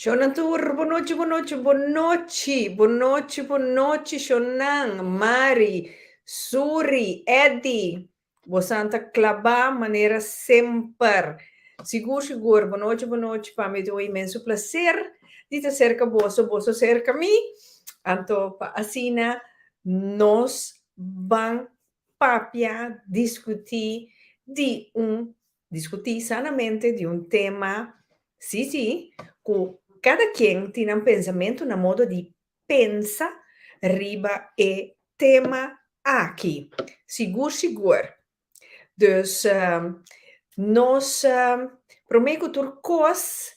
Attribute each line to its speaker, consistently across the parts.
Speaker 1: Shonatur, bonochi, bonochi, bonochi, bonochi, bonochi, Shonan, Mari, Suri, Eddie, Bosanta Klaba, maneira sempre. Sigur, sigur, bonochi, para mim é um imenso prazer de te cerca bosso cerca mim. Então, assim, nós vamos papia discutir sanamente de um tema, sim, com cada quem tem um pensamento na modo de pensa riba e tema aqui. Sigur. Dus nós prometo turcos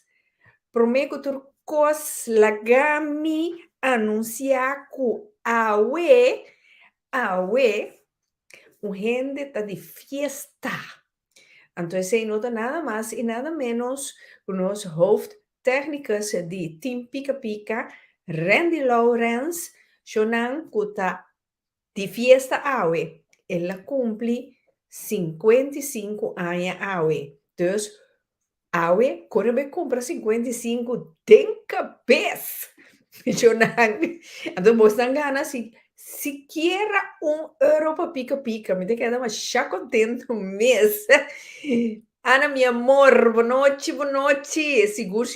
Speaker 1: lagami anunciar que awe, o gente está de fiesta. Então, se nota nada mais e nada menos que os hoofdtechnicus de Team Pika Pika, Randy Lawrence, Shonan Kuta de fiesta awe. Ela cumple 55 anos awe. Dus, awe, quando compra 55, tem cabeça. Shonan, então, você não gana assim. Siquiera €1 para pica-pica, me queda mais chá contente um mês. Ana, meu amor, boa noite, sigur,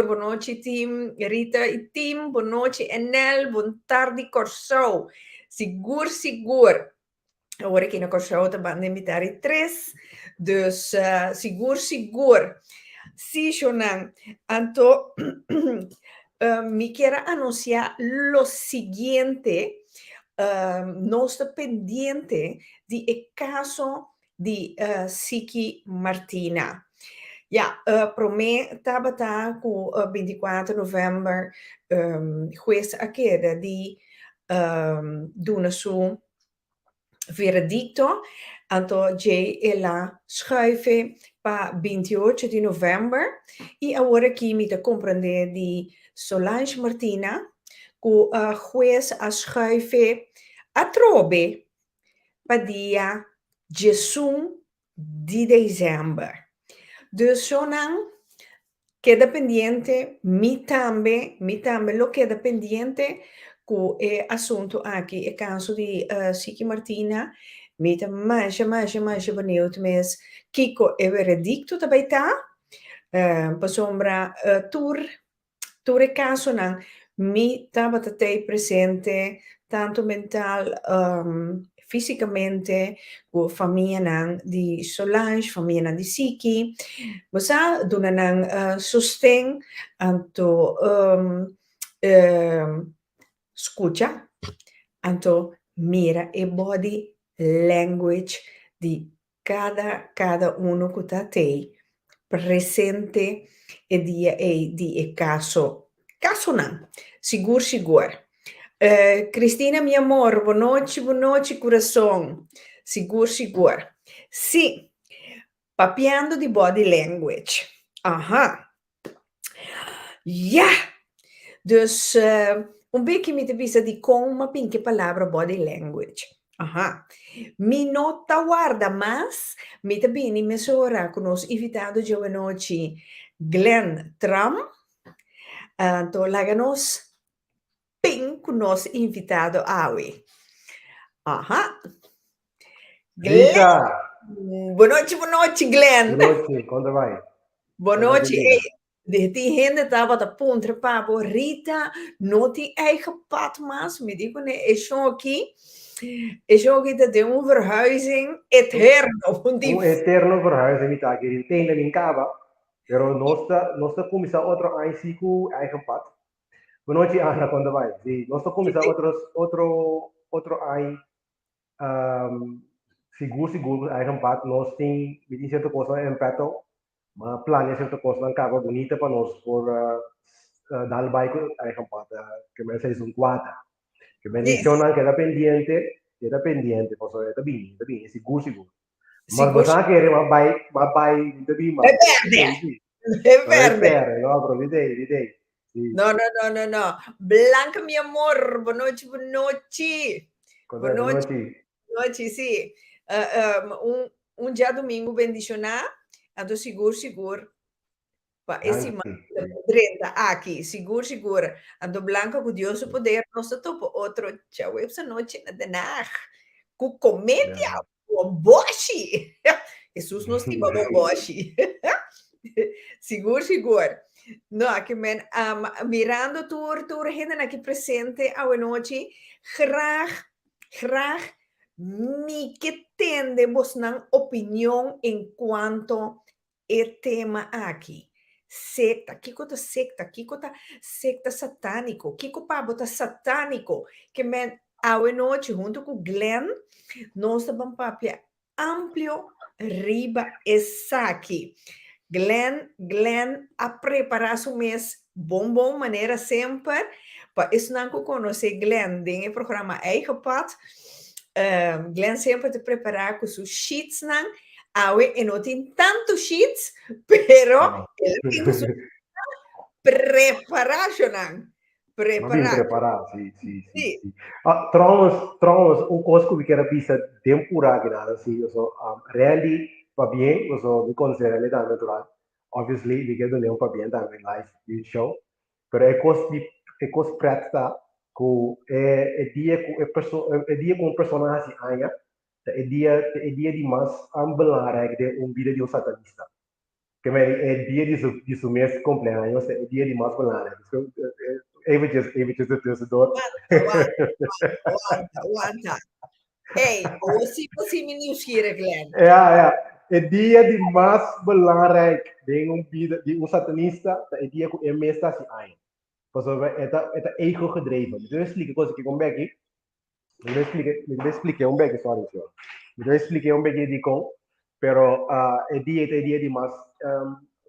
Speaker 1: boa noite, Tim, Rita e Tim, boa noite, Enel, boa tarde, Corsou, sigur. Agora aqui na Corsou tá banda invitar três, dus sigur. Sim, Shonan, então, me quero anunciar o seguinte. No está pendiente del caso di Siki Martina. Ja, prometaba con 24 november juez a queda di doen su veredicto. Anto J ela schuiven pa 28 di november. E agora aqui me te comprende di Solange Martina, que a juez a schuiven a trobe para dia 18 de dezembro. Dus zolang queda pendiente, mi tambe lo queda pendiente con el asunto aquí, el caso de Siki Martina, mi ta mais benieuwd mes, Kiko e veredicto daarbij ta, per sombra tour caso nan, mi tabata te presente, tanto mental, fisicamente, con famiglia nan di Solange, famiglia nan di Siki, Bosa donan sostén anto scucha, anto mira e body language di cada uno che sta te presente e di caso nan, sigur. Cristina, mi amor, boa noite, coração. Sigur. Sì, papiando di body language. Aha. Ja. Dus un beetje met de visa di come pinche palabra body language. Aha. Mi nota guarda mas, mi te bini mesora con os invitado giovanoci Glenn Trump. To laganos ping con os invitado Awi. Aha. Glenn.
Speaker 2: Rita!
Speaker 1: Boa noite, Glenn.
Speaker 2: Boa noite, quando vai?
Speaker 1: Boa noite. Die gente estava a ponto papo, Rita, não tem eigen pad mas, me digo, né? É só aqui dat de een verhuizing eterno.
Speaker 2: Eterno verhuizing, niet aqui. Ele tem em Caba, pero nós começar outro ano com eigen pad. Boa noite, Ana, quando vai? Sim, nós começar outro ano seguro, eigen pad. Nós tem, me diz certa coisa, em peto, mas planeja certa coisa em Caba bonita para nós, por dar o bike eigen pad, que me fez 4. Que bendicionan queda pendiente, pues está bien, seguro. Mas você quer vai de bima.
Speaker 1: É verde.
Speaker 2: No, pero lidei.
Speaker 1: No. Blanca, mi amor, boa noite.
Speaker 2: Boa
Speaker 1: noite, sim. Dia domingo bendicionar, ando seguro. Pa esse
Speaker 2: Danke.
Speaker 1: manda drenta aqui, seguro. Ando blanca com Deus o poder, nosso topo outro tchau, essa noite na denar. Com comédia,
Speaker 2: Ja.
Speaker 1: bomboche. Jesus nos estima bomboche. Seguro. No, que men, mirando tu agenda aqui presente a noite, graag, mi que tendemos na opinião em quanto e tema aqui. Secta, secta satânico, kiko pabota satânico, que men, a noite, junto com Glenn, nós vamos papia amplo riba e saque. Glenn a preparar su mês bom maneira sempre. Pa isso não conhece Glenn, tem o programa Eigen Pad. Glenn sempre te preparar com seus sheets não. Awe, e não tem tanto sheets, pero
Speaker 2: Ja.
Speaker 1: ele tem sua preparação.
Speaker 2: Maar bem
Speaker 1: Preparar.
Speaker 2: preparado, sim.
Speaker 1: Sim.
Speaker 2: Trouwens, ook als ik quero pisa tempura que nada, assim, so, really, va bien, so, mi considero ele também natural. Obviously, we get the name va bien também live video show, pero é cos prata é dia com personagem aya, é dia de mais belangrijk de vida de um satanista. Que é dia de seu mês cumpleaños, é dia de mais belangrijk. So, eventjes ertussendoor.
Speaker 1: Aguanta. Ei, você me nieuwsgierig, Glenn.
Speaker 2: Ja. Het dia de mais belangrijk ding om die satanista, het dia que é mês tá se ai. Porque é ego gedreven. Dus explica coisa que com Becky. Me expliquei Becky, sorry, senhor. Me expliquei Becky de com, pero é dia de mais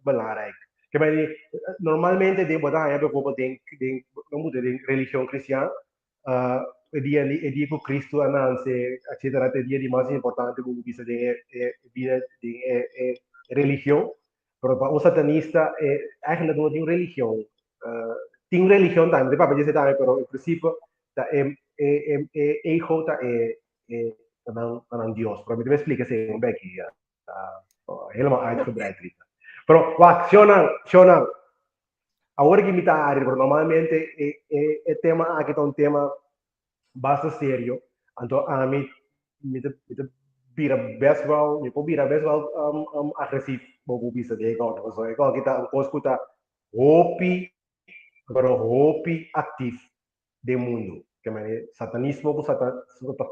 Speaker 2: belangrijk. Que bem, normalmente de botar aí bijvoorbeeld não muda de religião cristã, é dia que Cristo anuncie, etc. É dia de mais importante como bisa de vida de religião, pero para um satanista eigenlijk não tem religião, tem religião também, para dizer também, pero em princípio tá ego tá não Deus. Para me explicar assim um pouco, helemaal uitgebreid. Pero, wacht, Shonan, agora que me está a pero normalmente tema aqui é um tema bastante sério, então a mim me vira best wel, me pode virar best wel agressivo, vou bisa de agora, então agora kita um escuta hopi, pero hopi ativo do mundo, que é satanismo com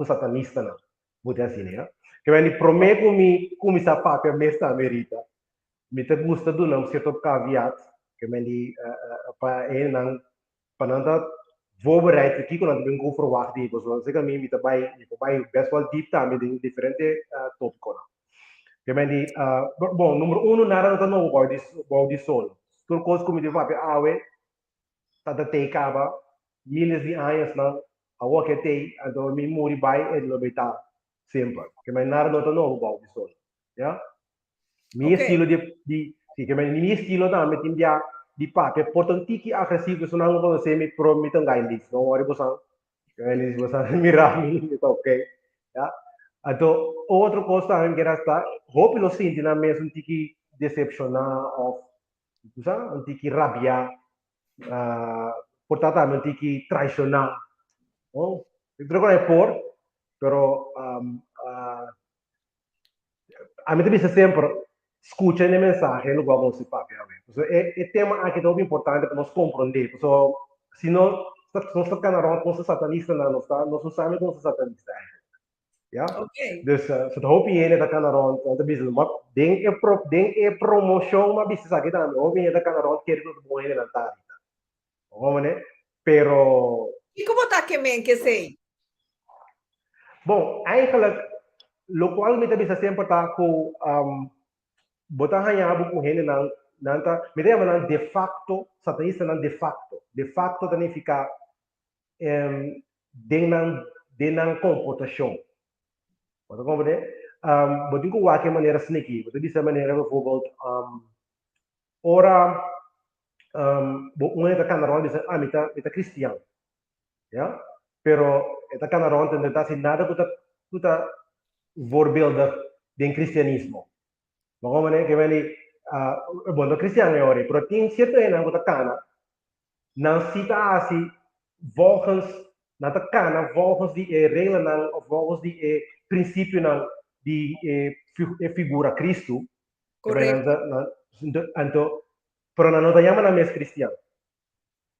Speaker 2: satanista não, vou dizer assim, né? Que é prometo me começar a papel mesta amerita. Mita gusta do não certo caveat que men die pa nang pananda voorbereid aqui quando ben go verwacht die so zeker me mita bij best wel deep time in diferente tópico que men die bom número 1 nada não não about di sol tur coisa como de papi awe tata te cava milhas de anos não a o que te então me muri by e lo beta sempre que men nada não não about di sol ja Mie stilo que mie stilo da met India di pa che portantiki agressivo sono anche quando sei mit pro mit un guy list no worry bosan mirami itu okay ya atau outro coisa anche rasta hope lo senti na mes un tiki decepciona of usa un tiki rabbia portata un tiki traiciona oh creo que è por pero a mim também sempre escuta a mensagem no qual você papi é tema aqui tão importante para nós compreender so, se não está canal com satanista não está nós não sabemos com satanista ja
Speaker 1: Ok.
Speaker 2: dus so hoop je dat canal want business maar denk é promoção mas business aqui também hoop je dat canal quer tudo bom ele na tarde né pero
Speaker 1: E como tá que men que sei?
Speaker 2: bom eigenlijk lo qual me também sempre está com botar hanya com ele nanta me deve não de facto satanista não de facto também fica denan comportação você compreende botin com qualquer maneira sneaky você disse maneira bijvoorbeeld ora uma da canaron diz mita cristiano ja pero esta canaron não está sem nada que tá voorbeeldig den cristianismo. Waarom? bom, no cristiano é ora, pero tem certo é na outra cana, não cita assim, volgens, na outra cana, volgens de regla, não, volgens de princípio, não, de figura Cristo, que vai
Speaker 1: Correcto.
Speaker 2: então, pero não te llama na mes cristiano.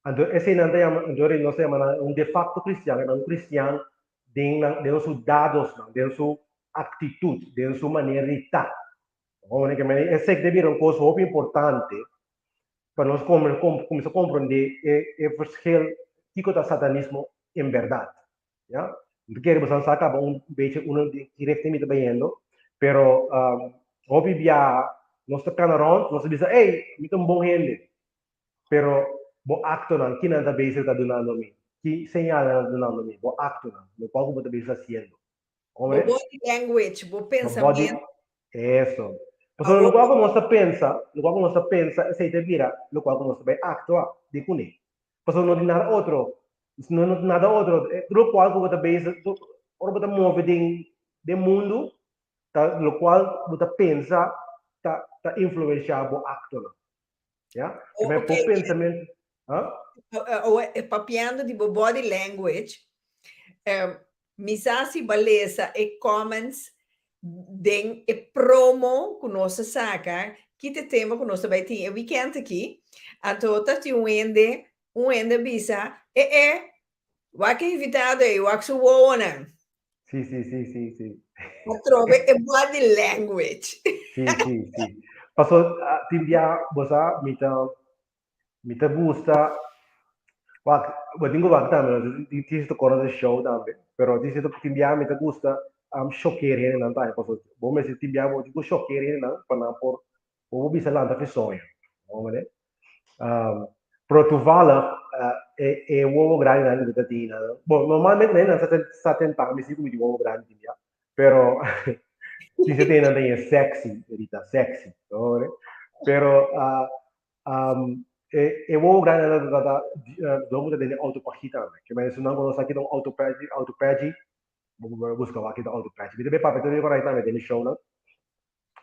Speaker 2: Então, esse não te llama, então, não se llama um de facto cristiano, é um cristiano de seus dados, de sua atitude, de sua maneira de estar. Esse que deve ser uma coisa muito importante para nós começar a compreender o verschil que é o satanismo em verdade. Ja? Porque você acaba diretamente vendo, pero hobby via nós tocando around, nós dizemos, hey, me um bom gente, pero bo acto não, que nada base está dando a mim, que señala está dando a mim, bo acto não, no qual você está fazendo. Como
Speaker 1: Bo
Speaker 2: é?
Speaker 1: body language, bo
Speaker 2: No body,
Speaker 1: pensamento.
Speaker 2: eso. Pues
Speaker 1: A
Speaker 2: lo
Speaker 1: bo,
Speaker 2: cual como se pensa, lo cual como se pensa, se te vira, lo cual como se ve actua, di cuni. Pues no di nada otro, no nada otro, lo cual como te ves, ora você move de mundo, tá, lo cual você pensa, tá influenciado o acto, já? Que me
Speaker 1: ok,
Speaker 2: por pensamento, ah?
Speaker 1: papiando di bo body language, misasi balesa e comments den e promo com nossa saca, que te tema com nossa vai ter weekend aqui, a tota ti um ende bisa, wa que invitado e wa que suona,
Speaker 2: Sì, sì, sì, sì, sì.
Speaker 1: ma trove e body language.
Speaker 2: Sì, sì, sì. Passo, ti inviare, bosa, mi te gusta. Guarda, tengo guarda, ti sto con il show también, però ti sto ti inviare, mi te gusta, shocker in realtà, passo, boh, me se ti inviamo, dico shocker in realtà, per por bisa landa fe sonho, vale? Però tu vala, è uovo grande nella vitatina. Boh, normalmente non sta tentando, si come di uovo grande, però ci si tiene è sexy, verità, sexy, no? Però e uovo grande domu da autopagita, che me se non conosco anche un autopagi, busco anche da autopagi. Vi deve papà, deve correre también nel show, no?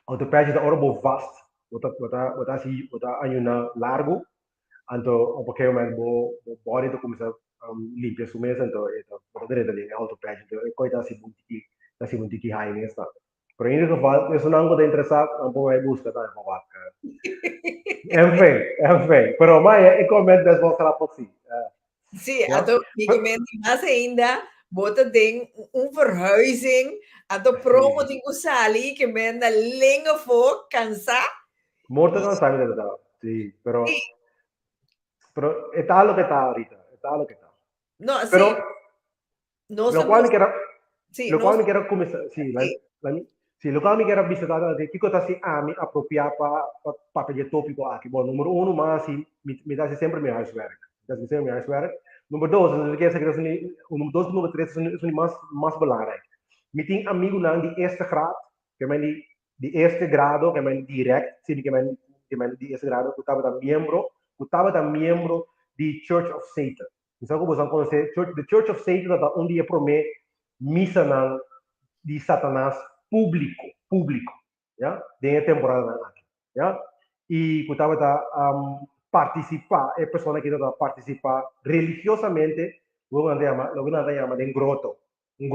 Speaker 2: Autopagi da ora bo vast, wata anyuna largo, anto op een gegeven moment bo body to começa limpia su mesa, então bota dentro ali autopagi, então coita si buntiki high nesta. Pero in ieder geval, is een aantal interessant, een boy busca tá, enfim, pero mai e comment best wel sarà possibile.
Speaker 1: Sim,
Speaker 2: Ja?
Speaker 1: então, antigamente, mais ainda, bota tem verhuizing, então promo
Speaker 2: Sì.
Speaker 1: tem usali, que menda lenga for, cansar,
Speaker 2: Molto cansado de verdad, sí,
Speaker 1: e,
Speaker 2: pero está lo que está ahorita, está lo que está.
Speaker 1: não,
Speaker 2: Pero
Speaker 1: assim, nós
Speaker 2: lo cual me
Speaker 1: estamos,
Speaker 2: quiero,
Speaker 1: sim,
Speaker 2: lo
Speaker 1: nós,
Speaker 2: cual me quiero comenzar, sí,
Speaker 1: sim,
Speaker 2: sì, lo qual mi quiero visitare che cosa si ami appropriare per il topico aqui. Bom, número uno, mas si mi dá sempre meu huiswerk. Dat is sempre meu huiswerk. Número dois, eu quero que número dois, número três são mais belangrijk. Me tem amigo na de eerste graad, que me de eerste grado, que me direct, sim, que me de eerste grado, que estava da membro de Church of Satan. Então, como você conhece, the Church of Satan, dat um dia promete missa di Satanás público, ya, de temporada aqui, ya, e que estava a participar, é pessoa que estava a participar religiosamente, lo que nós chama de um grotto, un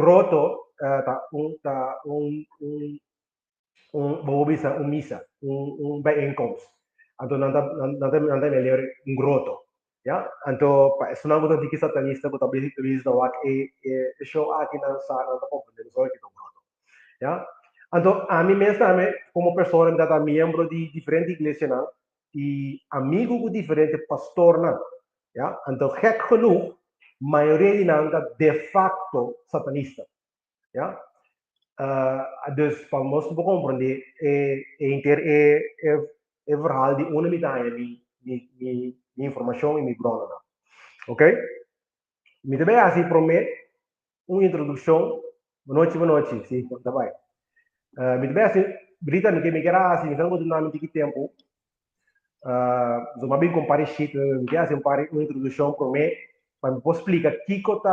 Speaker 2: misa, un bijeenkomst. Então, não tem melhor um grotto, ja, então, é uma coisa de que satanista, que talvez não há que show aqui na sala, não compreendo, só que não grotto. Ja? Então, a mim mesmo também, como pessoa, que é membro de diferentes igrejas, né? E amigo com diferentes pastores, né? Ja? Então, gek genoeg, maioria de nós de facto satanista. Ja? Dus, para nós compreender, é verhaal die ohne medaille, die informação e me brona. Ok? Me também assim, prometo, uma introdução, boa noite, sim, tá bem. Muito bem, assim, berita nih kami kira assim, então quando nós temos tempo, zoma bem comparecido, que assim uma introdução para mim, para me explicar que cota,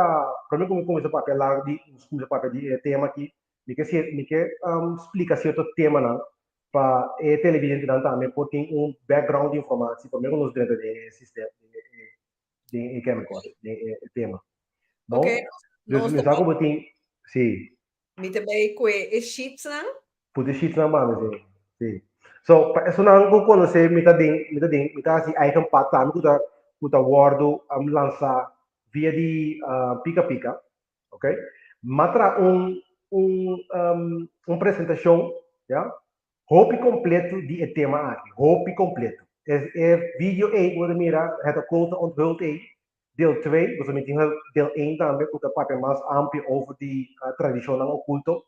Speaker 2: para mim como começa a papel lá de, começa a papel de tema aqui, me que explica certo tema não, para a televisão também pode ter background de informação para menos dentro do sistema de chemicals de tema.
Speaker 1: Ok,
Speaker 2: Bom,
Speaker 1: nós
Speaker 2: me saco botin, sim,
Speaker 1: também com o sheets, não?
Speaker 2: pode sheet na mão, sim. So, isso não vou conhecer me tá assim, aí kan patam kuta wordo lançar via de pica-pica, ok? Matra apresentação, já? Hopi completo die tema aqui, hopi completo. Vídeo 1 wordt mira het occulte onthult 1. Deel 2, dus met deel 1 também, porque papo é mais amplo over die tradicional oculto.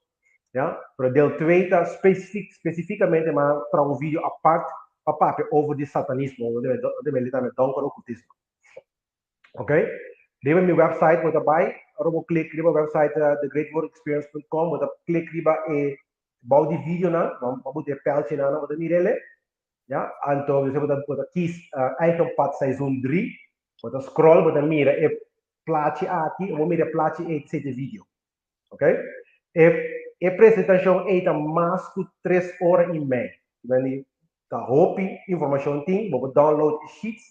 Speaker 2: Ja? Pero deel 2 está especificamente maar para um vídeo à parte, papo over die satanismo, onde me lida met donker occultismo. Ok? Riba mijn website wordt erbij. Robo klik riba website thegreatwordexperience.com, wordt klik riba bouw die video na, dan moet je pijltje na, wat mirele. Ja, então você pode kies eigen pad seizoen 3, pode scroll, pode mira e plaatje aqui, vou mira plaatje e de vídeo, ok? E apresentação é mais de 3 horas e meia. Dan tá hopi informação tem, vou download sheets,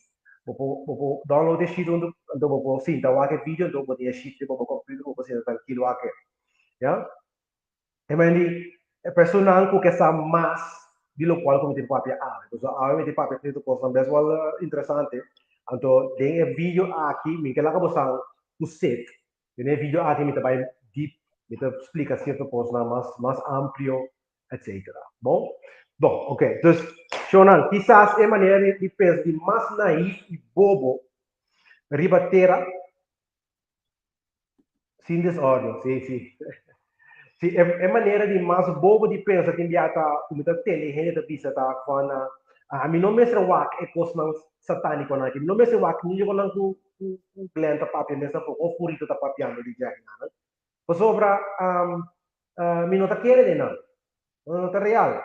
Speaker 2: vou download sheet então vou sim, tá aqui vídeo, então vou ter sheet, vou computer, vou fazer tranquilo aqui, já? E quindi personal que sa mais di lo qual come ti papia a. Então a me ti papia itu coisa bem interessante. Então tem vídeo aqui, me que lá que você o set. Tem vídeo aqui me vai deep, me explica certa coisa mais amplo, etc. Bom, bom, ok. Então, Shonan, quizás é maneira de pensar de mais naif e bobo ribatera sem desordem, sim, sim. Sim, é maneira de mais bobo de pensar que dia tá como tá tele rede da pista tá com a mim não me será wak é coisa satânico na que não me será wak nem quando o cliente papia nessa pouco o furito tá papiando de já não por sobra mim não tá querendo não tá real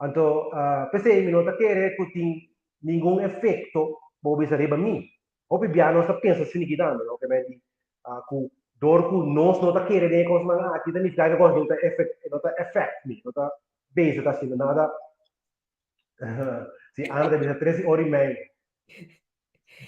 Speaker 2: então pensei mim não tá querendo que tem nenhum efeito bobo isso arriba mim ou bibiano está pensa assim que dá não que bem com door ku nos nota kere de cos mga aqui da ni gaga cos nota effect ni nota base da sin nada si anda bisa 13 ore e meia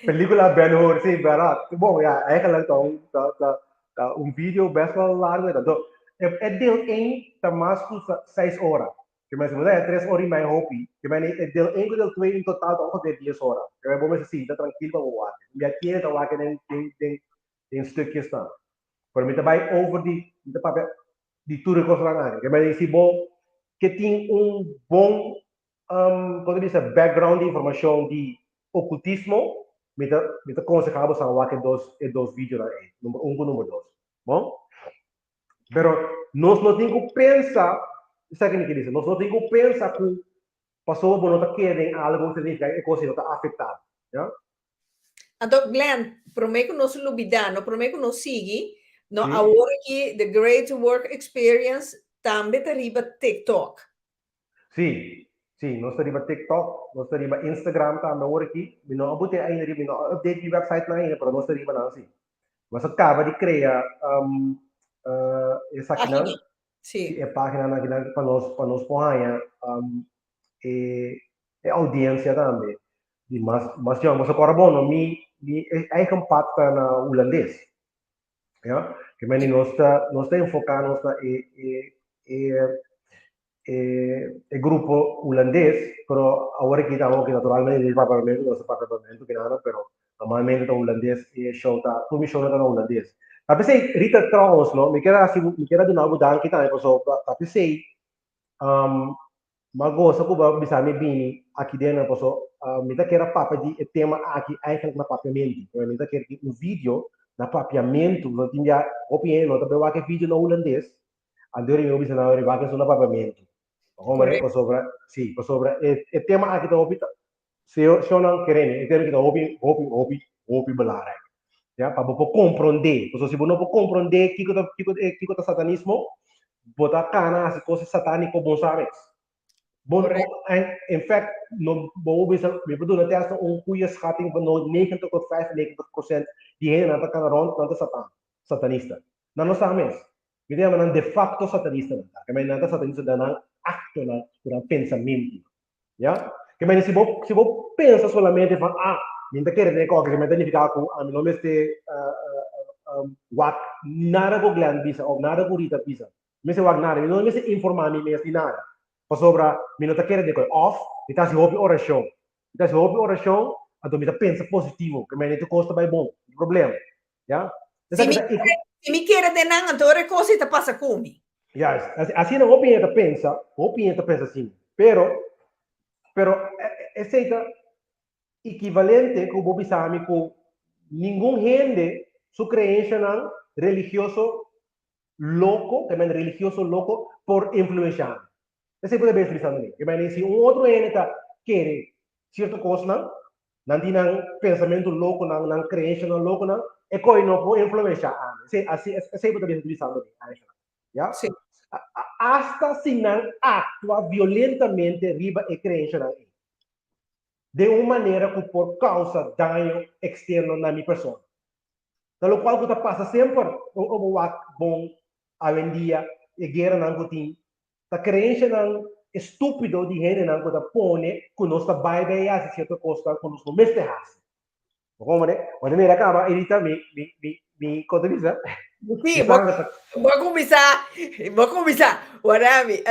Speaker 2: película Ben Hur sim barato bom já é que lá tá um vídeo bem largo então é dele em tá mais que 6 horas que mais você é 3 horas e meia hopi que mais é dele em que dele 2 em total tá com 10 horas que vai bom mas assim tá tranquilo para o ar e aqui é tá lá que tem stukjes staan Pero me vai over di tour kosrangan. Que me dice bom que tem bom como dizer background de informação de ocultismo, me aconsejamos a ver que dos vídeos aí, número com número dois. Bom? Pero nós não temos que pensar, sabe o que diz? Nós não temos que pensar que passou por nota querem algo que significa que coisa está afetada, já?
Speaker 1: Então, Glenn, prometo que nós lubidano, prometo que nós siga, no,
Speaker 2: Sim.
Speaker 1: agora que The Great Work Experience também está riba TikTok.
Speaker 2: Sim, sim, nós temos TikTok, nós temos Instagram também agora aqui, não abute ainda, não update de website não ainda, mas nós temos não assim. Mas acaba de criar essa aqui não,
Speaker 1: Sim.
Speaker 2: é página na para nós põe e audiência também. Mas já, mas agora bom, me é que impacta na holandês, já? Que mas nós está enfocado nós il gruppo olandese, però ora che diciamo che naturalmente il parlamento non si parla parlamento che nada, però normalmente da olandese e show ta tu mi show da olandese. Tapi sei Rita Trouwens no, mi kira din ako dan kita ko so tapi sei magosa ko ba bisa mi bini aqui dentro po so mi ta kira papa di e tema aqui eigenlijk na papiamento. Mi ta kira un video na papiamento, no tinha opinião, no tabe wa che video no olandês. Andori mi bisa na ri wa che sulla papiamento. Hombre, sì, sopra, e tema anche da hobby, se non kerene, e tema che da hobby belare. Ja, pa bo comprende, so se não comprende kiko satanismo, bota kana as coisas satânico bom sabes. Bom, in fact, no bo bisa, we bedoel dat er een goede schatting van 90 tot 95% die heen kan rond naar de satanista. Dan nog samen. Hindi naman ang de facto satanista na. Kaya may nata satanista na acto, por pensamento. Yeah? Que mas se você pensa solamente minha querer de qualquer que me significa que a mim não me este what nada go glan bisa ou nada go rita bisa. Me se wag nada, não me se informar me assim nada. Para sobra, me não querer de coisa off, e tá se hobby oração. E tá se hobby oração, a do me pensa positivo, que me não te custa bem bom, problema. Yeah?
Speaker 1: Se mi chiede de nada, allora cosa ti passa come?
Speaker 2: Yes, assim não opinião pensa assim. Pero esse equivalente que o Bobi Sami com nenhum gente sua crença não religioso louco, também religioso louco por influenciar. Esse pode ver pensando nisso. Que mas se outro gente tá quer certa coisa não tem pensamento louco, não crença não louco não, é coisa não pode influenciar. Esse pode ver pensando nisso. Já?
Speaker 1: Sì.
Speaker 2: Hasta se não atua violentamente riba e crença não de uma maneira que por causa dano externo na minha pessoa. Pelo qual que passa sempre o bom a dia e guerra não tem a crença não estúpido de gente não que põe que nós está bem a certa coisa que nós não mestehas. Como né? Quando me acaba ele também me contabiliza.
Speaker 1: Sì, vou começar. Guardami,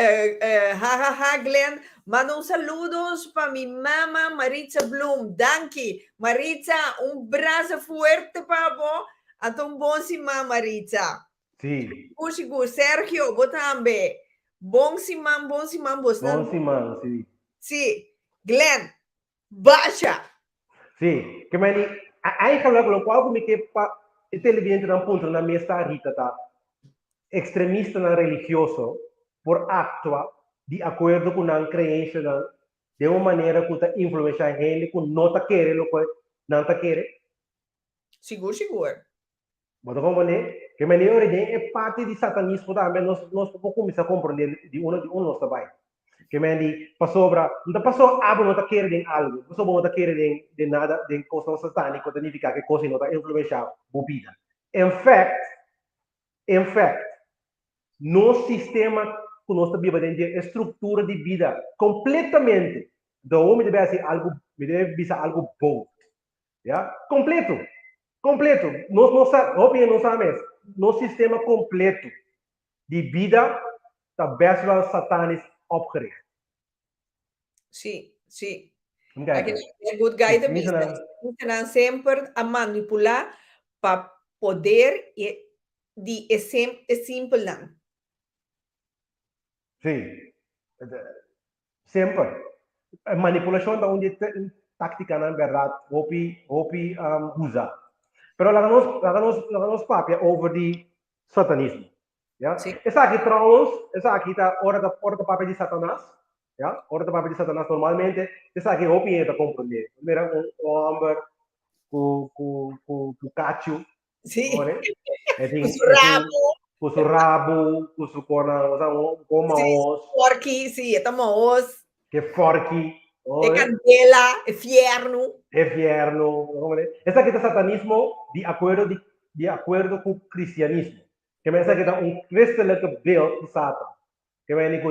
Speaker 1: Glenn, manda saludos para mi mamá Maritza Bloom. Danke, Maritza, un brazo fuerte para vos. A un bom simã, Maritza.
Speaker 2: Sim.
Speaker 1: Puxigo, Sergio, botambe. Bom simã, bostan.
Speaker 2: Bom simã, sim.
Speaker 1: Sim, Glenn, baixa.
Speaker 2: Sim, que mas aí falou qual me que televidente não ponto na minha rita tá extremista não religioso por actua de acordo com a crença de uma maneira que está influenciar ele que não está querendo o que não está querendo.
Speaker 1: Seguro.
Speaker 2: Mas como né que mas origem é parte de satanismo também nós podemos começar a compreender de um nosso pai. Que me passou não passou não está querendo algo, passou não está querendo de nada de coisa satânica, significa que coisa não está influenciar a vida. In fact, no sistema que nós estamos vivendo é estrutura de vida completamente. Então, me deve ser algo bom, já? Completo. Nós sabemos, no sistema completo de vida está bem satânico opgericht.
Speaker 1: Sì.
Speaker 2: Okay.
Speaker 1: É good guy da business. Ensinam sempre a manipular para poder de simples não.
Speaker 2: Sim. Sempre. Manipulação da onde tática na verdade, hopi usa. Pero lá nos papia over de satanismo. Ja? Essa aqui está hora da papia de Satanás. Ja? Hora da papia de Satanás normalmente, essa aqui hopi é da compreender. Primeiro homem com cacho.
Speaker 1: Sim.
Speaker 2: Com o rabo, com o corno, com maos.
Speaker 1: Porky, sim, estamos.
Speaker 2: Que forky.
Speaker 1: É candela, é fierno.
Speaker 2: Essa aqui é satanismo de acordo com o cristianismo. Que essa aqui é christelijke beeld de Satan. Que é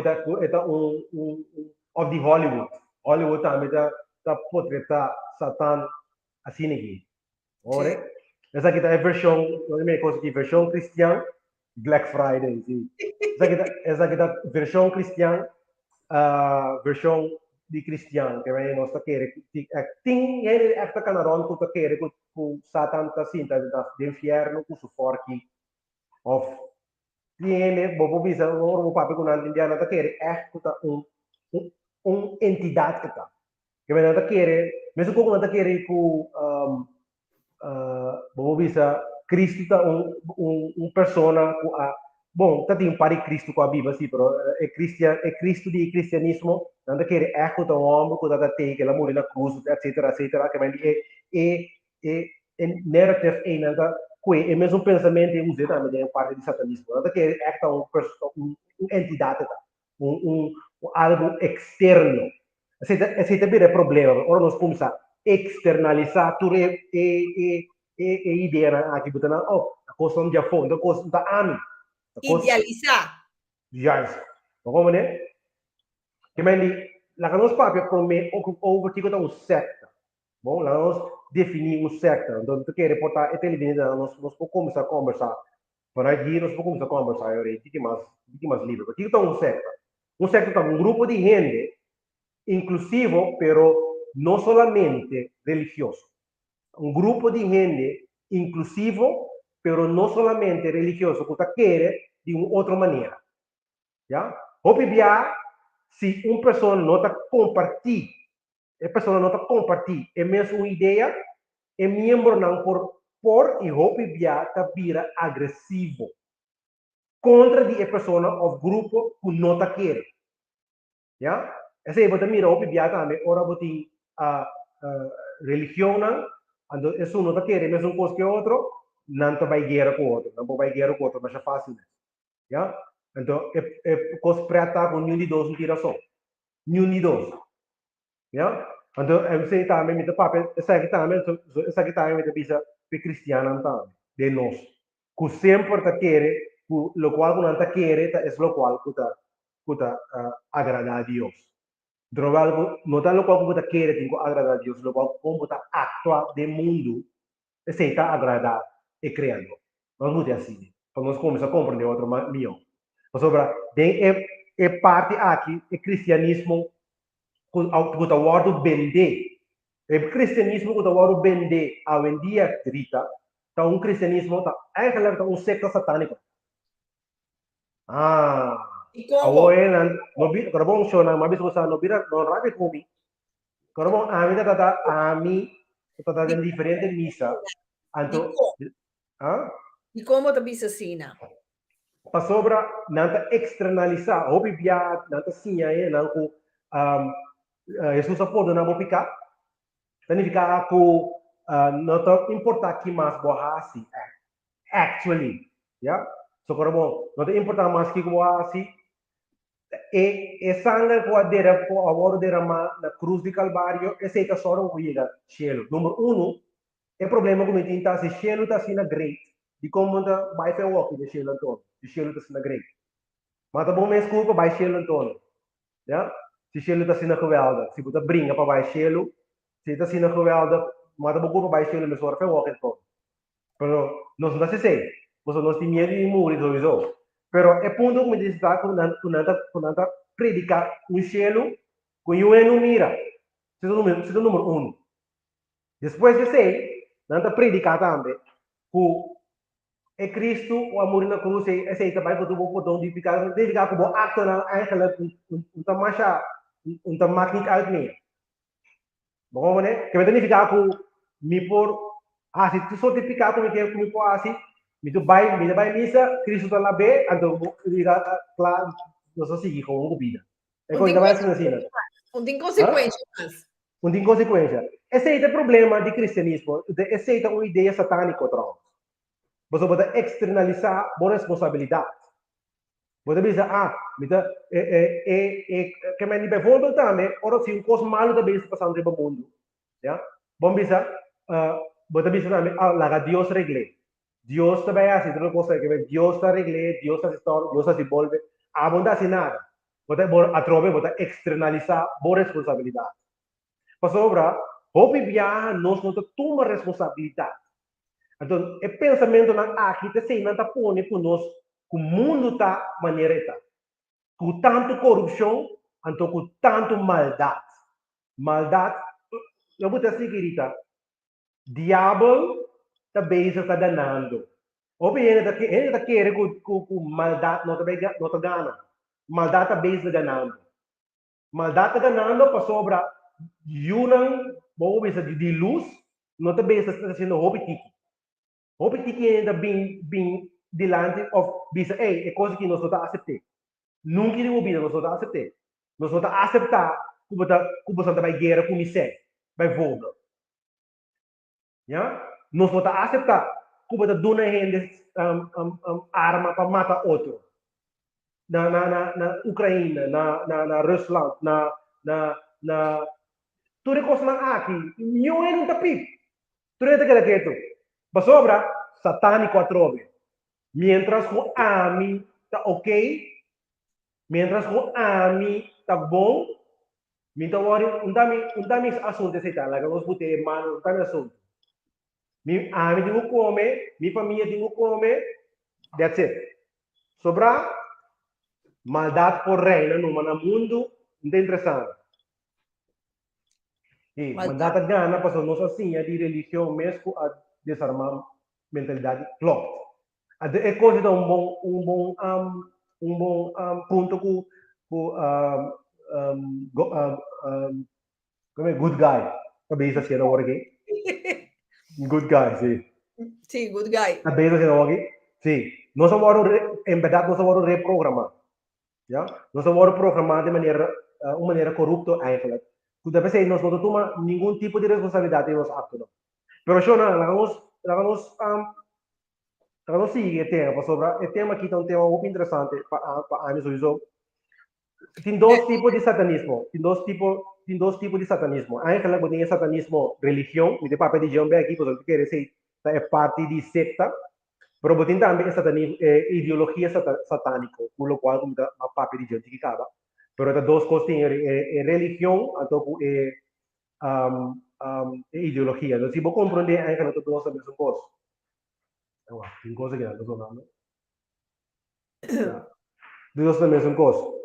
Speaker 2: of the Hollywood. Hollywood também está portretar Satan assim aqui. Essa aqui é a versão cristã, Black Friday. Essa aqui é a versão cristã, versão de cristiano, que é nossa querer. Tem ele é para canaron que querer com Satan tá sim, tá de inferno com suporte of ele bobo bisa o papo com a indiana tá querer é entidade que tá. Que vai tá querer, mesmo com tá querer com bobo bisa Cristo tá persona com a bom, tá tem pari Cristo com a Bíblia sim, pero é Cristo de cristianismo, não tá querer é com o homem que tá tem que ela morreu na cruz, etc, que vai é narrative ainda que é mesmo pensamento e usa também é parte de satanismo. Não tá querer é entidade tá, algo externo. Esse também é problema. Ora nós começamos a externalizar tudo ideia aqui botando a coisa de fundo, a coisa da ami.
Speaker 1: Idealizar.
Speaker 2: Yes. Como né? Que lá que nós papel over tico um secta. Bom, lá nós definir um secta. Então, tu quer reportar a televisão, nós podemos começar a conversar. Para aqui, nós podemos começar a conversar. Eu que mais livre. Aqui está um secta. Um secta é um grupo de gente inclusivo, pero no solamente religioso. Un grupo de gente inclusivo, pero no solamente religioso, que quiere de una otra manera. ¿Ya? Obviamente, si una persona no está compartir, a mesma ideia, é membro não por e obviamente está vira agressivo contra a pessoa ou grupo que não está querendo. ¿Ya? Ese bota mira obviamente também, ora boti a religião, ando é uno que quer mesmo coisa que outro, não tá vai guerra com outro, não vai guerra com outro, mas é fácil, ¿ya? Então é coisa preta com nenhum de dois não tira só, nenhum de dois, ¿ya? Então eu sei também me papel, essa aqui também me bisa pe cristiano também, de nós, que sempre tá quer, lo qual não tá quer, é lo qual que tá agrada a Deus. Droga, não está lo qual você quer, tem que agradar a Deus, lo qual como você atua do mundo, você está agradar e criando. Nós não é assim. Então nós começamos a compreender outro melhor. Mas sobre, é parte aqui, é cristianismo que está guardo vender. É cristianismo que está guardo vender a vendia trita. Então um cristianismo está, eigenlijk um secta satânico.
Speaker 1: E como?
Speaker 2: Awoy no karabong show na mabis mo sa no bira no rabi kumi. Karabong ami tata den diferente misa. Anto
Speaker 1: E como ta bisa sina?
Speaker 2: Pa sobra nanta externalizar, hobi bia nanta sinha nanku Jesus apodo na mopika. Significa ko não tá importar que mais bohasi actually, yeah. So karabong não tá importar mais que bohasi. E sangue que a hora derramar na cruz de Calvário, esse é que só não chega cielo. Número um, é problema que me tem se cielo está assim na great, de como anda vai fazer walk de cielo então, se cielo está assim na great. Mas tá bom mesmo culpa vai cielo então, já? Se cielo está assim na geweldig, se você brinca para vai cielo, se está assim na geweldig, mas tá bom culpa vai cielo mesmo para walk então. Pero nós não sei, você não tem medo de morrer sowieso. Pero é ponto que me diz que predicar um cielo que eu não mira. Isso é o número um. Depois de sei, nanta predicar também que é Cristo o amor na cruz é esse também que tu vou poder dedicar como acto na eigenlijk um tamasha um tamaknik uit meer. Bom, né? Que vai significar que me por se tu só te picar como que me por assim me vai missa, Cristo está lá bem, então diga claro, não só seguir com uma vida. É coisa vai assim assim.
Speaker 1: Não tem consequência, mas.
Speaker 2: Não tem consequência. Esse é o problema do cristianismo. Esse é uma ideia satânica, troca. Você pode externalizar a responsabilidade. Você diz, que me devolve também, ora se um coisa malo também está passando no mundo. Vamos dizer, você diz também, lá Deus regle. Dios te vaya a hacer una cosa que Dios te arregle, Dios te restaura, Dios te devuelve. Abunda sin nada. A través de externalizar por responsabilidad. Para sobra, hopi viaja nos toma responsabilidade. Então, o pensamento na aqui te sei não tá pone por nós que o mundo tá maneira tá. Com tanto corrupção, então com tanto maldade. Maldade, eu vou te seguir, diabo também está danando. Obi ele está querendo com maldade não está ganhando. Maldade também está ganhando. Maldade está ganhando para sobra yunang mau bisa di luz não também está sendo hobby tiki ainda bem delante of bisa é coisa que nós não está aceitar. Nunca iremos vida nós não está aceitar. Nós não está aceitar que você vai guerra com você, vai volta. Ya? Nós não está aceitar que você dona gente arma para matar outro. Na Ucrânia, na Rússia, na tudo coisa na aqui, eu não tá pip. Tudo é daquela que tu. Mas sobra satânico a trove. Mientras que a mim tá ok, Mientras ko ami tabong, minta wari undami assunto se tal, que nós botei mano undami assunto. Mi ami dingo come, mi família dingo come, that's it. Sobra maldade por reina no mundo, não é interessante. E mandata gana para nós assim de religião mesmo a desarmar mentalidade flop. É coisa de um bom ponto com como é good guy. Talvez assim não orgue. Good guy, sim.
Speaker 1: Sim, good guy.
Speaker 2: Talvez assim não orgue. Sim. Nós vamos em verdade nós vamos reprogramar. Ja? Nós vamos programar de uma maneira corrupta eigenlijk. Tudo deve ser nós não tomamos nenhum tipo de responsabilidade em nosso ato. Pero yo vamos seguir o tema, sobre o tema aqui é um tema muito interessante para a sowieso. Tem dois tipos de satanismo. Tem dois tipos de satanismo. Eigenlijk tem satanismo religião, me papel de John aqui, porque quer dizer, é parte de secta, pero tem também satanismo, ideologia satânica, por lo qual como a papel de John que acaba. Pero as duas coisas têm religião, então ideologia. Então, se você compreender, eigenlijk as duas são a mesma coisa. Tem coisa que não estou falando. Duas são a mesma coisa.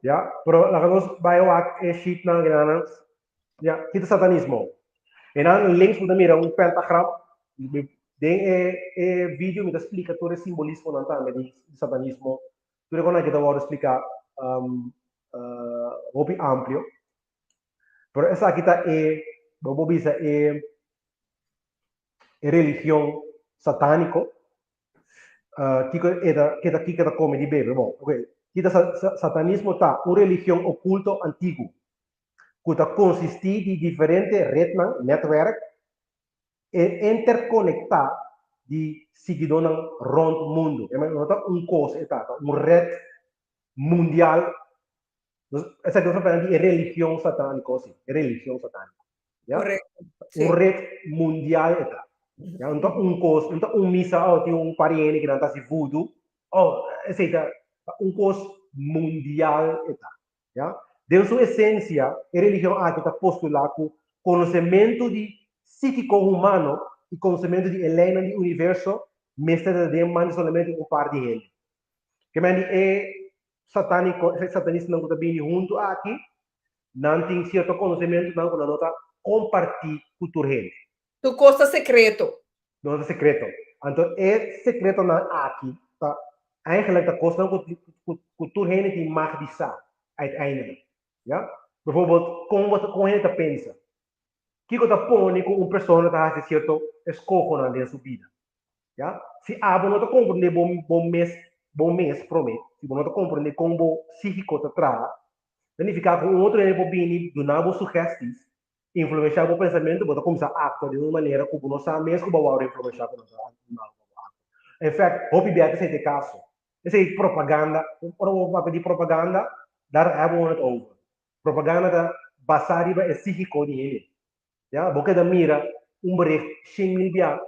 Speaker 2: Ja, pero nós vai o sheet na grana, ja, kita satanismo. E dan links mo mira um pentagram, den vídeo me explica todo o simbolismo não tá, de satanismo. Tudo quando kita vou explicar muito amplo. Pero essa kita vamos bisa religião satânico. Kita come di bebe, bom, ok. Kita satanismo tá uma religião oculto antigo, que consiste de diferentes redes, network, e interconectar de seguidores rond o mundo. É uma coisa, uma rede mundial. Essa coisa é religião satânica, sim, religião satânica.
Speaker 1: Correto.
Speaker 2: Uma rede mundial, então coisa, então missa, tem parente que não está se voodoo, aceita coisa mundial, de sua essência, a religião está postulada com conhecimento de psíquico humano e conhecimento de Helena do universo, mestre de demanda somente par de gente. Que é satanista não está bem junto aqui, não tem certo conhecimento, não está compartilhar com a gente.
Speaker 1: Tu costa secreto.
Speaker 2: Não é secreto. Então, é secreto aqui, tá? Eigenlijk a costa com a gente tem mais de sa, uiteindelijk. Ja? Bijvoorbeeld, como a gente pensa. Que você põe com uma pessoa que está certo escojo na sua vida. Ja? Se não está compreendendo bom mês, promete. Se não está compreendendo como psíquico está atrás, significa que o outro é bobini, do nabo sugestões, influenciar o pensamento, você começar a actuar de uma maneira que não sabe mesmo como vai influenciar o pensamento. Em fato, o PBA é esse caso. Essa é propaganda, para pedir propaganda, dar é bom over. Propaganda da basari é psíquico de ele. Ja, porque da mira bericht 100 mil bia.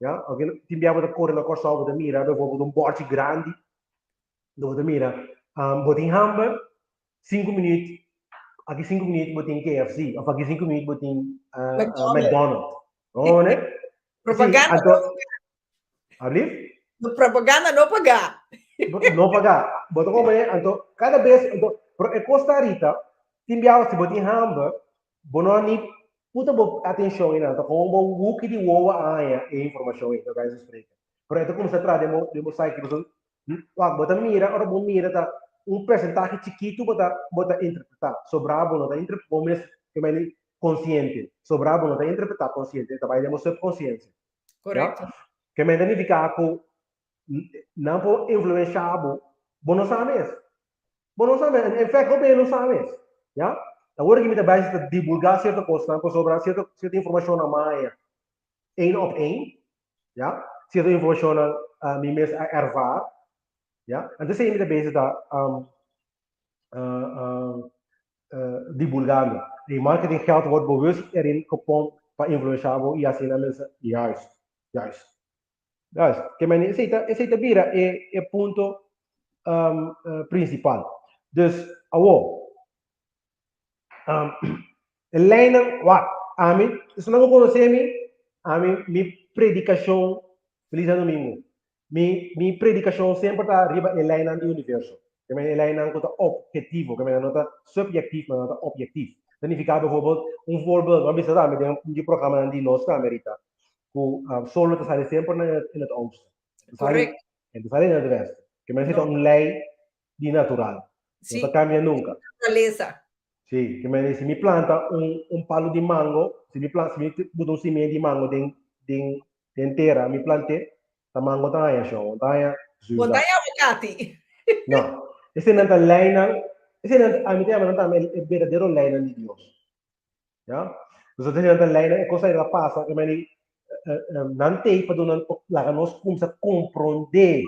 Speaker 2: Ja, alguém tem bia para correr na costa da mira, bijvoorbeeld bordje grande. Do da mira, botin hamburger 5 minutos. Aqui 5 minutos botin KFC, ou aqui 5 minutos botin McDonald's. Oh, né?
Speaker 1: Propaganda propaganda não pagar.
Speaker 2: Não pagar. Botou como é? Então, cada vez, então, é Costa Rica, tem bia se botin hamburger, bononi puta atenção ainda, então como o que de uova é informação aí, então guys explica. Por isso como se trata de site que você, bota mira, ora bom mira tá percentagem chiquito bota interpretar, sobrava não tá interpretar, mas que mais consciente, sobrava não tá interpretar consciente, tá vai demo subconsciência.
Speaker 1: Correto.
Speaker 2: Que mais significa que não pode influenciar bom não sabes. Bom não sabes, em fato como não sabes, já? Agora que me dá base de divulgar certa coisa, sobre certa informação na Maia, op één, ja, certa informação na me mesmo ervar, ja, então se me dá base divulgando. E marketing geld wordt bewust erin gepompt para influenciar e assim na mesa, juist. Que esse vira é ponto principal. Dus, awo, um, lijnen, wat, ami, is lang conhecer mi, ami, mi predicação, feliz ano mimo. Mi predicação sempre está arriba em lijnen do universo. Que men lijnen com objetivo, que men nota subjetief, maar nota objectief. Significa bijvoorbeeld, een voorbeeld, wat is dat? Met een programma die Noord-Amerika, hoe solo te zijn sempre in het oosten.
Speaker 1: Correcto.
Speaker 2: En te zijn in het westen. Que men zit
Speaker 1: No.
Speaker 2: een lei die natural.
Speaker 1: Sí.
Speaker 2: No cambia nunca.
Speaker 1: Naturaleza.
Speaker 2: Sí, que me dice, si mi planta un palo de mango, si mi planta, si mi boto un simiente de mango de entera, mi plante, ta mango ta ya show, ta ya zuza.
Speaker 1: Botaya abocati.
Speaker 2: No, ese no es la ese no, a mí te llaman el verdadero lina de Dios. ¿Ya? Entonces, ese no es la lina, cosa que pasa, que me dice, non te para la nos comienza a comprender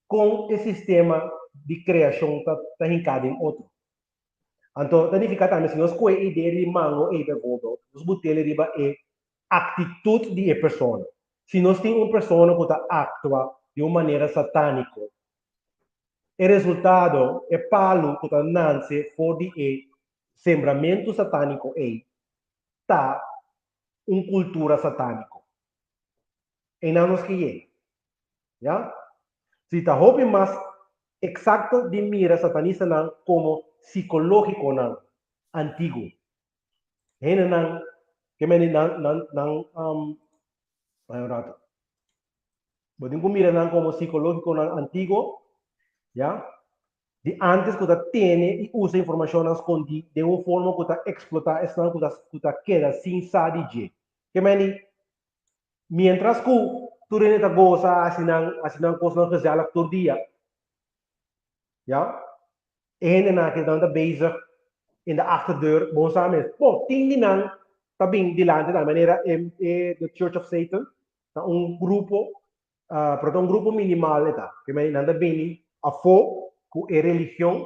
Speaker 2: com o sistema de criação está hincado em outro. Então, significa também, se nós com a ideia de mango, bijvoorbeeld, nós botamos riba a atitude de pessoa. Se nós temos uma pessoa que atua de uma maneira satânica, o resultado é palo que nasce fora de sembramento satânico está uma cultura satânica. E não nos que é. Já? Se está hobby mais exacto de mira satanista não como psicológico não antigo. Hena não que me não rato. Bodin ko mira não como psicológico não antigo, já? De antes que está tiene e usa informação escondida de uma forma que está explotar essa que está queda sem saber de. Que me mientras que tu reneta goza asinang coisa gezellig todo dia. Ja? En na que dan bezig in de achterdeur, bon samen. Bon, tien di nang tabing di lante na manera the Church of Satan, na un grupo, pero un grupo minimal eta, que may nanda bini a fo ku e religion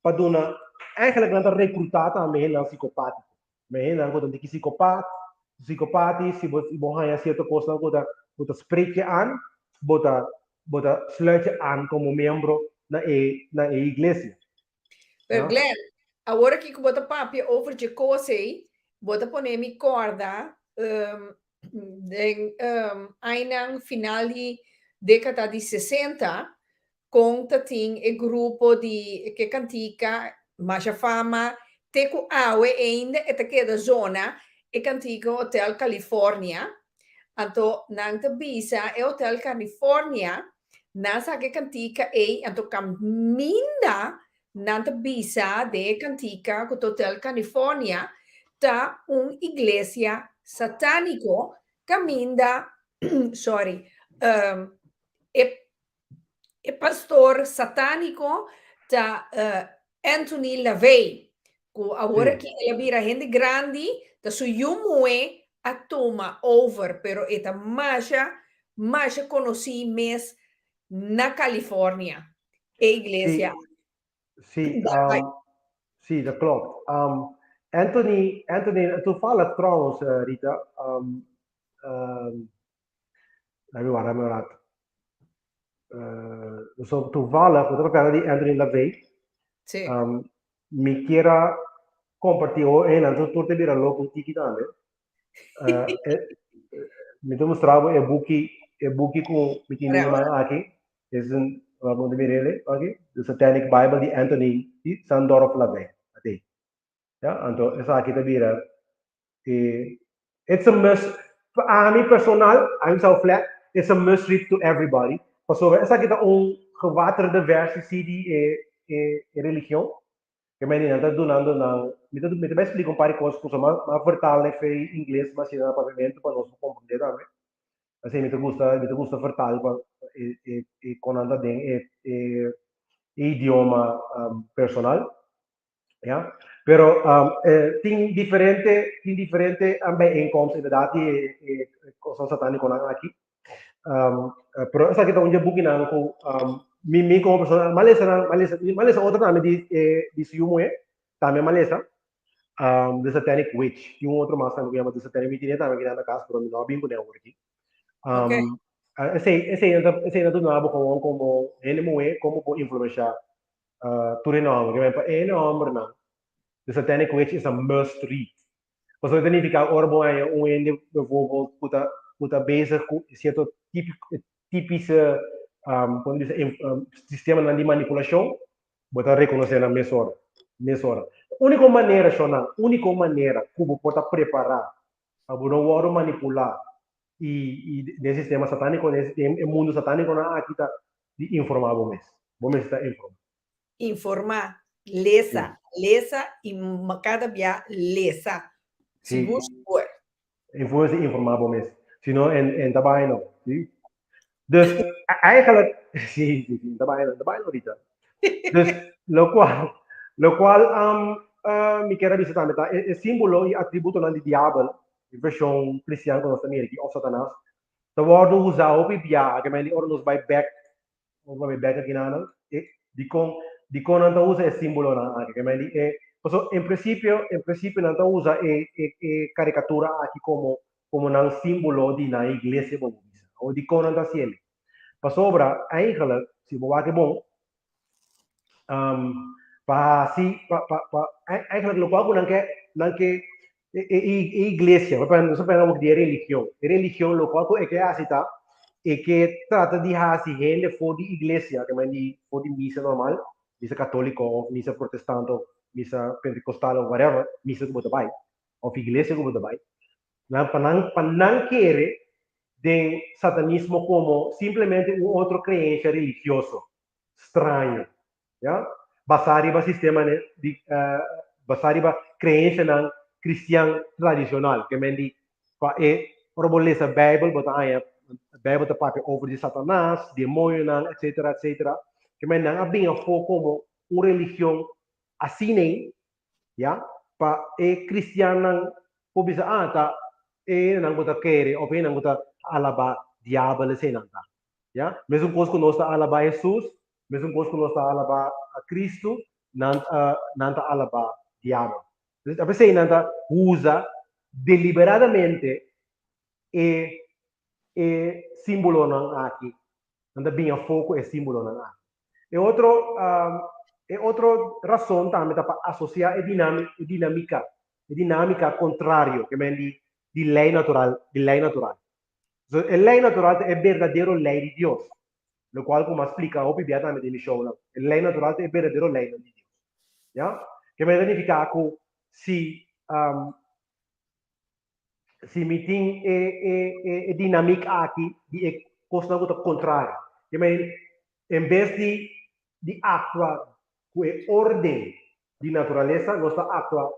Speaker 2: paduna eigenlijk nanda recrutata a mehen ng psicopatico. Mehen nang ko dan di psicopati, si bo haya cierto cosa ko ta spreek je aan, bota sluit je aan como miembro na igreja.
Speaker 1: Pero Glenn, agora que bota papi over de coisa, bota poner mi corda ainda final de década de 60 com tatin e grupo de que cantica mais fama teco awe ainda e queda zona e cantica Hotel California anto nang bisa e Hotel California nasa que cantica anto caminda nanta bisa de cantica com Hotel California ta igreja satânico caminda sorry e pastor satânico ta Anthony LaVey que agora que ele vira gente grande ta su yumue a toma over pero eta mais conheci mes na Califórnia e igreja
Speaker 2: Sim, sim, dat klopt. Anthony, toevallig trouwens, Rita, waar we raad. So toevallig, we hebben die Anthony LaVey.
Speaker 1: Sí.
Speaker 2: Mi quiera compartió en antes tú te miras loco un tiki también. Me te mostraba el buki con mi tiene aquí. Es un vamos de mirele aquí. The Satanic Bible di Anthony di Sandorf LaVey. Ati. Ja, anto esa aquí te mira. It's a must. A mí personal, I'm so flat. It's a must read to everybody. Paso esa kita gewaterde versie di religião. Que me está donando me vai explicar um par de coisas que mas vertaal em inglês mas se dá para para nós compreender também assim me gusta vertaal para e com anda bem idioma personal ja pero tem diferente bijeenkomsten inderdaad die coisas satânicas aqui pero essa kita unja bukin aku mi como persona malesa outra também de Siumue também malesa the Satanic Witch e outro mais também que chama the Satanic Witch também que na casa pero não bem com ele aqui esse ainda do nabo como ele moe como por influenciar toerename, que para é nome não. Dus uiteindelijk is een must read. Maar zo significa orbo en ende bijvoorbeeld puta bezig com certo typische como diz sistema de manipulação, bota reconhecer na mesora. Única maneira como pode preparar para não manipular e nesse sistema satânico, nesse mundo satânico, na aqui tá de informar vos está informando.
Speaker 1: Informar, lesa e cada dia lesa. Se vos for.
Speaker 2: Influência informar vos senão em trabalho não. Dus eigenlijk, sim, trabalho ahorita. Dus lo cual mi quero visitar metà è simbolo e attributo del diavolo, in versione cristiana con nostra America, o Satanás. Da worden usado per via, che meglio ora nos vai back aqui na di con non usa è simbolo na che meglio è in principio non usa è caricatura aqui como un simbolo di una iglesia o di con non cielo. Pa sobra eigenlijk, si we waken bon, eigenlijk lo qual nanke iglesia, so pensiamo di religione lo qual è che asita e che tratta di hasi gente fuori di iglesia, che mandi fuori di misa normal, misa cattolico, misa protestante, misa pentecostale o whatever, misa come vai, o iglesia come vai. Nan quiere de satanismo como simplemente un otro creencia religioso extraño, ¿ya? Basariba sistema de basariba creencia nan cristiano tradicional, que mendi pa probolesa Bible, bota aya Bible te papi over de Satanás, demonio nan, etcétera, que mendi nan abinga fo como una religión así, ¿ya? Pa cristiano pobisa ata nang bota kere o nang bota alaba diabolo se nanta, ya mesmo coisa que nós alaba Jesus, mesmo coisa que nós alaba a Cristo, nanta alaba diabolo. A pessoa nanta usa deliberadamente símbolo nan aqui, nanta bem a foco símbolo nan aqui. E outro razão também para associar dinâmica contrário que vem de lei natural. So, a lei natural é verdadeiro lei de Deus, lo qual como explica o Bíblia também de show, a lei natural é verdadeiro lei de Deus, já? Que vai significar que se me tem dinâmica aqui de coisa contrária, que em vez de actuar com a ordem de natureza, nós actuamos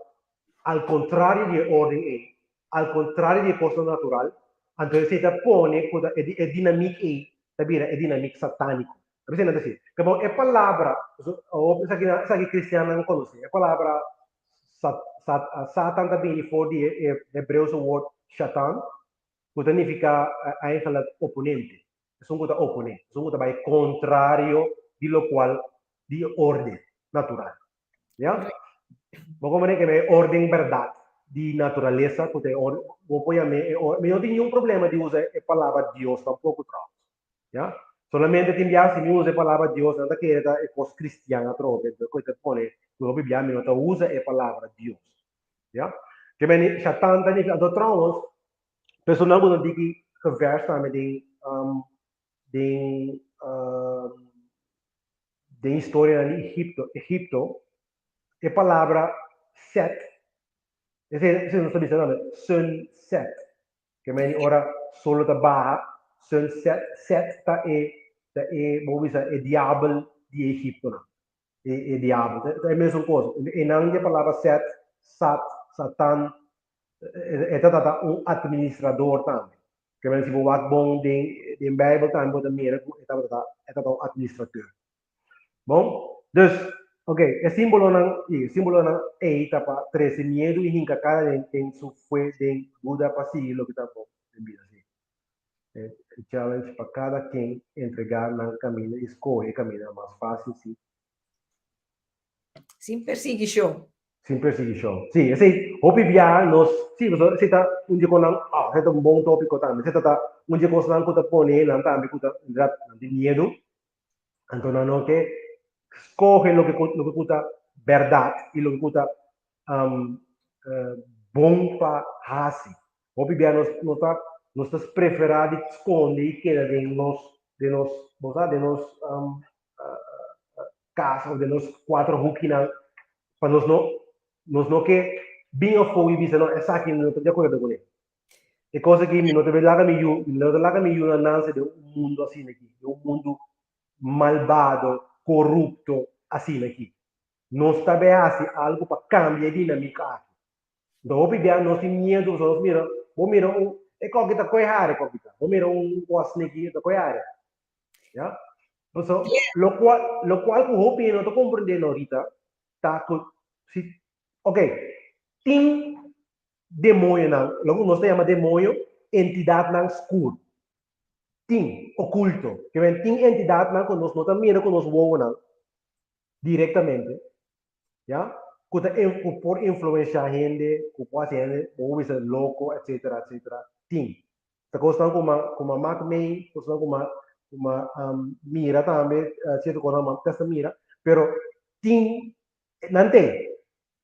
Speaker 2: al contrario de orden, al contrario de cosa natural, entonces se te pone es dinámica es dinámica satánico. A veces no decir, como es palabra, o esa que cristiana no conoce, es palabra Satan también for de hebreos word Satan, que significa eigenlijk oponente. Es un oponente, es un contrario de lo cual de orden natural. ¿Ya? Como que me orden verdad de naturaleza, porque eu não tenho nenhum problema de usar a palavra Deus tampoco, já? Solamente tem que se usa a palavra Deus, não que é coisa cristiana troca, coisa pone, o Bíblia não usa a palavra Deus, já? Que men já tanta nem do trouwens, personal quando digo vers também de história de Egipto, a palavra set, esse não sabe sunset, que men ora solo da barra, sunset, set ta vamos dizer, diabo de Egipto, não? Diabo, é a mesma coisa. E não a palavra set, Satan, é um administrador também. Que men se você bom de Bible também pode mirar, é um administrador. Bom, dus okay, el símbolo nan etapa 13 miedo y hinca cada en su fue de Buda pasillo lo que tampoco en vida así. El challenge para cada quien entregar el camino y escoge el camino más fácil, sí.
Speaker 1: Sin perseguição.
Speaker 2: Sin perseguición. Sí, ese opibia nos sí, se está un día con es un buen tópico también. Se está un día con que te pone nan también que de miedo. Entonces no que escoge lo que puta verdad y lo que puta um, bom para hasi. Hopi bia nos preferado esconde y queda de nos, de nos casa, de nos quatro ruquinas, para nos no que bem of we bisa no esa que no te acuerdo con él. E cosa che mi non deve laga mi una nanza di un mondo assim aqui, de un mundo malvado, corrupto assim aqui. Não está bem assim algo para cambiar a dinâmica aqui. Então, o pedido não tem medo, nós mira, vou mira é como que tá coihare, como que tá, vou mira posto aqui, tá coihare, já? Então, lo qual que o hopi não está compreendendo ahorita, tá que, se, ok, tem demônio não, logo nós chama demônio, entidade não escura, tem oculto, que vem tem entidade não que nós não estamos mirando, que nós voamos não, diretamente, já? Que por influenciar a gente, que pode ser ou ser louco, etc, etc, tem. Então, gostam como a Mac May, gostam como mira também, certo coisa, uma testa mira, pero tem, não tem.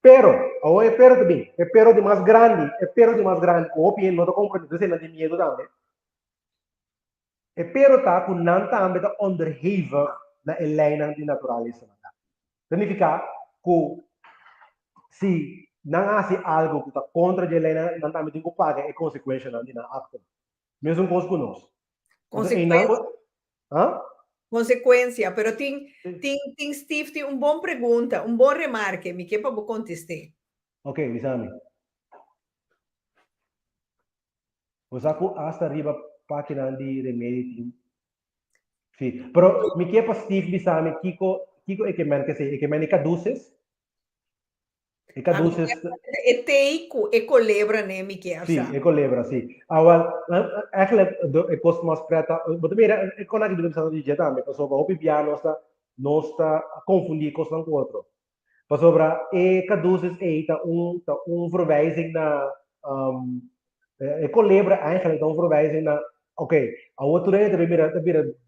Speaker 2: Pero, ou é pero também, é pero de mais grande, o opinião não está compreendendo, você não tem medo também. É pero tá, que não também está onderhevig na leiding de natureza. Significa que se não há algo que está contra a lei, não também tem que pagar a consequência não de acto. Mesmo coisa conosco.
Speaker 1: Consequência,
Speaker 2: Hã?
Speaker 1: consequência, pero tem Steve, tem uma boa pergunta, um bom remarque, me que para contestar.
Speaker 2: Ok, Visami. Você hasta arriba página de remédio. Sim, pero me que para Steve Visami, Kiko é que me caduces. E caduces.
Speaker 1: É teico, é colebra, né, me que
Speaker 2: Sì, e collebra, sì. Eigenlijk, de kost mas preta, but mira, e kon ik doen sa di jeta, me paso ba opi piano no sta a confundir kost dan outro. Paso bra e caduces ta un verwijzing na e collebra eigenlijk dan verwijzing na oké, a outro rede mira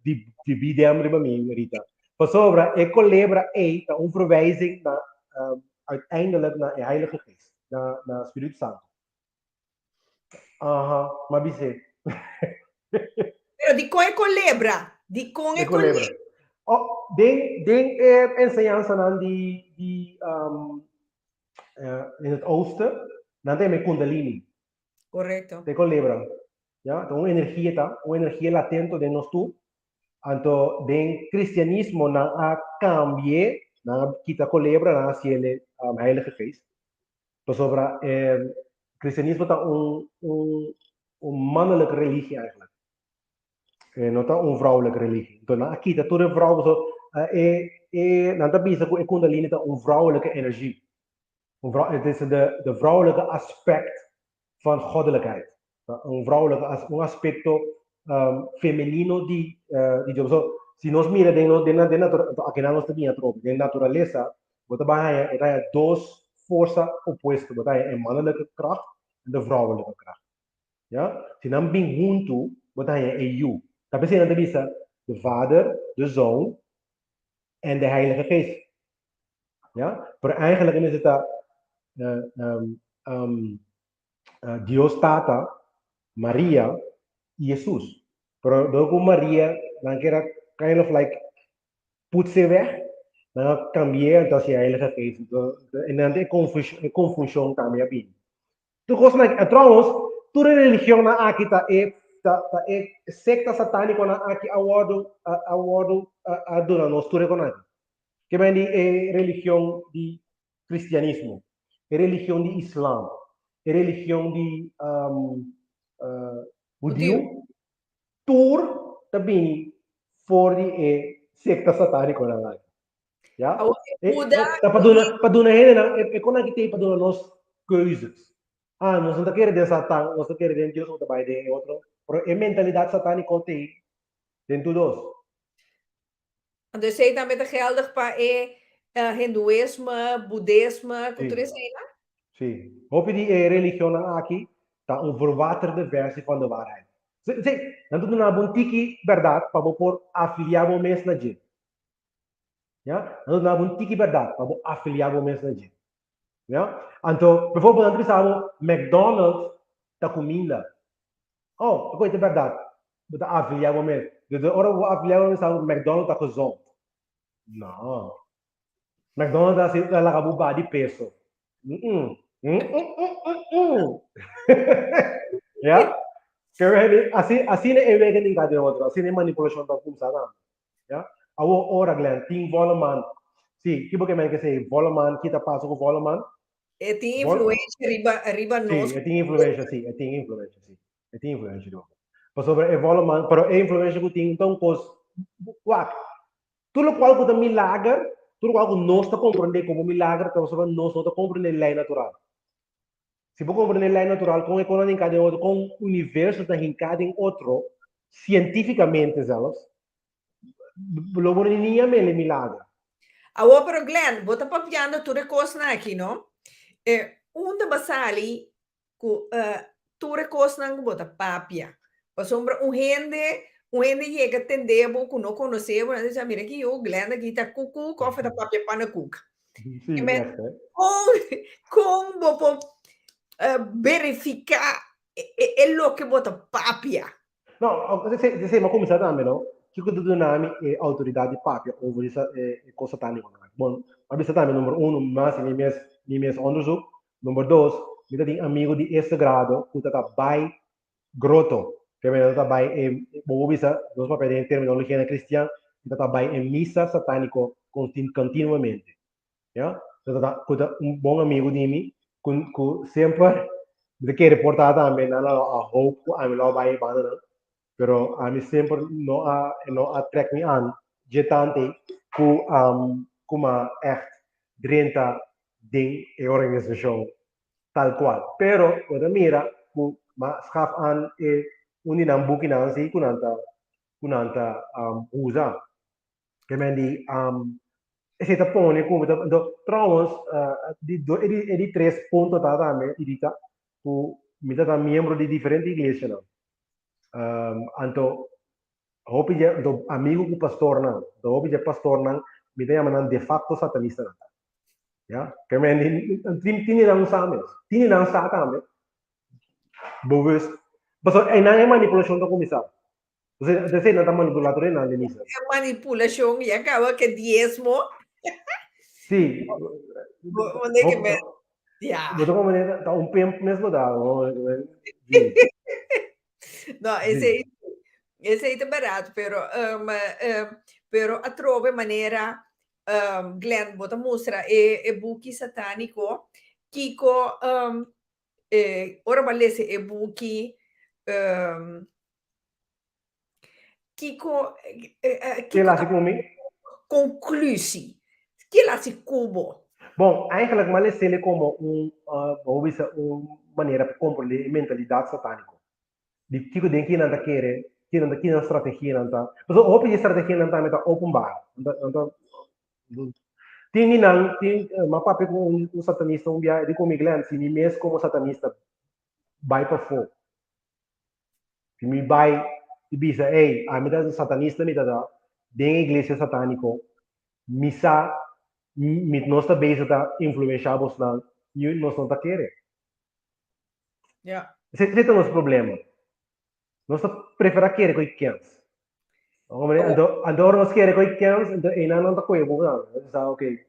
Speaker 2: di bidem riba mi rita. Paso bra e collebra ta un verwijzing na uiteindelijk na de Heilige Geest, na Spiritu Santo. Aham, mabise.
Speaker 1: Pero di con é colebra, di con é colebra.
Speaker 2: Oh, den enseñanza nan in het oosten, dan tem Kundalini,
Speaker 1: Correcto.
Speaker 2: de colebra. Ja, então uma energia latente de nós tu. Então, den cristianismo na a cambie, na kita colebra na ciele Heilige Geest. Dus over cristianismo tá mannelijke religie eigenlijk. Não tá vrouwelijke religie. Então, aqui tá toda vrouw zo dan tá bisa que Kundalini tá vrouwelijke energie. Het is de vrouwelijke aspect van goddelijkheid. Un aspecto femenino di so, si nos mira aquí nós também de natureza, você vai ter duas forças opostas, você tem a mannelijke kracht en de vrouwelijke kracht. Ja? Si dan bing junto, você tem a you. Tapi sih nanti bisa de Vader, de Zoon en de Heilige Geest. Ja? Maar eigenlijk is het Dios Tata, Maria y Jesús. Pero luego María, dan que era kind of like putse weg, dan cambia entonces a Heilige Geest. En dan de confusión también bien. Tu cosa like, trouwens, toda religião na aqui tá secta satânica na aqui awardo adora nós tudo reconhece. Que vem de religião de cristianismo, religião de Islã, religião de judeu, tur também for de secta satânica na aqui. Ja? Tá para dona rede é quando aqui tem para dona nós coisas. Nós não queremos de Satã, nós não queremos de Deus, não vai de outro. Pero a mentalidade satânica tem dentro dos.
Speaker 1: Dus hij dan met de geldig para hindoeïsme, boeddhisme, cultuur is hij dan?
Speaker 2: Sim. Hoop die religião aqui tá verwaterde versie van de waarheid. Sim, dan doen we een bontiki verdade para pôr afiliar o mês na gente. Ja? Dan na een tiki verdade, para afiliar o mês na gente. Ja? Então, bijvoorbeeld, nós pensamos McDonald's da comida. Oh, ik weet het verdade. Moet afiliar o mês. De hora o afiliar o mês, McDonald's da gezond. Não. McDonald's ela acabou de peso. Mm-mm. Mm-mm. Ja? Kaya assim na ewegen din kada outro, assim na manipulação da kumsa na. Ja? Awo ora glen, ting volaman. Si, kibo que men que sei, volaman, kita passo com volaman.
Speaker 1: E tem
Speaker 2: Vol
Speaker 1: influência riba
Speaker 2: Sì,
Speaker 1: nós.
Speaker 2: e tem influência, sì, e tem influência, sì. E tem influência do. Mas sobre e volaman, pero e influência que tem então cos wak. Tudo qual que milagre, tudo qual que nós está compreender como milagre, então sobre nós não está compreender lei natural. Se você compreender lei natural com economia em cada outro, com o universo está em cada outro, cientificamente, elas, logo nem é milagre.
Speaker 1: Agora, pero Glenn, bota papiando tutte cose aqui, no? Onde basali, tutte cose não bota papia. O sombra um rende chega a tender, que não conheceu, mas diz, mira aqui, o Glenn aqui tá cucu, cofre da papia para cuca.
Speaker 2: Sì, ecco.
Speaker 1: Com bopo verificar é lo que bota papia.
Speaker 2: No, se ma come sa no? Che cosa dinami e autorità di papia over cosa tani con. Bon, ma bisa tami numero uno, mas ni mes onderzoek. Nummer dos, mi dati amigo di eerste grado, ku tata bai grotto, che mi tata bai bobo bisa, dos ma per in terminologia cristiana, tata bai en misa satanico continuamente. Ja? Tata un buon amigo di mi, ku sempre de que reportar também na a hope a mi lo bai banda pero a mim sempre não trek me aan jetante ku kuma echt drenta ding e organização tal qual pero quando mira ku ma schaf aan e uninam buki na si kunanta usa che men di e se tapone come trouwens di tres punto tatame idita ku mi tata membro di differenti iglesia no anto hopi je do amigo ku pastor nan do hopi je pastor nan mi te amanan de facto satanista nan ya que men tini nan sames tini nan sa kame bewust baso ay nang manipulation to kumisa de na manipulatore nan denisa
Speaker 1: Manipulação e acaba que diezmo,
Speaker 2: sì
Speaker 1: onde que me, yeah.
Speaker 2: betul como da un pimp mesmo da sì
Speaker 1: No,
Speaker 2: sì
Speaker 1: esse aí tá barato, pero a trove maneira, Glenn bota mostra e buki satanico, Kiko, ora valesse e buki, Kiko,
Speaker 2: che
Speaker 1: Kiko
Speaker 2: la
Speaker 1: tá
Speaker 2: secondo me
Speaker 1: conclusi, que lá se cubo.
Speaker 2: bom eigenlijk maar les ele como hoe is maniera per comprendere mentalità satanico di tipo den kin anda kere kin anda kin strategia anda so hope je strategia anda meta openbaar anda tini nang tin ma papi ko un satanista un via di come Glenn si mi mes como satanista by per fo si mi by ti bisa hey a meta satanista meta da den iglesia satanico misa mit nostra base da influenciabos na nós não tá querer
Speaker 1: Yeah.
Speaker 2: esse é o nosso problema nós prefere querer com quem
Speaker 1: Oh.
Speaker 2: Andor nos quiere coi chiams, e non da quei buona, sa ok.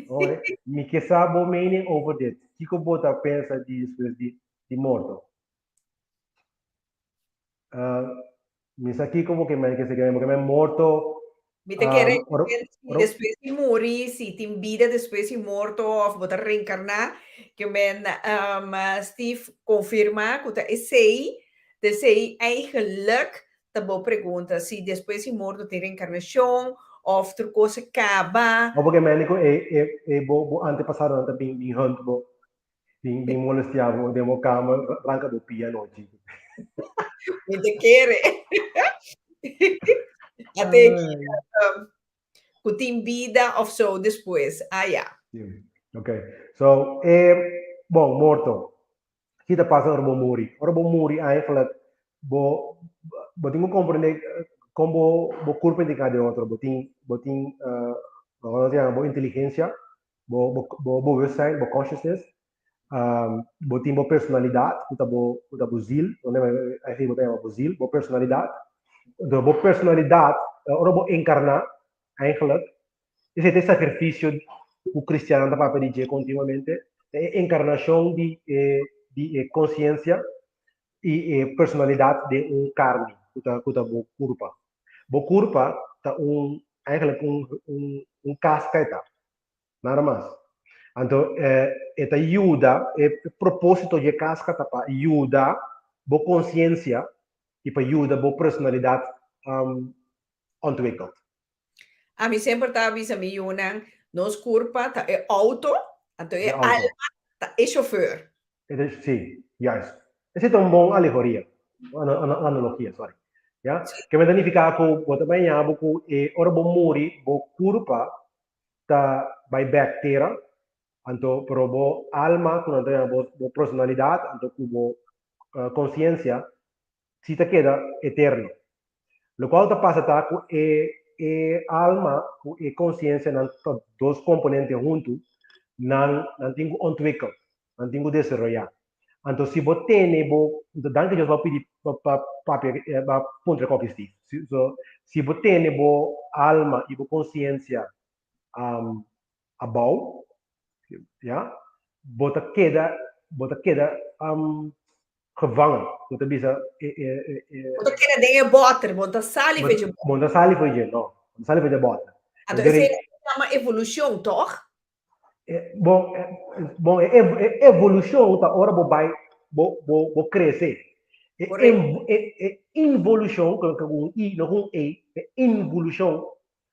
Speaker 2: Ora, mi che sa bo meaning over this. Kiko bota pensa di morto. Mi sa Kiko mo che me che se che me morto.
Speaker 1: Mi te quer
Speaker 2: Oro,
Speaker 1: se depois de morrer, se tem vida depois de morto, of botar reencarnar, que men Steve confirma que é sei, de sei eigenlijk tá boa pergunta, se depois de morto tem reencarnação, of outra coisa acaba.
Speaker 2: o che me dico bo antepassato anta bin hunt bo bin molestiavo demo cama ranca do piano oggi.
Speaker 1: Mi te quer. Até aqui, que tem vida of so depois. Ah, yeah.
Speaker 2: Ok, so, bom, morto. Kita passa orbo muri. Orbo muri eigenlijk bo tingo comprende como bo curva de cada outro, bo ting Nós temos inteligência, bewustzijn, consciousness, tem personalidade, tem zil, aí tem zil, personalidade. De personalidade, ora encarnar, eigenlijk, is het sacrifício o cristiano da para dizer continuamente, é encarnação de consciência e personalidade de carne, kuta bo curpa. Bo curpa tá eigenlijk casca, nada mais. Então, esta ajuda, o propósito de casca para ajudar a consciência e para ajudar a personalidade ontwikkeld.
Speaker 1: A mim sempre estava avisando Jonan, nos curpa tá é auto, então
Speaker 2: De
Speaker 1: é
Speaker 2: auto.
Speaker 1: alma, tá é chauffeur.
Speaker 2: Sim, juist. Essa é uma boa alegoria, analogia, sorry. Ja? Que me danifica com o também abo com ora bom muri, bo curpa ta by bacteria, anto pro bo alma com a bo personalidade, anto com bo consciência, se te queda eterno. Lo qual te passa tá com alma e consciência nan dois componentes juntos, nan tenho ontwikkel, nan tenho desenvolver. Então, se você tem, dan que eu vou pedir para ponto cognitivo. Se você tem alma e consciência abau, ja, você queda gevangen. Você bisa
Speaker 1: Quando quer nem botar, bota sal e veja.
Speaker 2: Monda sali foi je, não. Sali foi je bota.
Speaker 1: Então isso chama evolução, toch?
Speaker 2: Bom, evolução tá ora bo crescer. Involução com i no com involução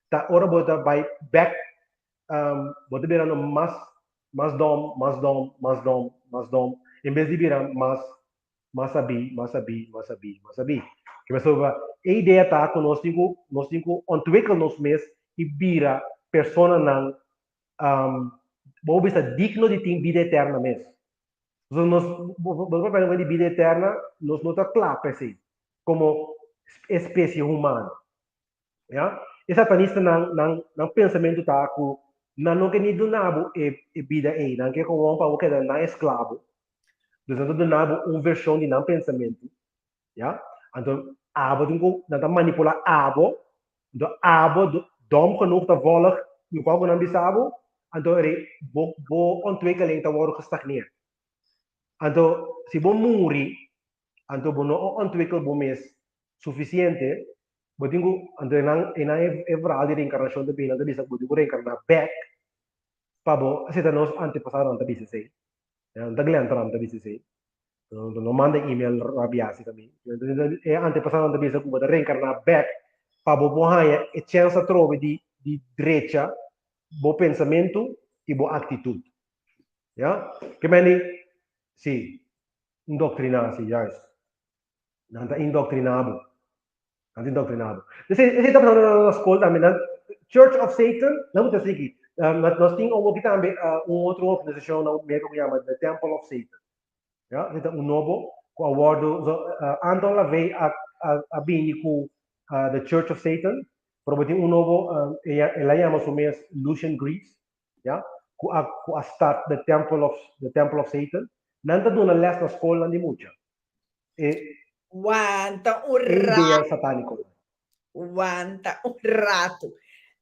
Speaker 2: tá ora bo tá vai back bo tá virando mais dom em vez de virar mais sabi que pessoa a ideia tá com nós cinco ontwikkel nos mês e vira persona não vou estar digno de ter vida eterna mesmo. Então, nós vamos falar de vida eterna, nós não está claro, assim, como espécie humana. Ja? E satanista não pensamento tá com não que nem do nabo é vida aí, não que com um pau que é na escravo. Então, do nabo uma versão de não pensamento, ja? Então, abo tem que não manipular abo, do abo dom que não está volig, no qual não bisabo. Então, bo ontwikkeling te worden gestagneerd. Então, se bo muri, então bo no ontwikkel bo mes suficiente, bo tingo, então é verhaal de reencarnação de bem, então bisa bo tingo reencarnar back, pa bo, se ta nos antepassaram ta bisa sei, então glentaram ta bisa sei, então não manda email rabiasi também, é antepassaram ta bisa bo reencarnar back, pa bo bohanha e chance trove de direita, bo pensamento e bo atitude. Ja? Que meni, sì, indoctrinarsi, yes. Non è indoctrinado. Non è indoctrinado. Se está falando na escola também, Church of Satan, não vou dizer aqui, nós temos aqui também outra organização que chama The Temple of Satan. Ja? Então, novo, com o awardo, Anton Lavey a bem com The Church of Satan, pero tem novo, ela chama o mês Lucian Greaves, ja? Com a start The Temple of Satan, não está dando les na escola nem muito.
Speaker 1: Wanta un
Speaker 2: Ideia
Speaker 1: rato,
Speaker 2: satânica.
Speaker 1: wanta un rato.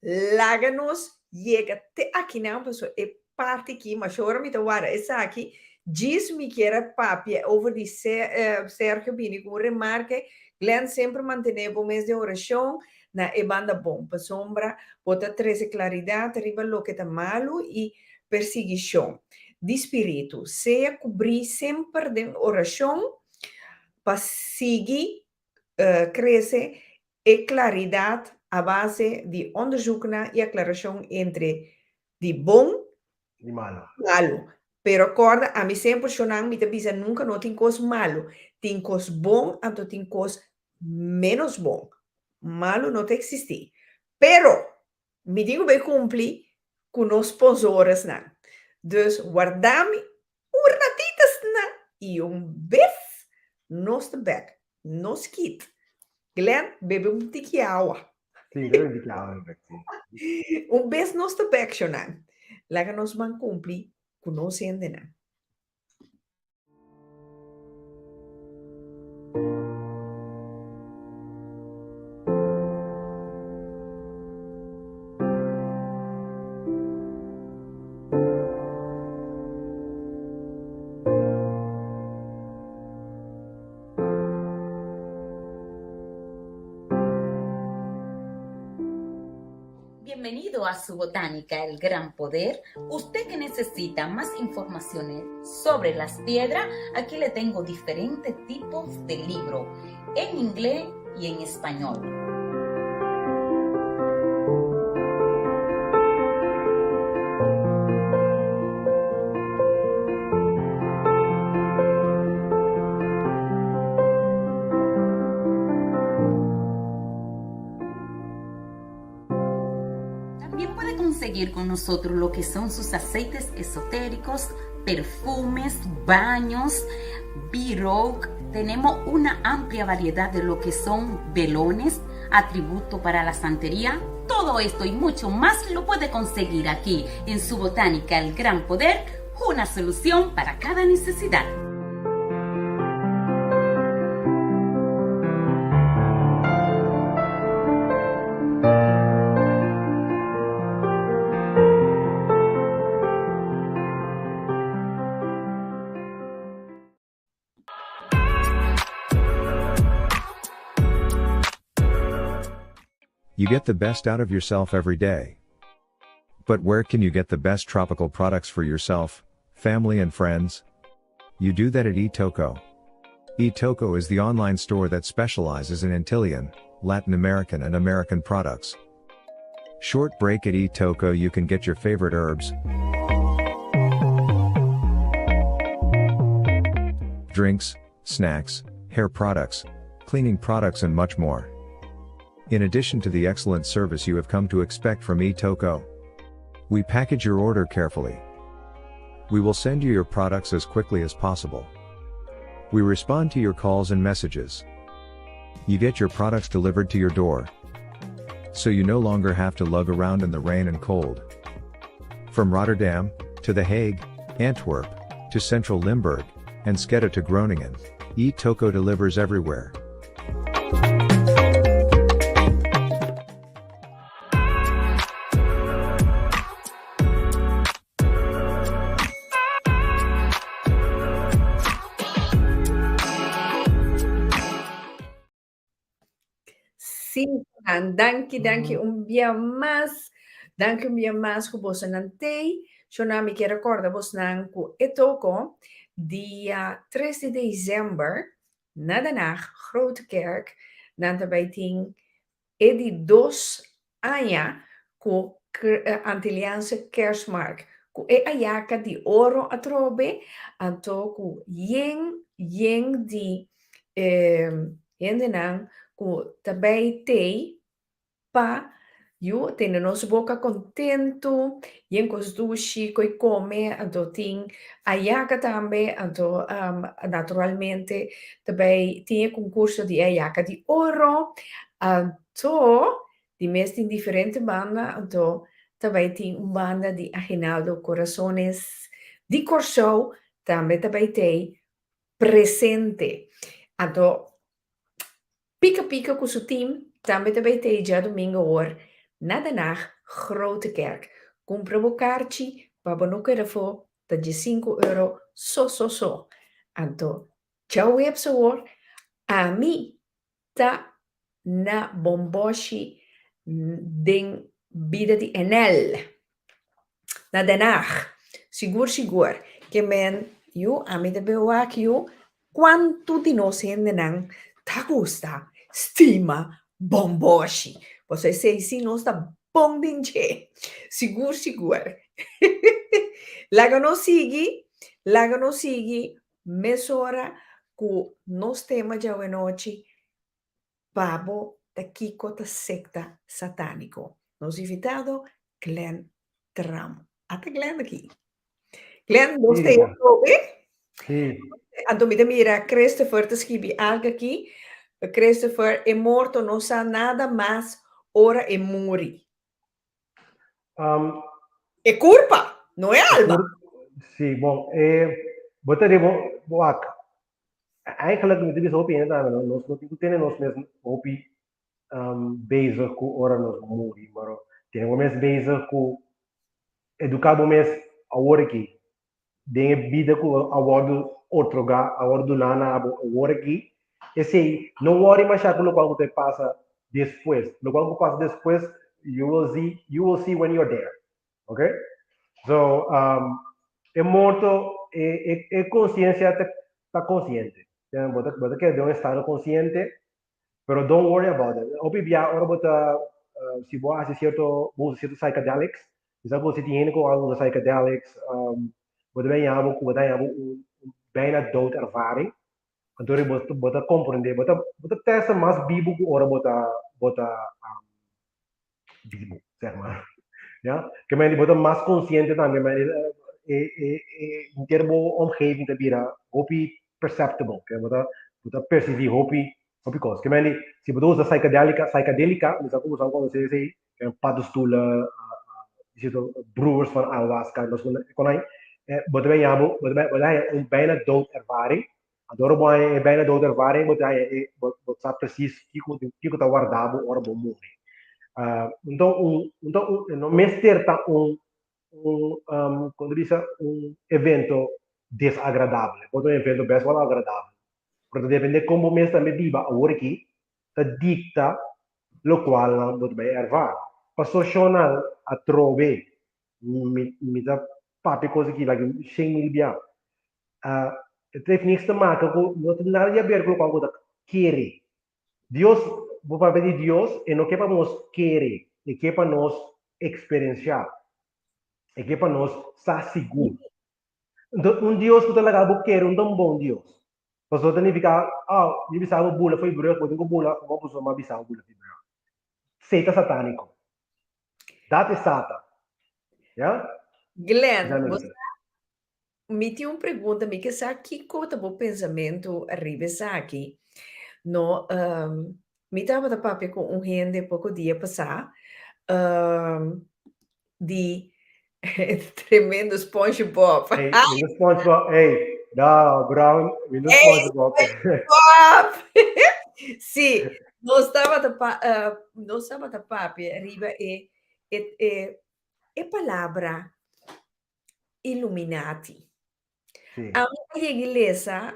Speaker 1: Láganos llega te aqui não, pessoal, é parte aqui, mas agora me tawara, essa aqui, diz-me que era papi, over de Sergio Bini, com remarque, Glenn sempre manteneva o mês de oração, na e banda bom, para sombra, bota 13 claridade, arriba lo que tá malo e perseguição de espírito, seja cobrir sempre de oração, para seguir, crescer e claridade a base de onderzoek e aclaração entre de bom
Speaker 2: E malo.
Speaker 1: malo. Pero acorda, a mim sempre chonang, me avisa nunca não tem coisa malo. Tem coisa bom, então tem coisa menos bom. Malo não tem que existir. Pero, me digo bem cumprir com os sponsores, não. Dus, guardami ratitas, não. E vez, nos de back, nos kit. Glenn, bebe um tique água.
Speaker 2: Sì, deve di chiaro, sì.
Speaker 1: Un bes nostro peccionan. Laga nos man cumpli, conoscendo.
Speaker 3: Bienvenido a su botánica, el gran poder. Usted que necesita más informaciones sobre las piedras, aquí le tengo diferentes tipos de libros, en inglés y en español. También puede conseguir con nosotros lo que son sus aceites esotéricos, perfumes, baños, B-Rogue. Tenemos una amplia variedad de lo que son velones, atributo para la santería. Todo esto y mucho más lo puede conseguir aquí en su botánica El Gran Poder, una solución para cada necesidad.
Speaker 4: You get the best out of yourself every day. But where can you get the best tropical products for yourself, family and friends? You do that at eToco. eToco is the online store that specializes in Antillean, Latin American and American products. Short break at eToco, you can get your favorite herbs, drinks, snacks, hair products, cleaning products and much more. In addition to the excellent service you have come to expect from eToco, we package your order carefully. We will send you your products as quickly as possible. We respond to your calls and messages. You get your products delivered to your door, so you no longer have to lug around in the rain and cold. From Rotterdam, to The Hague, Antwerp, to Central Limburg, and Sketta to Groningen, eToco delivers everywhere.
Speaker 1: Sí, danke un dia más. Danke un dia más ku bosa nantei. Shonami que recorda bos nan ku etoko dia 3 de dezember na Den Haag, Grote Kerk, nanta baiting edi 2 anja ku Antilliaanse Kerstmark. Ku ayaka di oro atrobe, anto ku yen di yendenang ku tabay tei pa yu tene nos boca contento yen cos dushi coi come anto ting ayaka tambe anto naturalmente tabay tinha concurso di ayaka di oro anto di mesti in differente banda anto tabay ting un banda di Aguinaldo Corazones di Corso tambe tabay tei presente anto Pika ku su team, tambe te bij ja domingo hoor, na Den Haag, Grote Kerk. Compra bo kaartje, babonuke ervoor, dat je €5, so. Anto, ciao webse hoor, a mi ta na bomboshi ding bida di NL. Na Den Haag, sigur, que men, yu, a mi de bewak yu, quanto di nos hendenang, ta gusta, stima, bomboshi. Você sei se não está bom dinche. Sigur. Laga no sigi, mesora ku nos tema já noite, babo da Kiko da secta satânico. Nos invitado, Glenn Tram. Até Glenn aqui. Glenn, nos tem
Speaker 2: Sì.
Speaker 1: Anto mira, Christopher te scrivi algo aqui. Christopher è morto, non sa nada más ora è muri.
Speaker 2: Um,
Speaker 1: È colpa, non è Alba.
Speaker 2: Sì, bon, bota devo, boak. Eigenlijk met deze hoop in daar, nos tenen nos mes hopi bezig com ora nos muri, maar tenen we mes bezig com educar mes a worki. Dingen bieden com a wordo outroga, a wordo nana a worki. E sei, não worry mais chato no qual você passa depois. No qual você passa depois, you will see when you're there. Okay? So, é morto, é consciência, está consciente. Você quer ter um estado consciente, pero don't worry about it. Obvio, ora bota, se você hace certo, usa certo psychedelics, se você tem com alguns psychedelics, você vai ter bijna doodervaring. Então, você compreende, você testa mais bibo que ora bota bibo, zeg maar. Ja? Que men wordt más consciente también, in termo omgeving te bieden, hopi perceptible, que wordt perceiver hopi cos. Que men si bedoelt psychedelica, dus ook zo se se, paddenstoelen, broers van ayahuasca, dus kon wat wij hebben, wat hij een bijna doodervaring. Door een bijna doodervaring, wat hij precies kiko ta guardavo ora bom morrer. Então, no mês ter tá quando diz evento desagradável, pode evento bem agradável, porque depende como o mês também viva a hora aqui, tá dicta lo qual não pode bem ervar. Passou chonal a trove, me dá papi coisa aqui, like 100 mil bia. Teve niks te maken, não tem nada a ver com o que querer. Deus, vou para pedir Deus, e não que para nós querer, e que para nós experienciar, e que para nós estar seguro. Então, Deus que está lá, vou querer tão bom Deus. Mas não significa, eu bisava bula, foi branco, eu tenho bula, uma pessoa mais bisava bula, foi branco. Seita satânico. Date sata. Yeah?
Speaker 1: Glenn, você me tinha uma pergunta, me que sabe que conta o pensamento arriba aqui. No, mi estava da papia com um rende pouco dia passar de tremendo SpongeBob.
Speaker 2: Hey, Windows SpongeBob, hey, da Brown, Windows SpongeBob.
Speaker 1: Sì, non stava da papia, arriva e palavra Illuminati.
Speaker 2: Sì.
Speaker 1: A minha igreja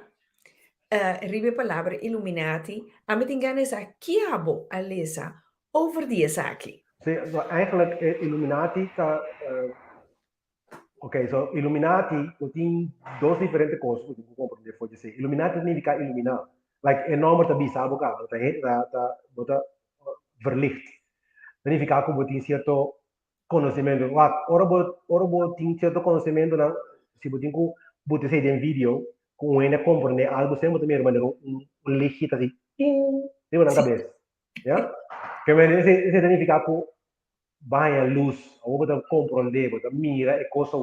Speaker 1: ribe palavra Illuminati, a me tingane sa chiabo a lesa over die saki.
Speaker 2: Sì, eigenlijk Illuminati ok, so Illuminati tem duas diferentes coisas que tu compreender pode ser. Illuminati significa iluminar. Like enorme te bisa boca, bota verlicht. Significa que você tem certo conhecimento. Ora bo tem certo conhecimento na se você tem que botar sei em vídeo com ele compreender algo sempre também maneira lichita assim. Tem na cabeça. Yeah? Que me significa que vai a luz, ou você compreender, você mira e coisa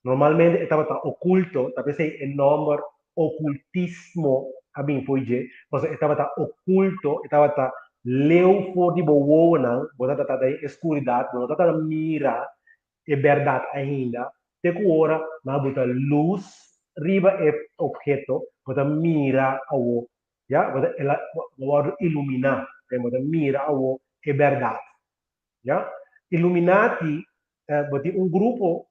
Speaker 2: normalmente estava oculto, talvez é nome ocultismo, a mim foi je, mas estava oculto, estava leu for de boa, você estava em escuridão, você estava mira e verdade ainda, te que ora na bota luz riba e objeto, você mira ao, já, você ela iluminar, você mira ao e verdade. Ja? Illuminati é um grupo,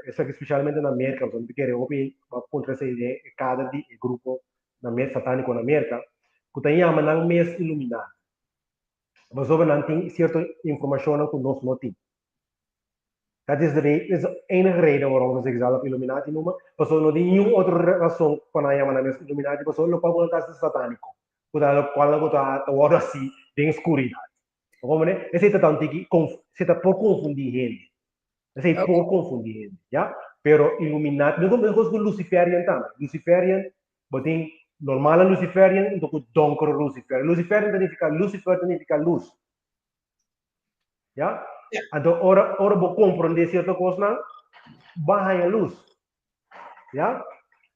Speaker 2: especialmente na América, onde quer ouvir contra essa ideia, cada grupo na América satânico na América, que tem a maneira mais Illuminati. Mas houve não tem certa informação que nós não temos. Dat is de enige reden waarom ze zichzelf Illuminati noemen. Maar zo nog nenhuma outra razão para chamar a Illuminati, mas só não pode voltar satânico. Quando está agora assim, tem escuridão. Como né? Esse é tanto que se está por confundir gente. Esse é por confundir gente, já? Pero Illuminati, não é como Luciferian também. Luciferian, botem normal Luciferian, então com donker Lucifer. Luciferian significa Lucifer significa luz. Já? Então ora vou compreender certa coisa, vai a luz. Já?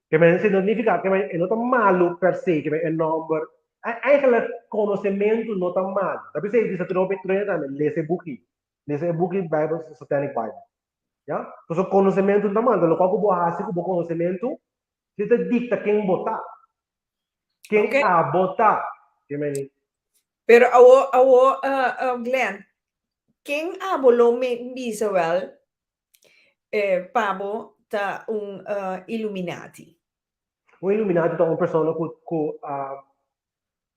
Speaker 2: Que significa que não está malo per se, que é nome Eigenlijk conhecimento não está mal. Tapi saya bisa treina também, ler buki Bible, Satanic Bible. Ya? Então, conhecimento não está mal. Então, qual que eu acho que o conhecimento, você dicta quem botar. Quem
Speaker 1: Okay.
Speaker 2: a botar.
Speaker 1: Pero Glenn, quem abolo me visual pabo ta Illuminati.
Speaker 2: Um Illuminati é uma pessoa que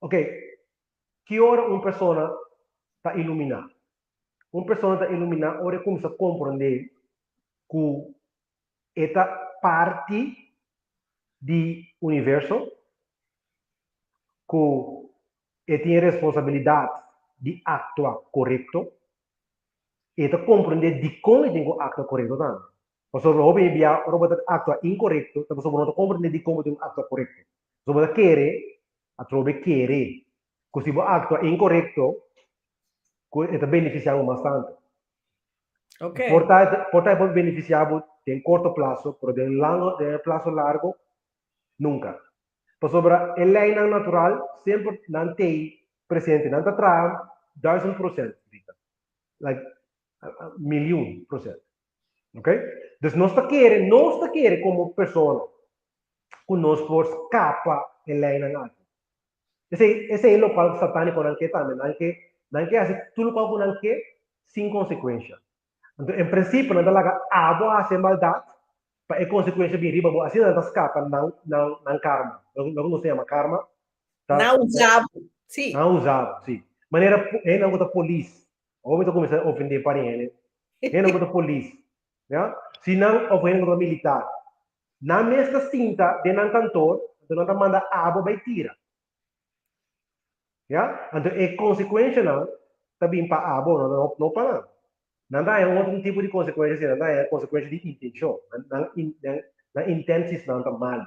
Speaker 2: ok, que hora uma pessoa está iluminada? Uma pessoa está iluminada, ora começa a compreender que esta parte do universo, que tem a responsabilidade de actuar correto, e compreender de como tem que actuar correto também. Porque se você atua incorreto, você não compreende de como tem que actuar correto. Se você quer, a trobe querer. Porque se você atua incorreto, é beneficiado bastante.
Speaker 1: Ok.
Speaker 2: Portanto, beneficiado em curto prazo, mas em prazo largo, nunca. Por sobre a lei natural, sempre não tem presente, não está 1000%. Like, 1.000.000%. Ok? Então, nós está querendo como pessoa, que nós por escapa a lei natural. Esse é o local satânico que também, não que hace tudo o que não quer, sem consequência. Então, em princípio, não dá a fazer maldade, para a consequência vir riba, assim não escapa, não karma. Não se chama karma.
Speaker 1: Não usava, sim.
Speaker 2: Não usava, sim. Maneira, ele não gosta polícia. Ou então começa a ofender para ele. Ele não gosta polícia. Ja? Se não, ofende o militar. Na mesma cinta, de não cantor, então não manda a água vai tirar. Ja? Então, a consequência não, também para a água, não para nada. Não dá outro tipo de consequência, não dá consequência de intenção. Não intensis não está mal.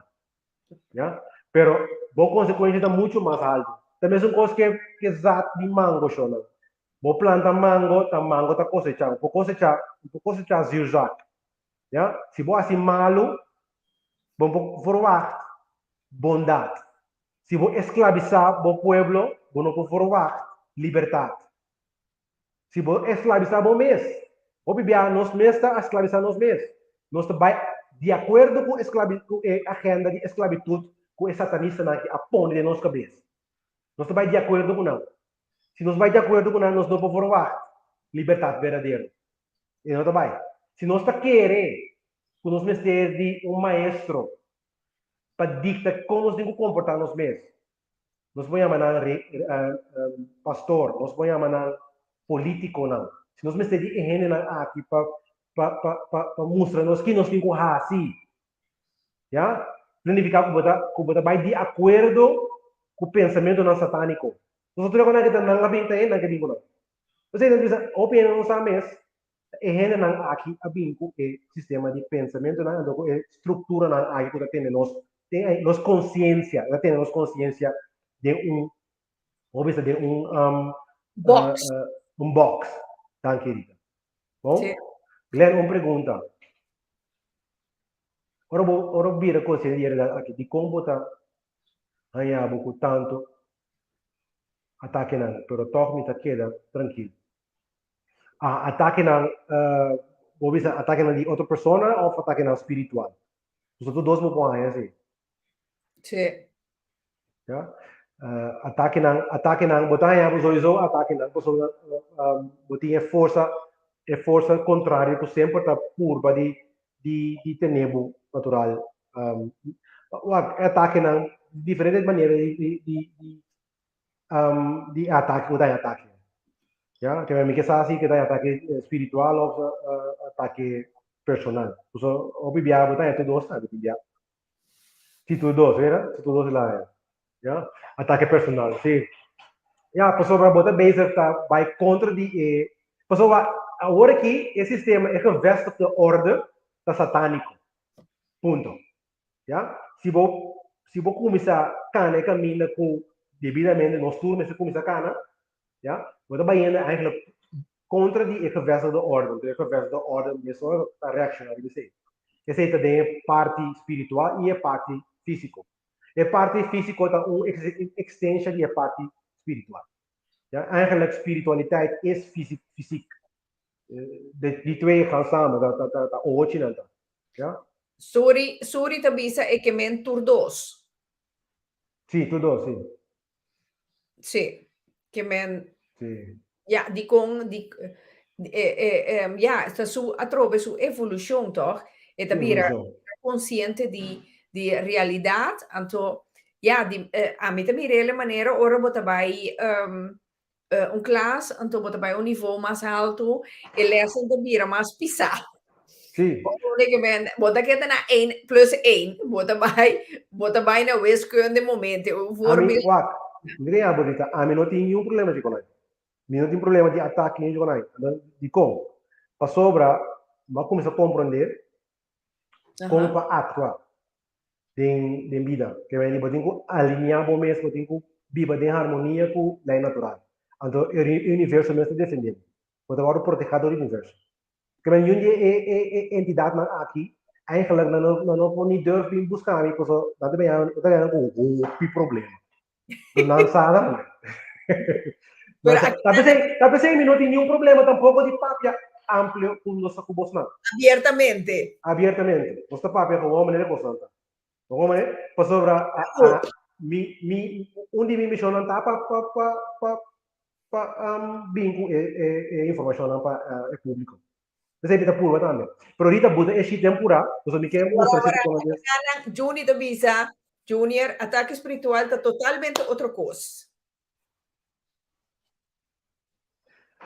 Speaker 2: Ja? Pero, boa consequência está muito mais alto. Também são coisas que exato de mango, não. Vou plantar mango está cosechando. Vou cosechar zirzac. Ja? Se vou assim malo, vou forward bondade. Se vou escravizar o povo, vou não forward liberdade. Se vou escravizar o mês, o bibia nós mesmos está escravizar nós mesmos. Nós vai de acordo com a agenda de esclavitud que o satanista que aponta de nossa cabeça. Nós vai de acordo com não. Se nós vai de acordo com não, nós não podemos forward liberdade verdadeira. E não vai. Se nós está querendo que nós mesmos de maestro para dictar como nós temos que comportar nós mesmos. Nós vamos chamar pastor, nós vamos chamar político não. Se nós mesmos de gente aqui para mostrar nós que nós temos que assim, já? Planificar que você vai de acordo com o pensamento não satânico. Nós não temos que não abinta não que digo não. Você não diz, opinião não sabe mesmo. E gente não aqui abinco o sistema de pensamento não, a estrutura não aqui que tem nós consciência, temos consciência de
Speaker 1: box.
Speaker 2: Um box, tan querida. Bom?
Speaker 1: Sim.
Speaker 2: Glenn, uma pergunta. Ora vira conselheira aqui de como está ganhando com tanto ataque não, pero toque me queda tranquilo. Ataque não, ataque não de outra pessoa ou ataque não espiritual? Os dois não podem assim.
Speaker 1: Sim.
Speaker 2: Ja? Ataque não, botar em abo sowieso ataque não, pessoa botinha força contrária que sempre está curva de tenebo natural. Ataque não, diferentes maneiras de ataque, botar em ataque. Ja? Que me quer assim que dá ataque espiritual ou ataque personal. Então, o bibia botar em tudo dois, sabe bibia. Título 2, ¿verdad? Título 2 lá. ¿Ya? Ataque personal, sim. Já, pessoa bota base vai contra de pessoa agora aqui esse sistema é conversa de ordem da satânico. Ponto. Já? Se vou começar cana caminha com devidamente nós turnos se começar cana, já? Bota vai indo eigenlijk contra de conversa de ordem, de conversa de ordem mesmo a reacionária de ser. Essa é também parte espiritual e a parte físico. A parte física é uma extensão da parte espiritual. Ja? Eigenlijk spiritualiteit is fysiek. Die twee gaan samen, dat oortje en dat. Ja?
Speaker 1: Suri tabisa é que men turdos.
Speaker 2: Sim, tudo, sim.
Speaker 1: Sim, que men
Speaker 2: Sim.
Speaker 1: ja, ja, sta su a trove su evolução toch? E tabira consciente di realidade, anto ja, a me tabira maneira ora bota vai un classe, anto bota vai un niveau mais alto e lessen tabira mais pisar.
Speaker 2: Sim.
Speaker 1: Bota que na 1 plus 1, bota vai na wiskunde momento.
Speaker 2: Wat, não é bonita. A mim não tem nenhum problema de conai. Não tem problema de ataque nem de conai. De como? Para sobra, mas começa a compreender como para atuar em vida. Que vai ter que alinhar o mesmo, tem que viver em harmonia com a lei natural. Então, o universo mesmo defendendo. Porque agora o proteger do universo. Que vai ter entidade aqui, eigenlijk não niet durven buscar me, porque dat ben je problema. Não sabe. Tá pensando não tem nenhum problema tampouco de papia amplo com nossa cubosna.
Speaker 1: Abertamente.
Speaker 2: Abertamente. Nossa papia com o homem é constante. O homem para sobre onde me missão não tá para bingo informação para o público. Você está puro também. Pero ahorita buta esse temporada, você me quer mostrar se
Speaker 1: tu Junior da Visa, Junior, ataque espiritual está totalmente outra coisa.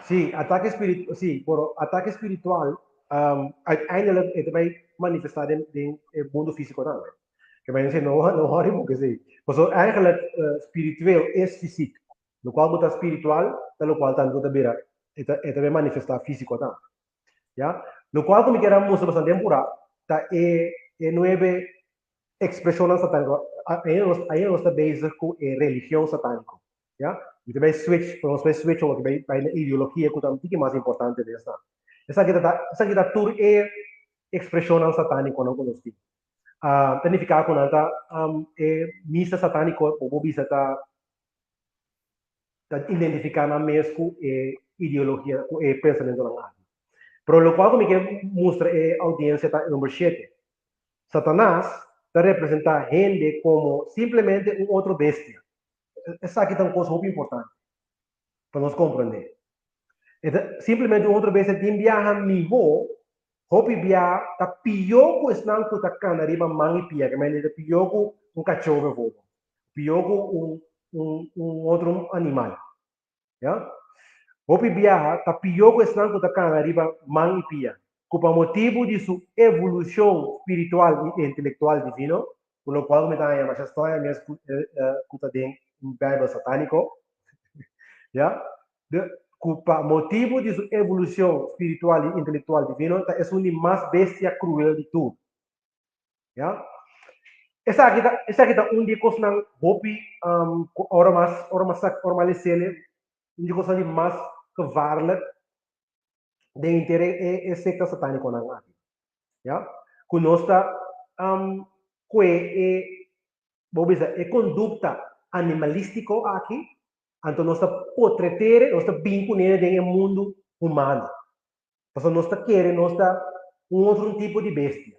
Speaker 2: Sim, ataque espiritual, uiteindelijk het vai manifestar in mundo físico também. Que vai dizer, não horrível que sei. Porque eigenlijk spiritueel is fysiek. No qual buta espiritual, no qual tanto tabira, het vai manifestar físico também. Ja? No qual como queremos mostrar bastante temporada, tá nueve expressões satânicas. Aí nós está bezig com religião satânica. Ja? Então vai switch, nós vai switch o que vai na ideologia que é mais importante dessa. Essa aqui tá tudo expressão satânica não conosco. Significa com nada missa satânica ou bisa tá identificar na mesmo ideologia e pensamento na arte. Pero lo cual como que mostra a audiência tá número 7. Satanás está representa gente como simplesmente outro bestia. Essa aqui é uma coisa muito importante para nós compreender. Simplesmente outro bestia tem viaja nível, hopi viaja tá pior que não que tá cana riba mangi pia, que mais tá pior que cachorro vovo, pior que outro animal, já? Hopi viaja tá pior que não que tá cana riba mangi pia. Por motivo de sua evolução espiritual e intelectual divino, por lo qual me dá a mais história mesmo que tem um Bíblia satânico, já? Por motivo de sua evolução espiritual e intelectual divino, é uma mais bestia cruel de tudo, já? Essa aqui tá um de coisas não hopi ora mais ele, um de coisas mais gevaarlijk de interesse secta satânico na aqui, já? Conosco que conduta animalístico aqui, então nós potretere, nós vinculamos no mundo humano, então nós queremos outro tipo de bestia,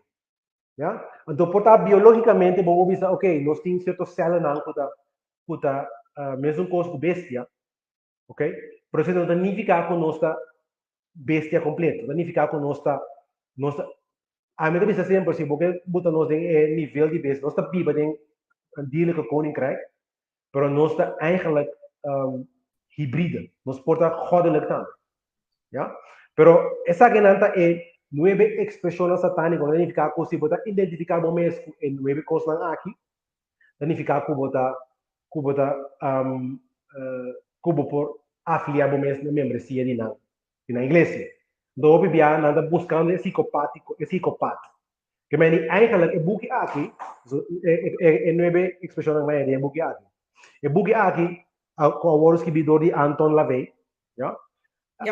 Speaker 2: já? Então portanto biologicamente vamos dizer, ok, nós temos certos células não puta mesmo coisa com bestia, ok? Por isso não significa que nós bestia completo, significa que nós a mim também sempre se porque botamos em nível de bestia, nós viva em dierlijke koninkrijk, pero nós eigenlijk hybride, nós porta goddelijk também, ja? Pero essa gananta é 9 expressões satânicas, significa que se bota identificar o mesmo em 9 coisas aqui, significa que bota por afiliar o mesmo membresia na igreja. Então, bibia nada buscando psicopata. Que mas eigenlijk buki aqui, nove expressões mais de buki aqui. E buki aqui, com o word escritor de Anton LaVey, já?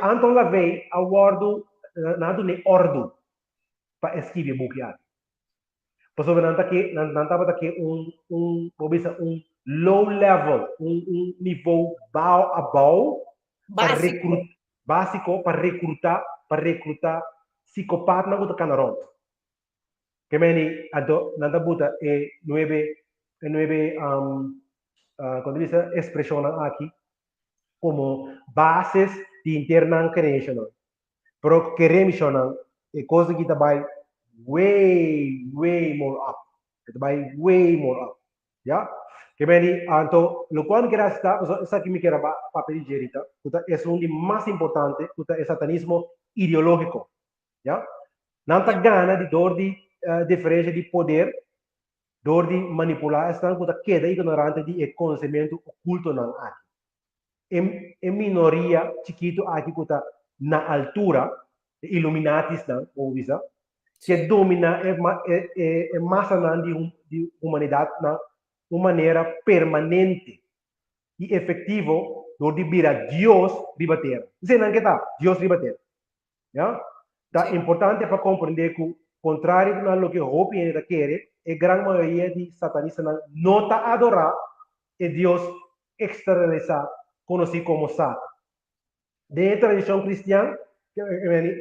Speaker 2: Anton LaVey, o word nada nem ordo para escrever buki aqui. Paso nanta que um low level, nível
Speaker 1: Básico.
Speaker 2: básico para recrutar psicopata na outra canaron. Que meni ado nanta buta nueve quando dice expresión aquí como bases de interna creation. Pero queremos e coisa que vai way more up. It vai way more up. Ya? Que bem, então, lo qual que está, essa que me quer papel de gerita, é um de mais importante, é satanismo ideológico. Ya? Não tá gana de dor de diferença de poder, dor de manipular, está queda ignorante de conhecimento oculto não aqui. Em minoria chiquito aqui na altura Illuminatis não, ou visa, que domina a massa de humanidade de uma maneira permanente e efetiva do de virar Deus ribater. Isso não que tá, Deus ribater. Já? Tá importante para compreender que, contrário a lo que Hope ainda quer, a grande maioria de satanistas não está adorar e Deus externalizar, conhecido como Satan. De tradição cristã,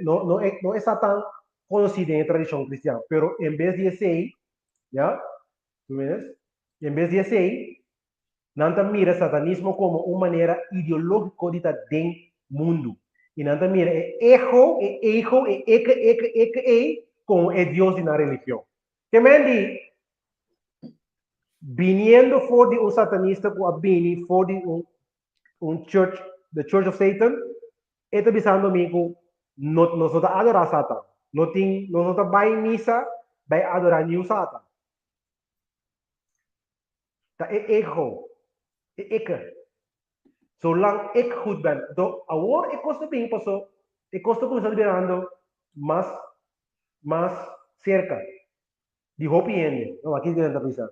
Speaker 2: não é Satan conhecido em tradição cristã, pero em vez de ser, já, em vez de ser, não mira satanismo como uma maneira ideológica de estar dentro do mundo. E não mira como é Deus na religião. Que mendi, viniendo for de satanista com a bini for de church, the Church of Satan, ito bisando amigo, nós não adorar Satan. Nós não vai misa, vai adorar new Satan. Tá ego, eka. Zolang ik goed ben, agora ik kost bem passou, ik kost começar virando mais cerca de hope ende. Não, aqui dentro da prisão.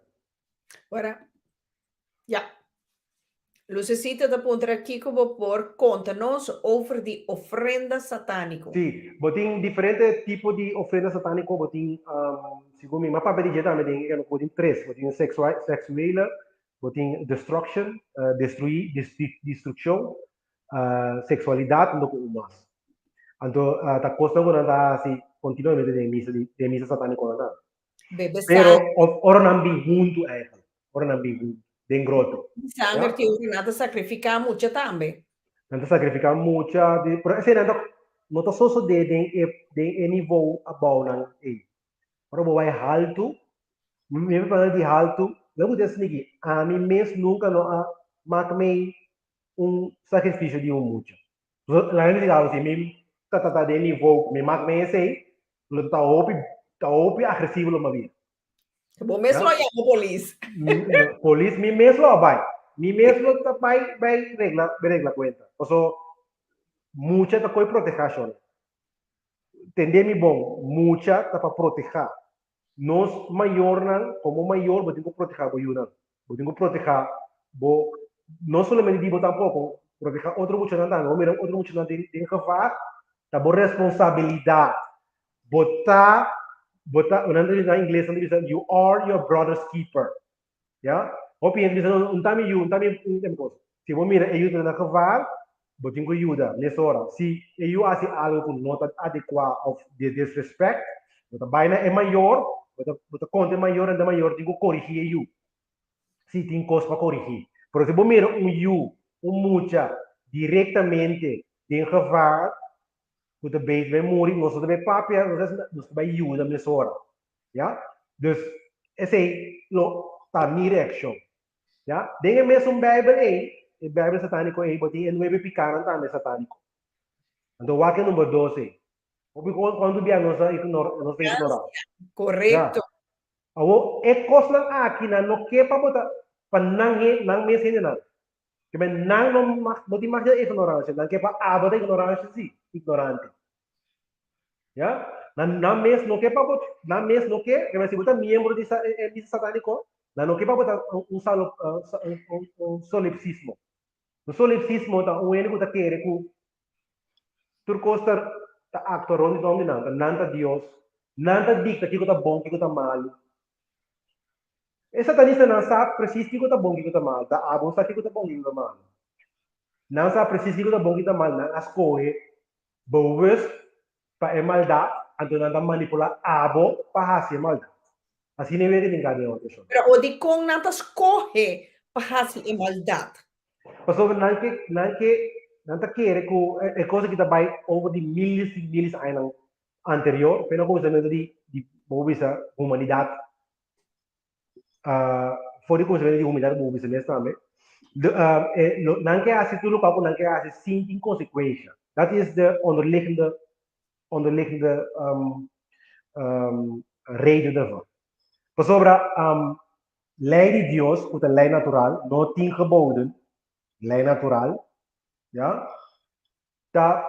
Speaker 1: Agora, ja. Lucecita da Pontra aqui como por conta-nos over die ofrenda satánico.
Speaker 2: Sim, botem diferentes tipos de ofrenda satánico, botem, segundo mim, mas para pedir também, eu botem três, botem sexual, botem destruction, destruição, sexualidade, não como mais. Então, tá costando andar assim, continuamente de missa satánico andar. Pero, ora não vi junto a ela, ora não vi junto, de groto.
Speaker 1: Sangue que usa nada sacrificar muito também.
Speaker 2: Não sacrificar muito, pero esse não tá só de nível abaixo não é. Para o vai alto, mesmo para de alto, não pode ser que a mim mesmo nunca não marquei sacrifício de muito. Lá ele diga assim, mesmo tá de nível, me marquei esse, lo tá opi agressivo lo mavia.
Speaker 1: Bom mesmo lá a polícia.
Speaker 2: Polícia me mesmo lá vai. Me mesmo tá vai regla conta. Então, muita tá coi proteção. Entender me bom, muita tá para proteger. Nós maior não, como maior, vou ter que proteger o Yuna. Vou ter que proteger, não somente digo tampouco, proteger outro mucho não, mira outro mucho não tem que fazer, tá boa responsabilidade. Botar, na inglês, you are your brother's keeper. Yeah? Hopi em inglês, coisa. Se você mira, eu na fazer, vou ter que ajudar nessa hora. Se eu faço algo que não está adequado ou de desrespeito, a baina é maior, a conta é maior, ainda maior, tem que corrigir eu. Se tem coisa para corrigir. Por exemplo, mira mucha, diretamente, tem que fazer, que bem vai morrer, nós também papel, nós vai ajuda nessa hora. Ja? Dus, esse tá minha reação. Ja? Denga mesmo Bible aí, o Bible satânico aí, botem 9 picaran também satânico. Então, o que é número 12? Quando bia nós ignorar.
Speaker 1: Correto.
Speaker 2: Awo é coisa aqui na no que para botar para não me ensinar nada. Que bem não botem mais ignorância, não que para abrir ignorância sim, ignorante. Ya, não mesmo no que para botar, não mesmo no que se botar membro de satânico, não que para botar solipsismo. O solipsismo tá o único que quer que turcosta tá actor onde dominante, nada Deus, nada dicta que tá bom, que tá mal. satanista não sabe precis que tá bom que tá mal, tá abo sabe que tá bom que tá mal. Não sabe precis que tá bom que tá mal, não escolhe boas para maldade, então não manipular abo para fazer maldade. Assim nem vê ninguém de outra.
Speaker 1: Pero o di kong natas corre pahasi e maldade.
Speaker 2: Pastor, não quer que é coisa que está vai over de milhas e milhas de anos anterior, pero coisa de movisa humanidade, fora coisa de humanidade movisa mesmo também. Não quer assim tudo para não quer assim sem consequência. That is the onderliggende reden daarvan. Pastor, lei de Deus, ou a lei natural, não tem geboden, lei natural, ja, dat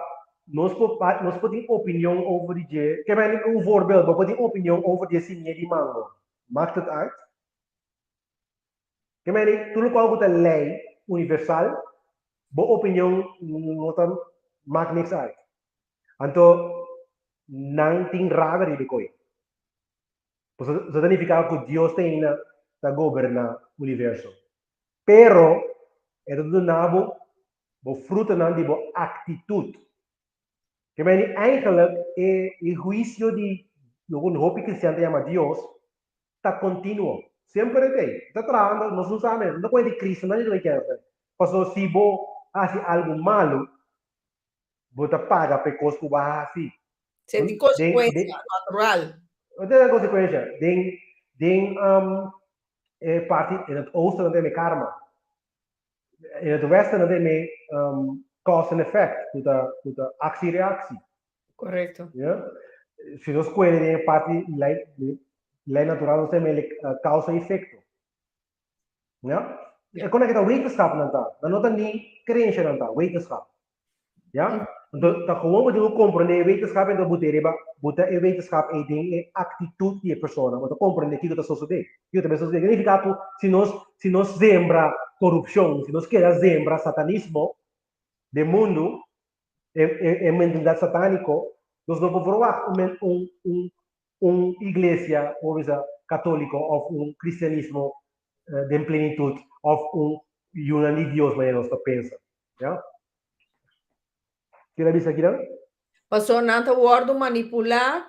Speaker 2: nós podemos opinião over die, que é um voorbeeld, nós podemos opinião over die sinha de mango. Maakt het uit? Que é tudo qual é a lei universal, boa opinião não maakt niks uit. Então, não tem rada de coisa. Isso significa que Deus tem na governa o universo. Pero, é tudo nabo, bo fruto não de bo atitude. Que bem, eigenlijk o juízo de um hopi cristiano chama Deus está contínuo. Sempre tem. Está trabalhando, nós não sabemos. Não pode Cristo, não é o que quer. Pastor, se bo faz algo malo, você paga por coisa que vai fazer.
Speaker 1: Se di consequência natural.
Speaker 2: Não tem consequência. Tem parte, in het oosten dan tem karma. In het westen dan tem cause and effect, met de actie-reactie.
Speaker 1: Correcto.
Speaker 2: Ja? Se nós conhecemos parte lei natural, nós temos causa e efeito. Ja? É quando é que a wetenschap não está. Não está nem crença não está, wetenschap. Ja? Então, tá gewoon wat je compreender wetenschap en dat moet er wetenschap e ding atitude die persona, maar compreender que está sucedendo. Que também sucede. Significa que se nós sembra corrupção, se nós quer sembra satanismo do mundo, é mentalidade satânico, nós não podemos provar igreja, ou seja, católico, ou cristianismo de plenitude, ou unidade de Deus, mas nós pensa. Ja? Quer dizer aqui, não?
Speaker 1: Pastor, nanta word manipular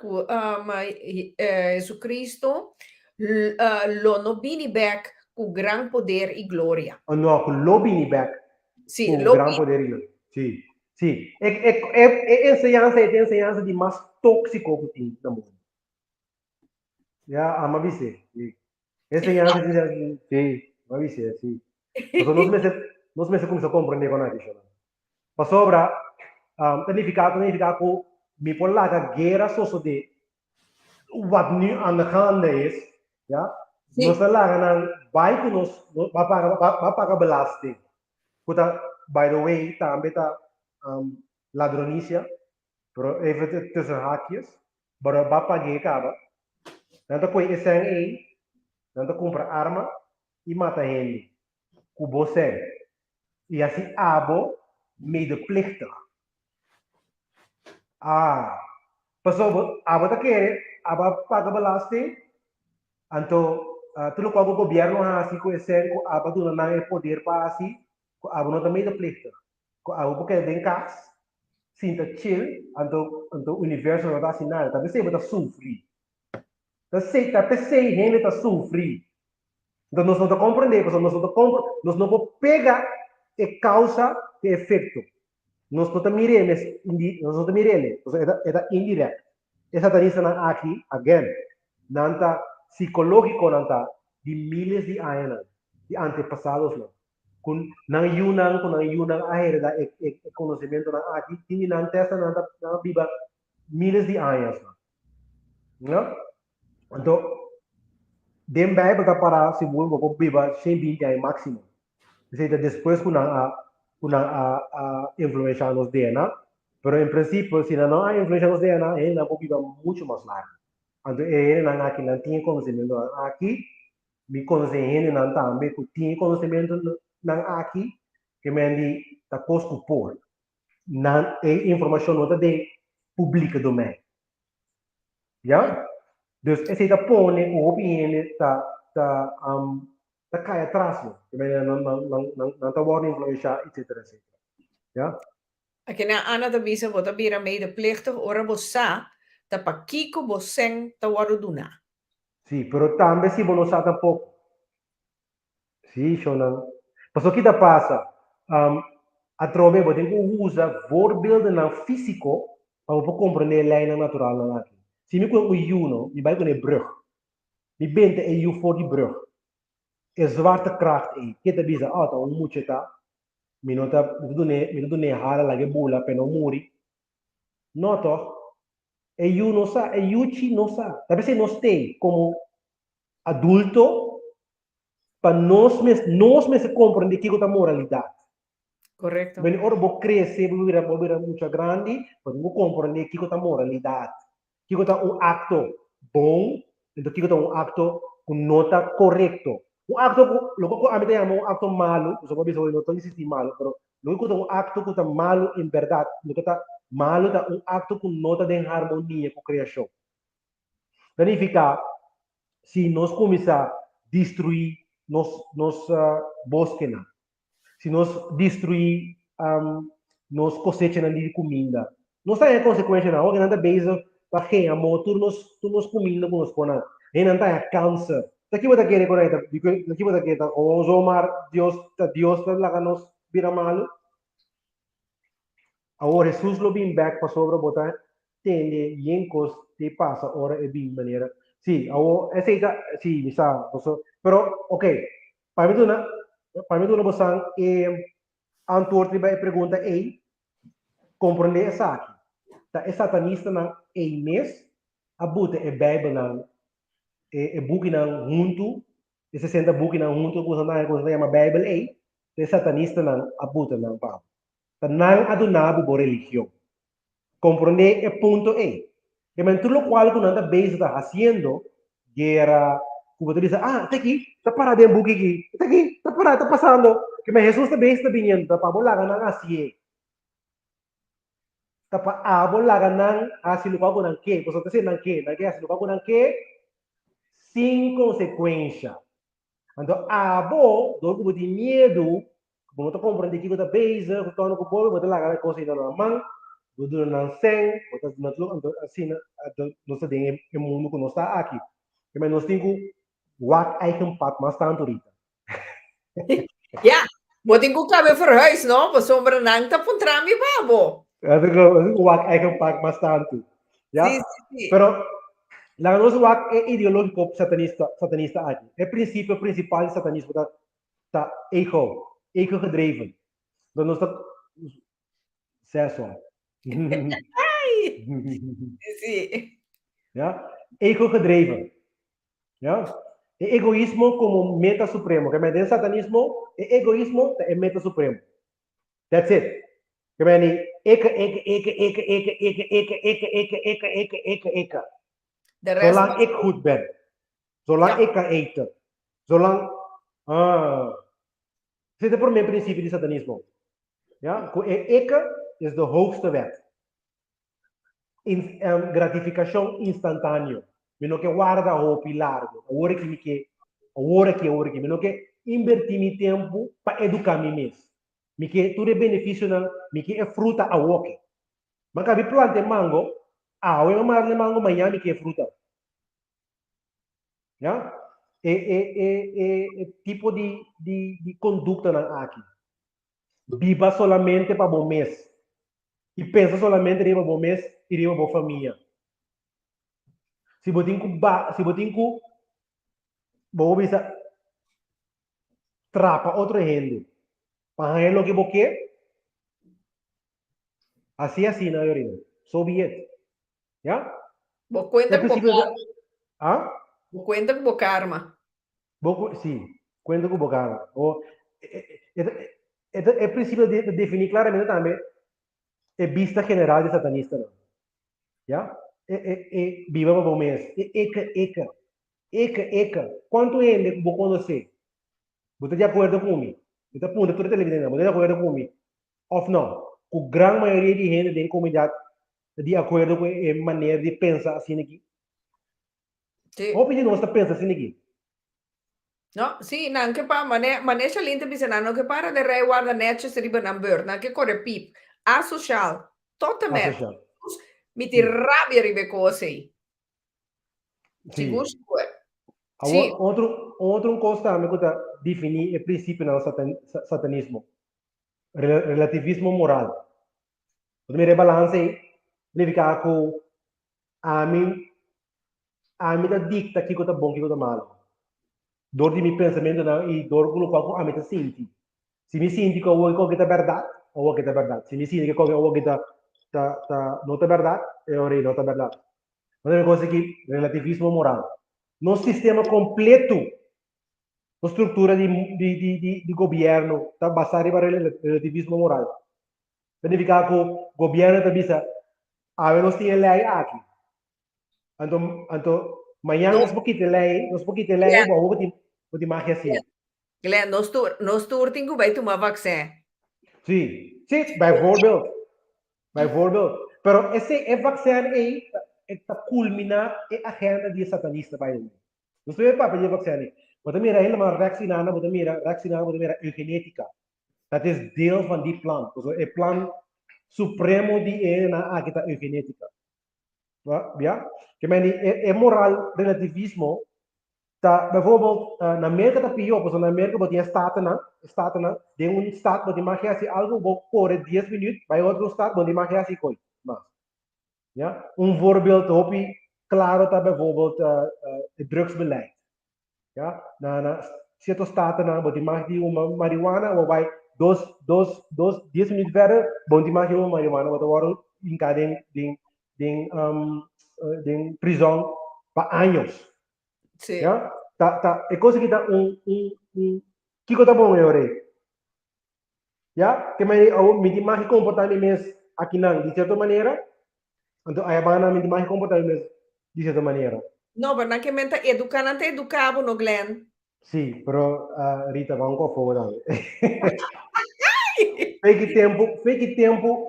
Speaker 1: Jesus Cristo lo no bini back com gran poder e glória.
Speaker 2: No, con lo bini back.
Speaker 1: Sì,
Speaker 2: Con
Speaker 1: lo
Speaker 2: gran poder e glória. Sì, sì. É ensinança de mais tóxico que tem no mundo. Já, ama você. Ensinança de sim, ama você, sim. Então nós começamos a compreender com a questão. Passou para significa que me pode lá a guerra só de wat nu aan de gaande is, ja?
Speaker 1: Sim.
Speaker 2: Nós lá vai que nós vai pagar belasting. Puta, by the way, também tá ladronícia, pero even tussen haakjes, maar vai pagar acaba. Dan põe esse aí, dan compra arma e mata ele. Com você. E assim abo medeplichtig. Passou, abo tá querendo, abo paga belasting, então tudo qual o governo assim com esse, abo tu não é poder para assim, abo não também medeplichtig. Abo porque tem casa, sinta chill, então o universo não está assim nada, também sempre está sofrer. Tá pensei, gente está sofrer. Então nós não compreendemos, nós não podemos pegar a causa e efeito. Nós não miremos, é indireto. Essa tarifa aqui, again, não está psicológico, não está de milhares de anos, de antepassados, não. Não yunang a herda e conhecimento aqui, tinha não testa, não viva milhares de anos, não. Então, dem Bijbel está para se vou viva 120 anos máximo. Ou seja, depois com a influência nos DNA, pero em princípio, se não há influência nos DNA, ele não pode viver muito mais largo. Então, ele não aqui não tinha conhecimento aqui, me conhece não também, que tinha conhecimento não aqui, que me andi está costo por. Não é informação não de pública do meio. Já? Dus esse da põe o opinião está cai atrás, no? Não tá worden influenciar, etc, etc. Ja?
Speaker 1: Aqui na Ana da Bisa, bota bira medeplichtig, ora bossa, tapa kiko boseng tawaro duna.
Speaker 2: Sim, pero também se você não tampouco. Sim, Shonan. Mas o que está passa? A trove você tem que usar voorbeelden na físico para você compreender a lei natural na aqui. Se me com o juno, me vai com a brug. Me bente é o voor die brug. É zwaartekracht é. Que te bisa, tá um muito tá. Me não do ne hala lá que bula para não morrer. Não toch? É o não sa, é o chi não sa. Talvez se nós tem como adulto para nós mesmos compreender que é a moralidade.
Speaker 1: Correcto.
Speaker 2: Bem, ora vou crescer, vou virar muito grande, para vou compreender que é a moralidade. Que é acto bom, então que é acto com nota correto. Acto, logo que a gente chama acto malo, você pode dizer, não estou dizendo malo, mas logo que acto que é malo em verdade, lo que está malo é acto com nota de harmonia com a criação. Significa, se nós começar a destruir nos bosques, se nós destruir nos cosechas de comida, não tem consequência não, que nada beijo para quem a motor nos comida com os conas, e não tem câncer. Daqui você quer correto, daqui você quer o zomar Deus lá que nos vira malo. Agora Jesus lo bem back para sobre botar tem yencos te passa ora é bem maneira. Sim, agora essa sim, bisa, pero okay. Para mim tu não bosan antwoord bij a pergunta é compreender essa aqui. Tá é satanista na é mes, a buta é Bíblia na é book na junto, e 60 book na junto, coisa chama Bíblia é satanista na a buta na pa. Tá não adunabo por religião. Compreender é ponto é. Que men tudo qual que nanda base está haciendo, guerra, como tu diz, tá aqui, tá parado em book aqui, tá aqui, tá parado, tá passando. Que men Jesus também está vindo, tá para bolar na assim. Tá para a bolar na assim lugar com que, você tá sendo que, assim lugar com que, sem consequência. Então, do que de medo, como tu compreende que tá base, que tu não pode botar lá coisa na mão, do não sem, botar na tudo, assim, nós temos o mundo que nós está aqui. Mas nós temos wat eigen pad, mas tanto rita.
Speaker 1: Ja, moet ik ook weer verhuis, no? We zomer nang tapuntra mi babo.
Speaker 2: Wat eigen pad, mas tanto. Ja?
Speaker 1: Sí.
Speaker 2: Pero la nossa wak é ideológico satanista aqui. É princípio principal do satanismo tá ego gedreven. Dan nós tá sexual.
Speaker 1: Ai, sí.
Speaker 2: Ja? Ego gedreven. Ja? É egoísmo como meta supremo. Que dentro do satanismo, é egoísmo é meta supremo. That's it. Que eka.
Speaker 1: De rest
Speaker 2: Zolang ik goed ben. Zolang ik kan eten. Zolang... Dit is voor mij principe die satanisme. Ja? Ik is de hoogste wet. Gratificação instantânea. Me não quer guardar o pilar. Agora que me não quer invertir meu tempo para educar me mesmo. Me quer tudo é benefício, me quer fruta a walk. Mas cabe planta mango, eu amarle mango amanhã me quer fruta. Ja? É tipo de conduta aqui. Viva solamente para o mês. E pensa solamente em o mês e em a família. Se você tem que vou bisa trapa outra gente para o que você quer, assim na orina. So be it. Ja?
Speaker 1: Bo cuenta com bocarma.
Speaker 2: Bo
Speaker 1: cuenta com bocarma.
Speaker 2: Sim, cuenta com bocarma. É preciso definir claramente também a vista general de satanista. Ja? Viva para o mês. Eka. Quanto gente você conhece? Você está de acordo comigo? Você está pondo tudo televisão, você está de acordo comigo? Ou não? A grande maioria de gente da comunidade de acordo com a maneira de pensar assim aqui. Sim. Ou de nós pensa assim aqui.
Speaker 1: No, sì, anche pa, ma ne c'è l'intervista, hanno che para del re guarda netto se riba nan beurt, anche corre pip, asocial, totalmente.
Speaker 2: Asocial.
Speaker 1: Mi ti
Speaker 2: Sì,
Speaker 1: rabbia ribe cose. Sicuro,
Speaker 2: sì.
Speaker 1: sicuro. Sì,
Speaker 2: Outro costa me gusta definir o princípio no satanismo. Relativismo moral. Quando mi rebalance, significa que a mim da dicta que coisa bom, que coisa malo. Dor de mi pensamento não e dor com o qual a mim tá senti. Se me senti que eu que tá verdade, ou que tá verdade. Se me senti que eu que não tá verdade, eu rei não tá verdade. Mas é uma coisa que relativismo moral. No sistema completo, a estrutura de governo está baseada em relativismo moral. Significa que o governo está dizendo, nós temos lei aqui. Então, amanhã
Speaker 1: no,
Speaker 2: nós vamos lei,
Speaker 1: Glenn,
Speaker 2: vou te marcar assim.
Speaker 1: Glenn, no storting go bij tu ma vaccin.
Speaker 2: Sim, sim, bijvoorbeeld. Pero esse vaccin aí, está culmina a agenda de satanista para ele. Não sei para pedir vaccin. Mas também era helemaal vaccinada, mas também era eugenética. Dat is deel van die plan. Dus het plan supremo die er na agita eugenética. Ja? Que meni é moral relativismo. Tá, bijvoorbeeld, na Amerika tá pior, porque na Amerika você tem staten na, de um staat você mag assim algo por 10 minutos, vai outro staat você mag assim coisa. Mas, ja? Voorbeeld op claro tá bijvoorbeeld het drugsbeleid. Ja? Na certos staten na, você mag die marijuana, waarbij 10 minutos verder, você mag die marijuana, wat worden in prisão para anos.
Speaker 1: Sì.
Speaker 2: Ja? E cose che da chi cosa bom eu rei. Ja? Que me di mais comportamento mes aqui não, de certa maneira, então a bana me di mais comportamento mes de certa maneira.
Speaker 1: No, per anche mentre educante educavo no Glenn.
Speaker 2: Sì, però Rita va un po' fuori. Fake tempo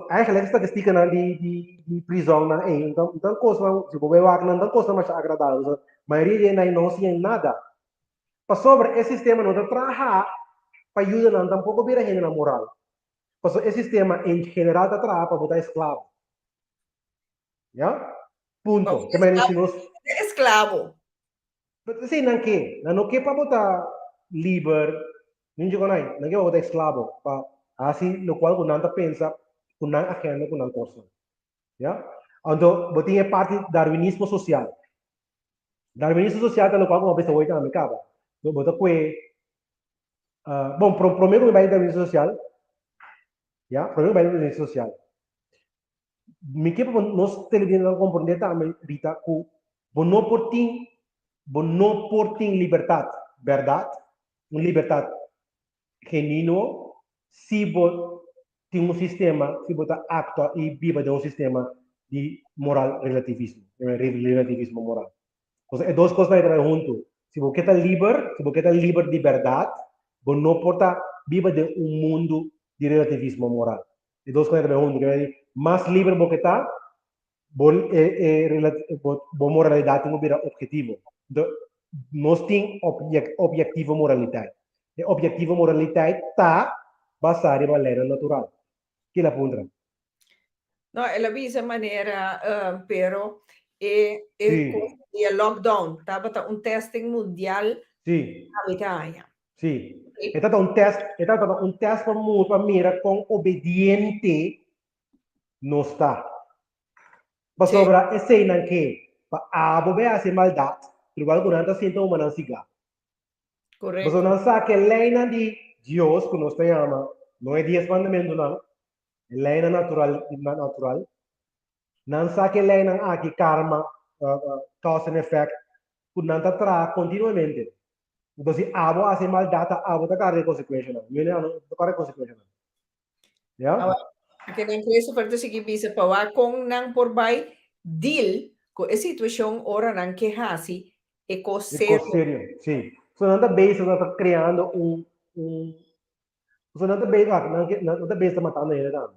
Speaker 2: eigenlijk statistieken naar die prisão na então coisa se você vai não então coisa mais agradável a maioria não se nada para sobre esse sistema não trabalha para ajudar não tampouco vira gente na moral porque esse sistema em geral está trabalhando para botar escravo já punto que mais se nós
Speaker 1: Esclavo.
Speaker 2: sim não que para botar livre não digo não que para botar escravo para assim no qual não pensa não agenda não coisa ya então você tem parte do darwinismo social é o qual você vai ter mercado então você pode bom primeiro que vai darwinismo social ya primeiro vai darwinismo social me que nós televisão compreender também Rita que não portem liberdade verdade uma liberdade genuíno se você tem um sistema se você actua e vive de um sistema de moral relativismo moral. É duas coisas que trabalham junto. Se você está livre de verdade, você não pode viver de um mundo de relativismo moral. É duas coisas que trabalham junto. Mais livre você está, a moralidade tem um objetivo. Nós temos objetivo moralidade. E objetivo moralidade está baseado na lei natural. Que la punta.
Speaker 1: No, è la visa maniera, però
Speaker 2: Sì,
Speaker 1: il lockdown, stava un testing mondiale
Speaker 2: sì,
Speaker 1: all'Italia.
Speaker 2: sì. È stato un test per mira con obbediente non sta. Ma
Speaker 1: Sì,
Speaker 2: sopra, e sei anche, ma dove ha se maldà, trovare con un'altra sento umana siga. Ma
Speaker 1: corretto.
Speaker 2: non sa che lei non di Dios, che non chiama, non è 10 mandamento, no? Lei è natural. Non sa che lei non ha che karma, causa and effect, che non tra continuamente. Entonces, abo hace maldad, abo te carga consecuencia. Viene a carga consecuencia. ¿Ya?
Speaker 1: Perché nang questo parte sige bisa pawa kung nang porbay deal ko e sitwasyon ora nang kehasi e ko
Speaker 2: Es cosa
Speaker 1: serio.
Speaker 2: serio, sí. So, no está base, no está creando so, no está base, no está base, está matando ele, não.
Speaker 1: E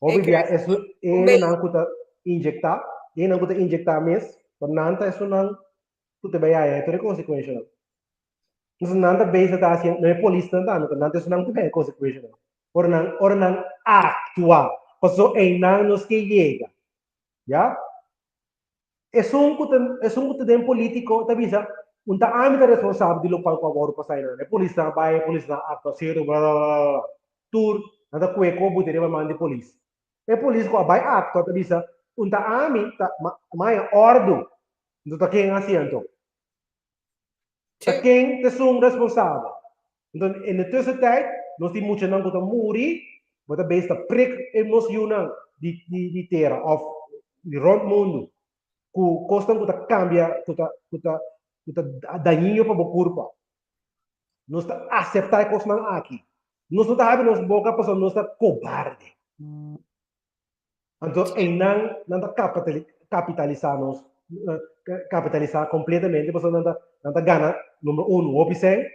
Speaker 2: Óbvio,
Speaker 1: che
Speaker 2: isso,
Speaker 1: un
Speaker 2: ele
Speaker 1: bel
Speaker 2: não custa injectar, mes, Nanta é sunang tu te baya é, tu é consequência. Então nanta base tá assim, não é polícia não, nanta sunang tu é consequência. Orang atua, paso é não nos que chega, já? É um que político, tá bisa? Unta âmbito responsável de local com agora para sair, né? Polícia vai, polícia atua, cedo, blá blá blá, tur, nada cueco, butere vai mandar polícia. É polícia com vai atua, tá bisa? Unta âmbito, mais ordo, não tá quem assento. Tá quem é um responsável. Então, na tussentijd, nós temos muito não que muri, mas a besta prik emocional de terra, of de rond mundo, que costa que cambia, que daninho para o corpo. Nós está aceitar que nós aqui. Nós não está nos boca para nós está cobarde. Então, não está capitalizar completamente, porque não está ganha número 1, o piseng,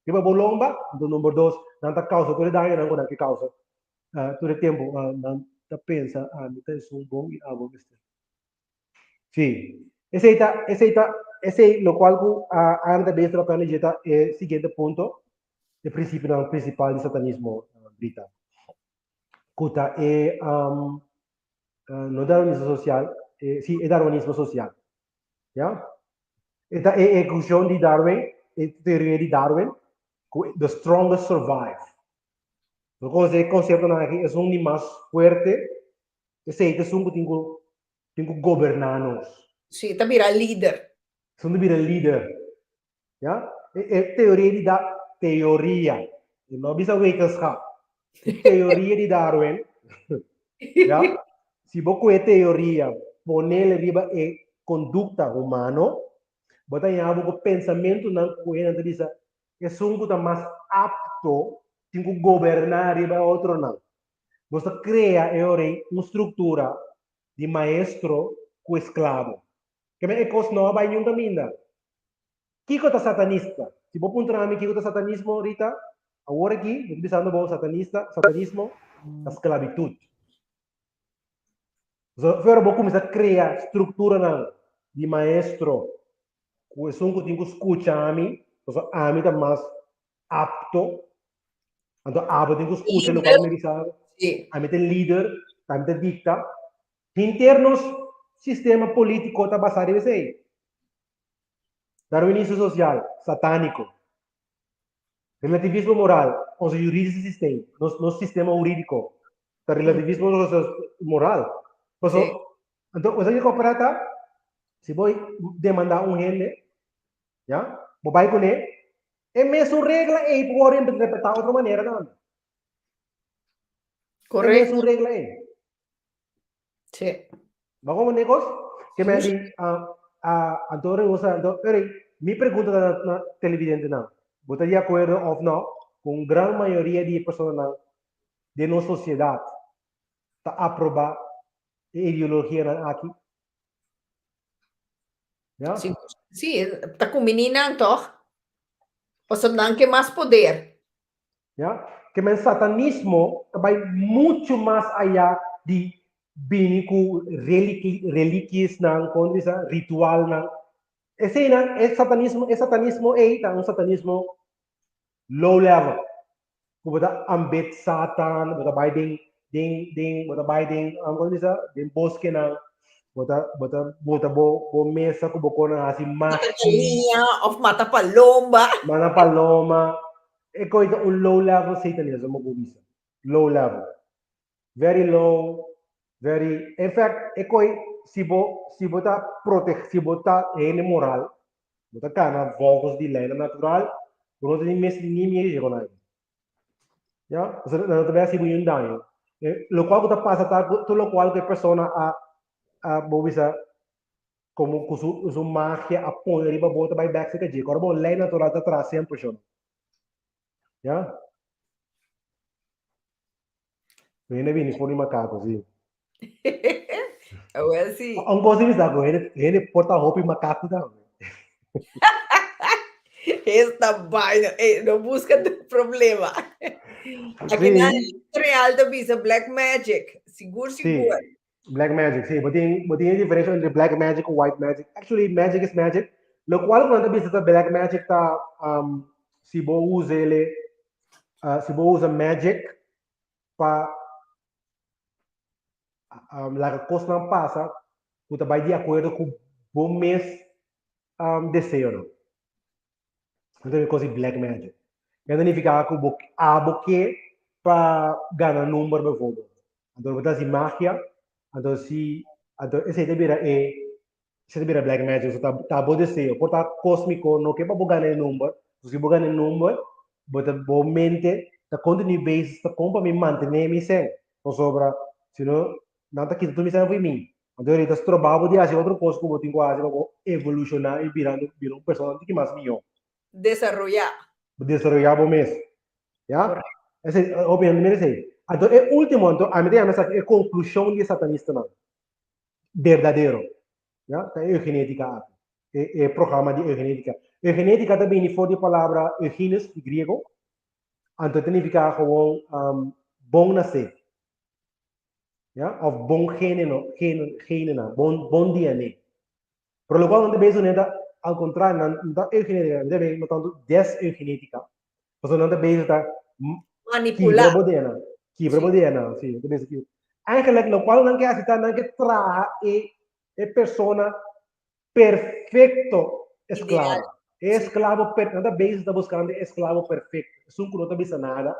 Speaker 2: que vai bolomba, do número 2, não está causa todo daño, não está que causa todo tempo, não está pensa, não está bom e algo este. Sim. Esse lo qual anda bem para planejeta é seguinte ponto, o princípio principal do satanismo britânico. Kuta é no darwinismo social, sim, é darwinismo social. Ja? Esta é a conclusão de Darwin, a teoria de Darwin, the strongest survive. Então, esse conceito aqui é um mais forte, esse é um que tem governar-nos.
Speaker 1: Sim, tá virar líder.
Speaker 2: São de virar líder. Ja? É teoria de teoria. Não bisa wetenschap. Teoria de Darwin. Ja? Se você é teoria, poner riba é conduta humano, bota em algo pensamento não coerente diz é sungo tá mais apto tinha governar riba outro não. Você cria uma estrutura de maestro com escravo. Que é coisa nova vai nenhum caminho. Kiko tá satanista. Se você perguntar a mim Kiko tá satanismo Rita, agora aqui, eu estou dizendo satanismo, a esclavitud. Agora vou começar a criar estrutura de maestro, que é um que tem que escutar a mim, a mim está mais apto, então a mim tem que escutar o que me diz, a mim tem líder, a mim tem dicta. Internos, sistema político está basado em isso. Darwinismo social, satânico. Relativismo moral, nosso jurídico sistema, nosso sistema jurídico, está relativismo moral. Então, você comprata, se você demandar gente, já, vai com ele, é mesmo regra e pode interpretar de outra maneira, não?
Speaker 1: Correto.
Speaker 2: É mesmo regra e.
Speaker 1: Sim.
Speaker 2: Mas como negócio, que me diz, Antônio, me pergunta na televidente, não, você de acordo ou não, com a grande maioria de pessoas de nossa sociedade, está aprovar ideologia aqui. Ja?
Speaker 1: Sim, está com menina, então. Você não quer mais poder.
Speaker 2: Ja? Que o satanismo vai muito mais allá de bem com relíquias, ritual. Esse satanismo é um satanismo low level. Como ambet satan, vai den bosque na bota bo mesa ko boko na asi mati
Speaker 1: of mata palomba.
Speaker 2: Mana paloma. É coisa um low level satanism mo gubisa. Low level. Very low, very in fact é coisa se bota protege, se bota moral. Bota kana vogos de lei natural, não tem mais ninguém chegou na. Ja, so não também assim muito daño. Lo qual que passa todo lo qual que a pessoa bobisa como com sua magia apoia riba bota vai back se que agora bom lei natural tá atrás 100%. Ja? Ele vem por macaco sim.
Speaker 1: É assim.
Speaker 2: Um coisa me dá ele porta roupa e macaco dá.
Speaker 1: Esta vaina não busca problema. Aqui na real da visa Black Magic, seguro.
Speaker 2: Black magic, sim. Botem a diferença entre black magic e white magic. Actually, magic is magic. Lo qual quando você black magic tá se você usa ele, se você usa magic para a coisa não passa, você vai de acordo com o bom mês desejo. Não? Então é coisa black magic. Então significa que a boque para ganhar número de voto. Então você faz magia, então se esse é black magic, so tá bom desejo, porta cósmico, não que para ganhar número, se você ganhar número, você bom mente, tá continue base, tá como para me manter me sem, não sobra, senão não tá quitando me sem para mim. Então ele tá trabalhando de fazer outra coisa que eu tenho que fazer para evolucionar e virar uma pessoa que mais melhor.
Speaker 1: Desarrollar.
Speaker 2: Desarrollar o mês. ¿Ya?
Speaker 1: Correcto.
Speaker 2: Ese, obviamente, ese. Entonces, el último, entonces, a mí me llama esa conclusión de satanista, ¿no? Verdadero. ¿Ya? La eugenética. El programa de eugenética. Eugenética también fue de palabra eugenes, de griego. Entonces, significa como bon nacer. ¿Ya? O bon género, bon DNA. Pero lo cual no debe ser al contrario, no eugenética, debe no tanto deseugenética. Pues no debe estar
Speaker 1: Manipular.
Speaker 2: Kibra moderna, sì, anche lo quale non che si sta anche tra e persona perfetto esclavo. Esclavo per nada base sta buscando esclavo perfetto. Sun non sta bisa nada.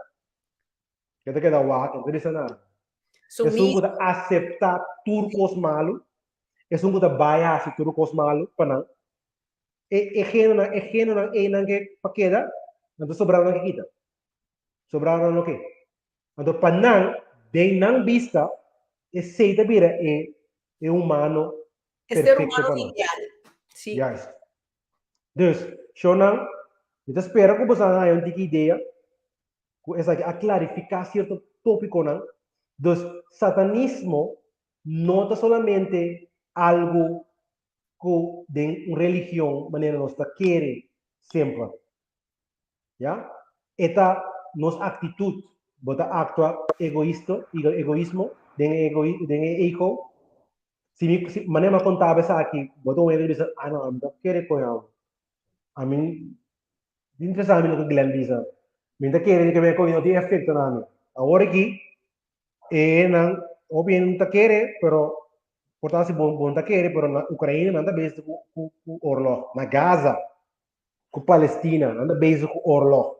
Speaker 2: Che te queda guapo, non bisa nada. É um que aceitar turcos malo, é um que vai se turcos malo, para gênero não que para queda, não sobrar não que quita. Sobrar não que. Então, para não, bem não vista, esse vira é humano perfeito para nós.
Speaker 1: Sim.
Speaker 2: Yes. Dus, Shonan, eu espero que você tenha uma ideia, a clarificar certo tópico, não? Dus, satanismo não é somente algo que de uma religião, maneira nós quer sempre. Ya? Esta nossa atitude, bota actua egoísmo, de ego. Se maneira contava essa aqui, bota um ele diz, não, não quero com ela. A mim, não interessa a mim o que Glenn diz. Me não quero que me coisa tem efeito na mim. Agora aqui, não, obviamente não quero, pero portanto bom tá quero, pero na Ucrânia não tá bem com orlo, na Gaza, com Palestina, não tá bem com orlo.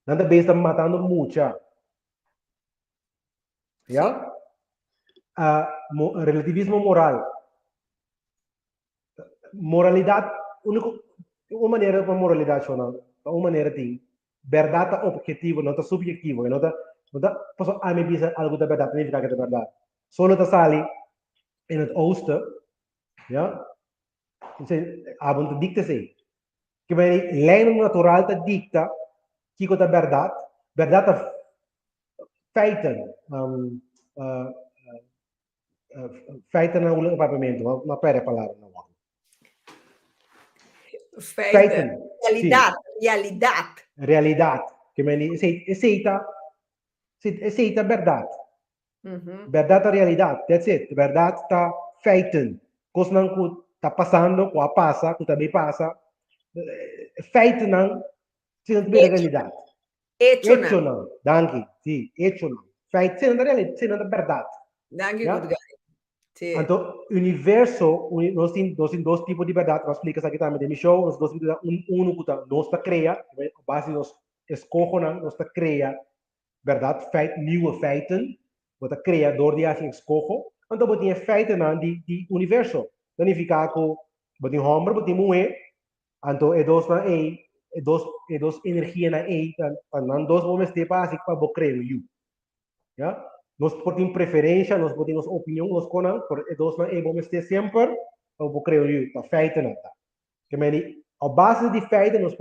Speaker 2: Nada bem está matando mucha. ¿Ya? Relativismo moral. Moralidade, uma maneira para moralidade, uma maneira de verdade objetiva, não está subjetiva, não está, a mim diz algo da verdade, significa que é verdade. Só está sali em het oosten, ja, a bonte dicta sei, que vai lei natural ta dicta, que é a verdade feiten, feiten não é um papamento, uma pera palavra não.
Speaker 1: Feiten. Realidade.
Speaker 2: Que me aceita verdade. Verdade é realidade. That's it. Verdade está feiten. Coisa não que está passando, que passa, que também passa. Feito não, se não tiver realidade. Hecho não. Danke. Sim, hecho não. Feito, se não é realidade, se não é verdade.
Speaker 1: Danke, good guy.
Speaker 2: Sì. Então, universo, nós temos dois tipos de verdade, nós explicamos aqui também no show, nós temos um que nós cria, a base nós escolhemos, nós cria verdade, nieuwe feiten, nós cria door die assim escolho, então você tem feiten de universo, dan fica com, você tem homem, você tem mulher, então é dois energia na então dois momentos de base para você criar o ya. Nós podemos preferência, nós podemos opinião, nós conhecemos, por nós não vamos ter sempre, eu creio eu, a feita não tá. Que a base de feita nós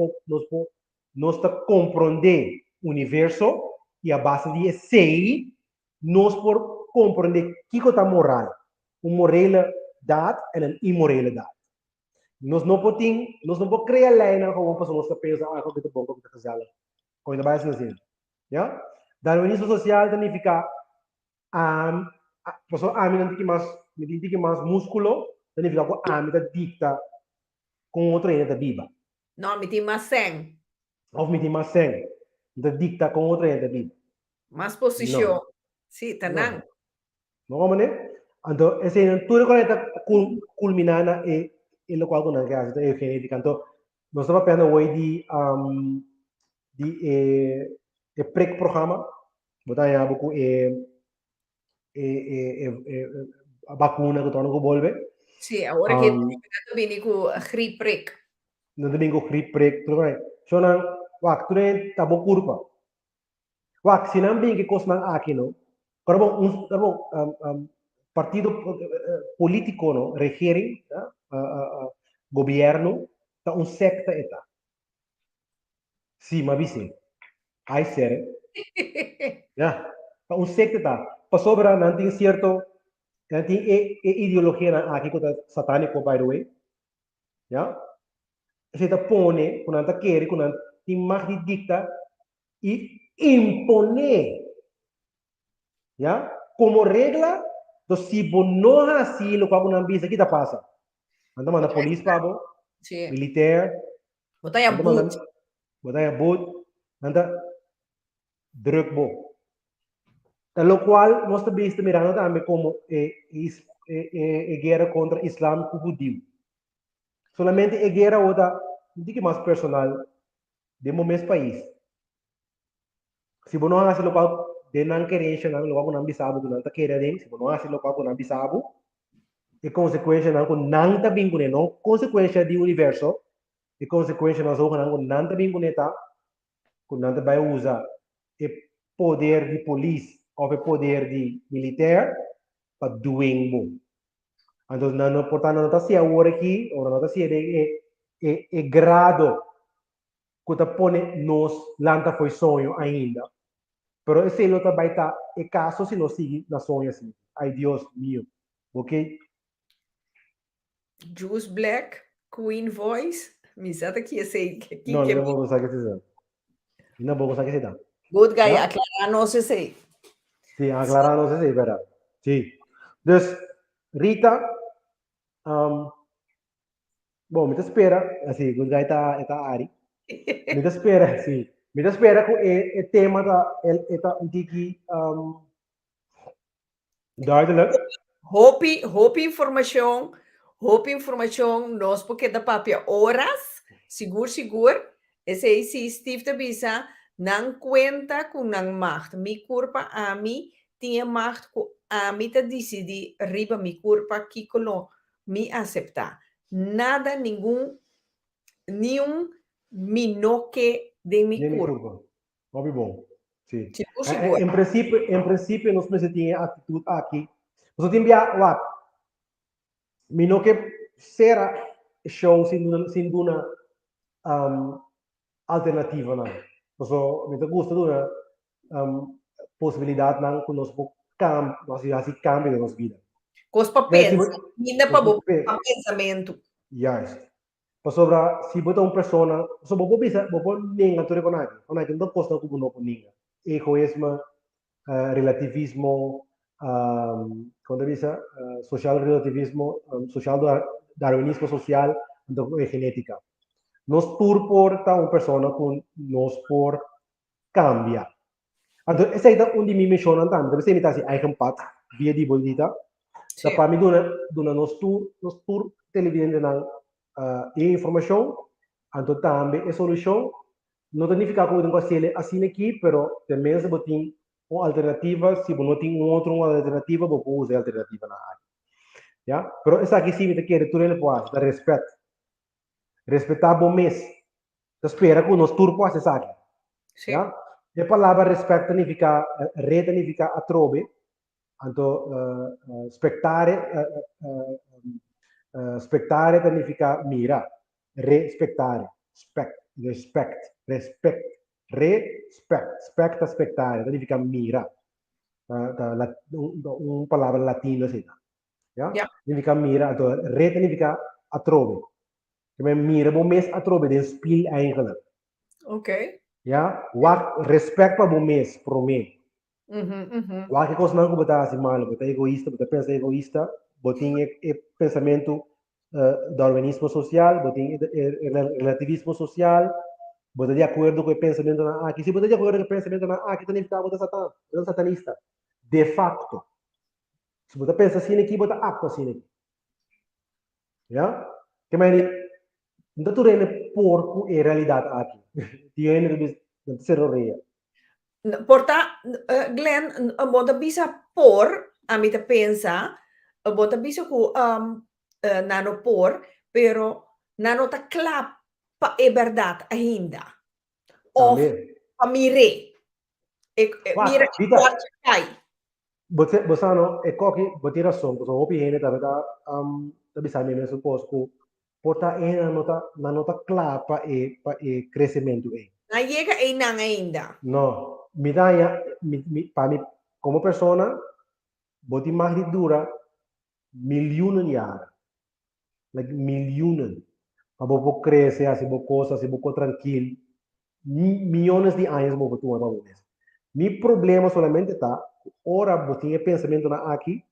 Speaker 2: compreender o universo e a base de sei nós por compreender que é moral, uma moralidade e uma imoralidade. Nós não podemos criar lei como pessoa nós pensa que é bom, que é fazer, como a base assim, já? Darwinismo social significa Paso ami não tem mais músculo, significa que ami da dicta com outro ainda da biba.
Speaker 1: No, mi ti maseng.
Speaker 2: Ou me tem mais sangue, da dicta com outro ainda da biba.
Speaker 1: Mas position.
Speaker 2: Não,
Speaker 1: Si, tanang.
Speaker 2: não. Não, mané? Então, esse é tudo que está culminando e lo qual não quer dizer é genética. Então, nós estamos pensando hoje de pré-programa, botar aí algo a vacuna que torna que volve.
Speaker 1: Si, agora que vini com gripe prick.
Speaker 2: No domingo gripe prek, tudo bem. So nang wak tudo é tabo curva. Wak sinang bem que cosman aqui no. Karbo partido político no, regering, governo, tá secta eta. Si, ma bisi. Ai ser, ya. Tá secta eta. Pasobra nanti cierto, nanti ideologia na aqui que tá satánico by the way. Ya. Se te pone, quando anda quer, quando anda tem mais de dicta e impone, já? Como regra, do se não é assim, lo qual não bisa, que tá passa? Anda manda polícia para
Speaker 1: Si.
Speaker 2: militar,
Speaker 1: Botai a
Speaker 2: anda
Speaker 1: boot.
Speaker 2: manda botar a boot, anda druk bo. Lo qual nós também estamos mirando também como guerra contra Islam judío. Solamente é guerra outra, não digo mais personal, de momento país. Se você não hace lo qual de não querer não lo qual não bisabo não tá querendo se você não hace lo qual não bisabo e consequência não não tá bem com não consequência do universo e consequência não só não tá bem com tá com não tá vai usar o poder de polícia ou o poder de militar para doing mo então não portanto não tá se agora aqui ou não tá se é grado que tá pone nos lanta foi sonho ainda. Pero ese lo também está é caso se não sigue na sonha assim. Ai Deus meu. Ok?
Speaker 1: Juice Black, Queen Voice. Mi sa que esse que
Speaker 2: Não, não vou gostar que seja. Não vou gostar que seja.
Speaker 1: good guy,
Speaker 2: Yeah?
Speaker 1: aclarar não se sei.
Speaker 2: Sim, aclarar não sei se é verdade. Sim. Dus, Rita, bom, me espera, assim, good guy tá Ari. Me espera, sim. Me espera que o tema da eta antiki duidelijk.
Speaker 1: Hope informação, nós porque da papia horas, seguro, esse aí se Steve te bisa, não conta com não macht, mi culpa a mim, tinha macht com a mim te decidi, riba mi culpa, que colo, mi aceitar. Nada, nenhum minoque de mi
Speaker 2: Nem me
Speaker 1: culpa.
Speaker 2: curva. Muito bom. Sim.
Speaker 1: Seguro.
Speaker 2: Em princípio, nós precisamos ter atitude aqui. Nós temos que mino que será show sem uma alternativa não. Então, me gusta de uma possibilidade não que nós nós assim cambie nossa vida.
Speaker 1: Cospa pensa, ainda para pensamento.
Speaker 2: Yes. Sobre se botar uma pessoa, só vou pensar, vou nem a tudo com nada. Não é que não costa com não com ninguém. Egoísmo, relativismo, quando diz social relativismo, social darwinismo social, então é genética. Nós por uma pessoa com nós por cambia. Então essa é onde me menciona tanto, deve ser me assim, aí pad via di bolita. Da para mim dona nós tur televidente na informação, então também é solução. Não significa que não consiga assim aqui, pero também se botin uma alternativa, se não tem uma alternativa, vou usar a alternativa na área. Já? Pero essa aqui sim me quer tudo ele pode, da respeito. Respeitar bom mês. Espera que nós turpo essa aqui. Já? A palavra respeito significa significa atrobe. Então, spectare significa mira. Respectare. Respect, spectare, significa mira. Una palavra latina, sì. Yeah? Significa mira, re significa atrove. Mira, bom mês atrove, den spil eigenlijk.
Speaker 1: Ok.
Speaker 2: Ja? Wat respect para bom mês, pro me. Qualquer coisa não botar assim mal, botar egoísta, botar pensa egoísta, botar pensamento darwinismo social, botar relativismo social, botar de acordo com o pensamento na aqui. Se botar de acordo com o pensamento na aqui, também está botar satã, não satanista. De facto, se botar pensa assim aqui, botar acto assim aqui. Já? Que mais não tu rende porco e realidade aqui. Tiene de ser real.
Speaker 1: Porta, Glenn, bota bisa por, a mim pensa, bota bisa ku nano por, pero nano ta clap pa e verdade ainda. Of
Speaker 2: Também.
Speaker 1: pa mire. Mira
Speaker 2: Quatro, Vita,
Speaker 1: qual cai.
Speaker 2: você não é qualquer, você razão, você opinião, tá vendo? Tá bisando mesmo posto, porta na nota clara para e crescimento aí.
Speaker 1: Na llega e nang ainda.
Speaker 2: Não, me dá para mim como pessoa, boti mais de dura milhões de anos, like milhões, para você crescer, assim, você coisa, assim, você tranquilo, milhões de anos você vai para você. Meu problema solamente está, ora você tem pensamento na aqui,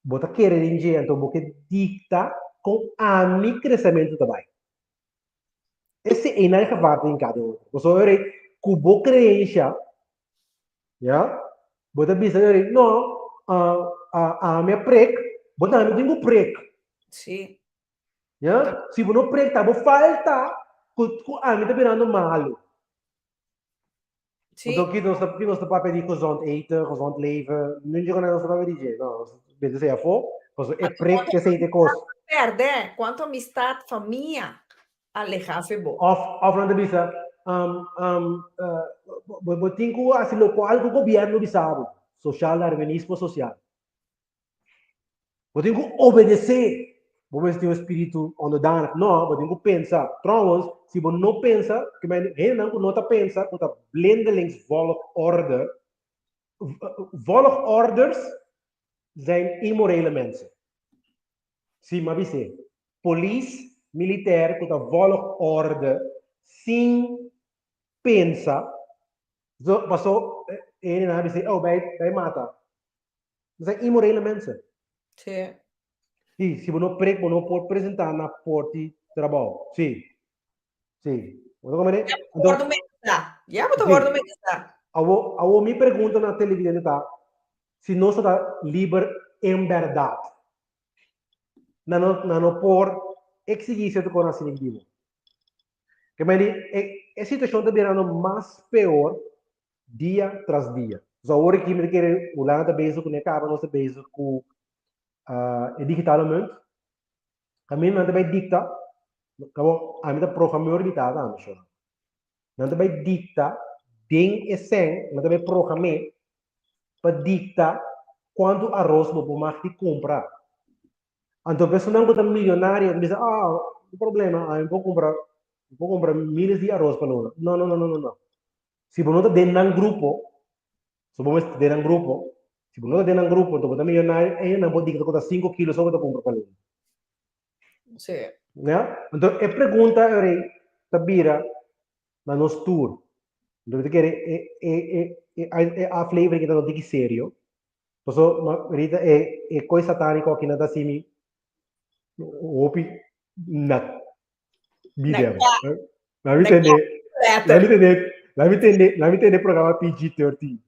Speaker 2: você quer dinheiro, então você dicta com a meu crescimento também. Esse é a única parte em cada um. Você olha, cubo crença, já? Você pensa, não, a minha prek, você não tem prek,
Speaker 1: Sim.
Speaker 2: já? Se você não prek, tá, você falta, a minha tá virando malo. Então,
Speaker 1: Sim.
Speaker 2: que nós estamos pedir gezond eten, gezond leven, não digo nada sobre isso, não, bem se for, porque é prek que se tem coisa.
Speaker 1: Perde, quanto amistad, família, alejar-se bo.
Speaker 2: Of não bisa, botinho assim local que o governo bisabo, social darwinismo social. Botinho obedecer, vamos ter um espírito ondodana, não, botinho pensa, trouwens, se você não pensa, que men helemaal não tá pensa, que tá blindelings volgorders zijn immorele mensen. Sim, mas você, polícia, militar, que tá volgorde, sem pensa, passou, ele não dizer, oh, vai matar. Zijn immorele mensen.
Speaker 1: Sim.
Speaker 2: Sim, se você não prega, você não pode apresentar na porta de trabalho. Sim, sim. Então,
Speaker 1: Gordo me está. Já botou gordo me está.
Speaker 2: a me pergunta na televisão, tá? Se nós está livre em verdade. Não por exigir certa coisa assim vivo. Que mas a situação está virando mais pior dia tras dia. Só agora que me quer o lado da base com acaba nossa base com digitalmente. A mim não também dicta, como a mim da programador ditada, não sei. Não também dicta, tem esse, não também programar para dictar quanto arroz você mais de comprar. Então, a pessoa não está milionária, diz, o problema, eu vou comprar milhas de arroz para nós. Não. Se você não está dentro de um grupo, se você está dentro de um grupo, se você não está dentro de um grupo, então você é milionário, aí não pode dizer que 5 quilos só para comprar para nós.
Speaker 1: Sim.
Speaker 2: Né? Então, a pergunta é, tabira, na nosso tour, então, a flavor que está no sério, então, é coisa satânica aqui na Tassimi, opi, na video. Let me entender programa PG-13.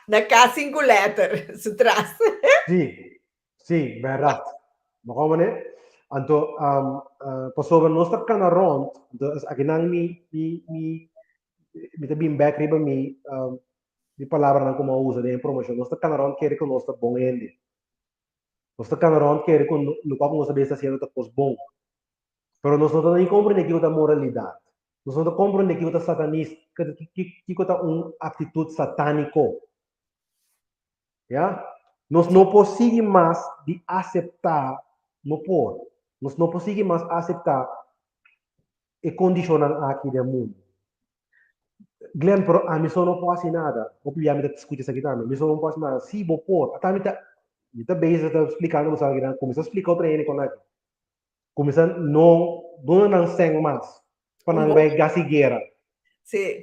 Speaker 1: Na casting letter, se traz.
Speaker 2: Sim, verdade. Maar como né? Então, passou nós está cana rond, então aqui não me também back riba me palavra não como usa de promoção. Nós está cana rond quer que nós está bom ele. Nós está cana rond quer que no qual nós está sendo tá pos bom. Pero nós não nem compreende que outra moralidade. Nós não compreende que outra satanista, que outra atitude satânico. Já? Nós não conseguimos mais de aceitar no por. Nós não conseguimos mais aceitar e condicionar aqui do mundo. Glenn, pero a mim só não pode nada. Obviamente, escuta isso aqui também. A mim só não pode nada. Se vou pôr, até me tá bem, está explicando, você aqui, começa a explicar outra ele com ele. Começa não sem mais. Para não vai gasigueira.
Speaker 1: Sim.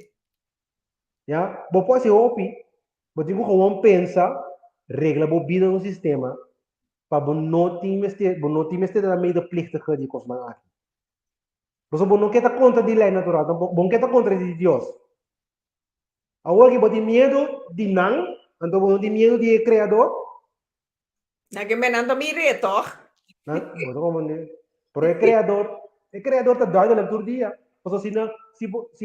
Speaker 2: Ya, vos pode ser opi, vos tem como pensa, regla bo vida no sistema, para bo não time este da meio plichtige die kos man aqui. Você não quer estar contra de lei natural, não quer estar contra de Deus. Agora que você tem medo de não, então você tem medo de criador,
Speaker 1: Na que me nando mi reto.
Speaker 2: né? Você como né? Pero o criador está doido na todo dia. Porque se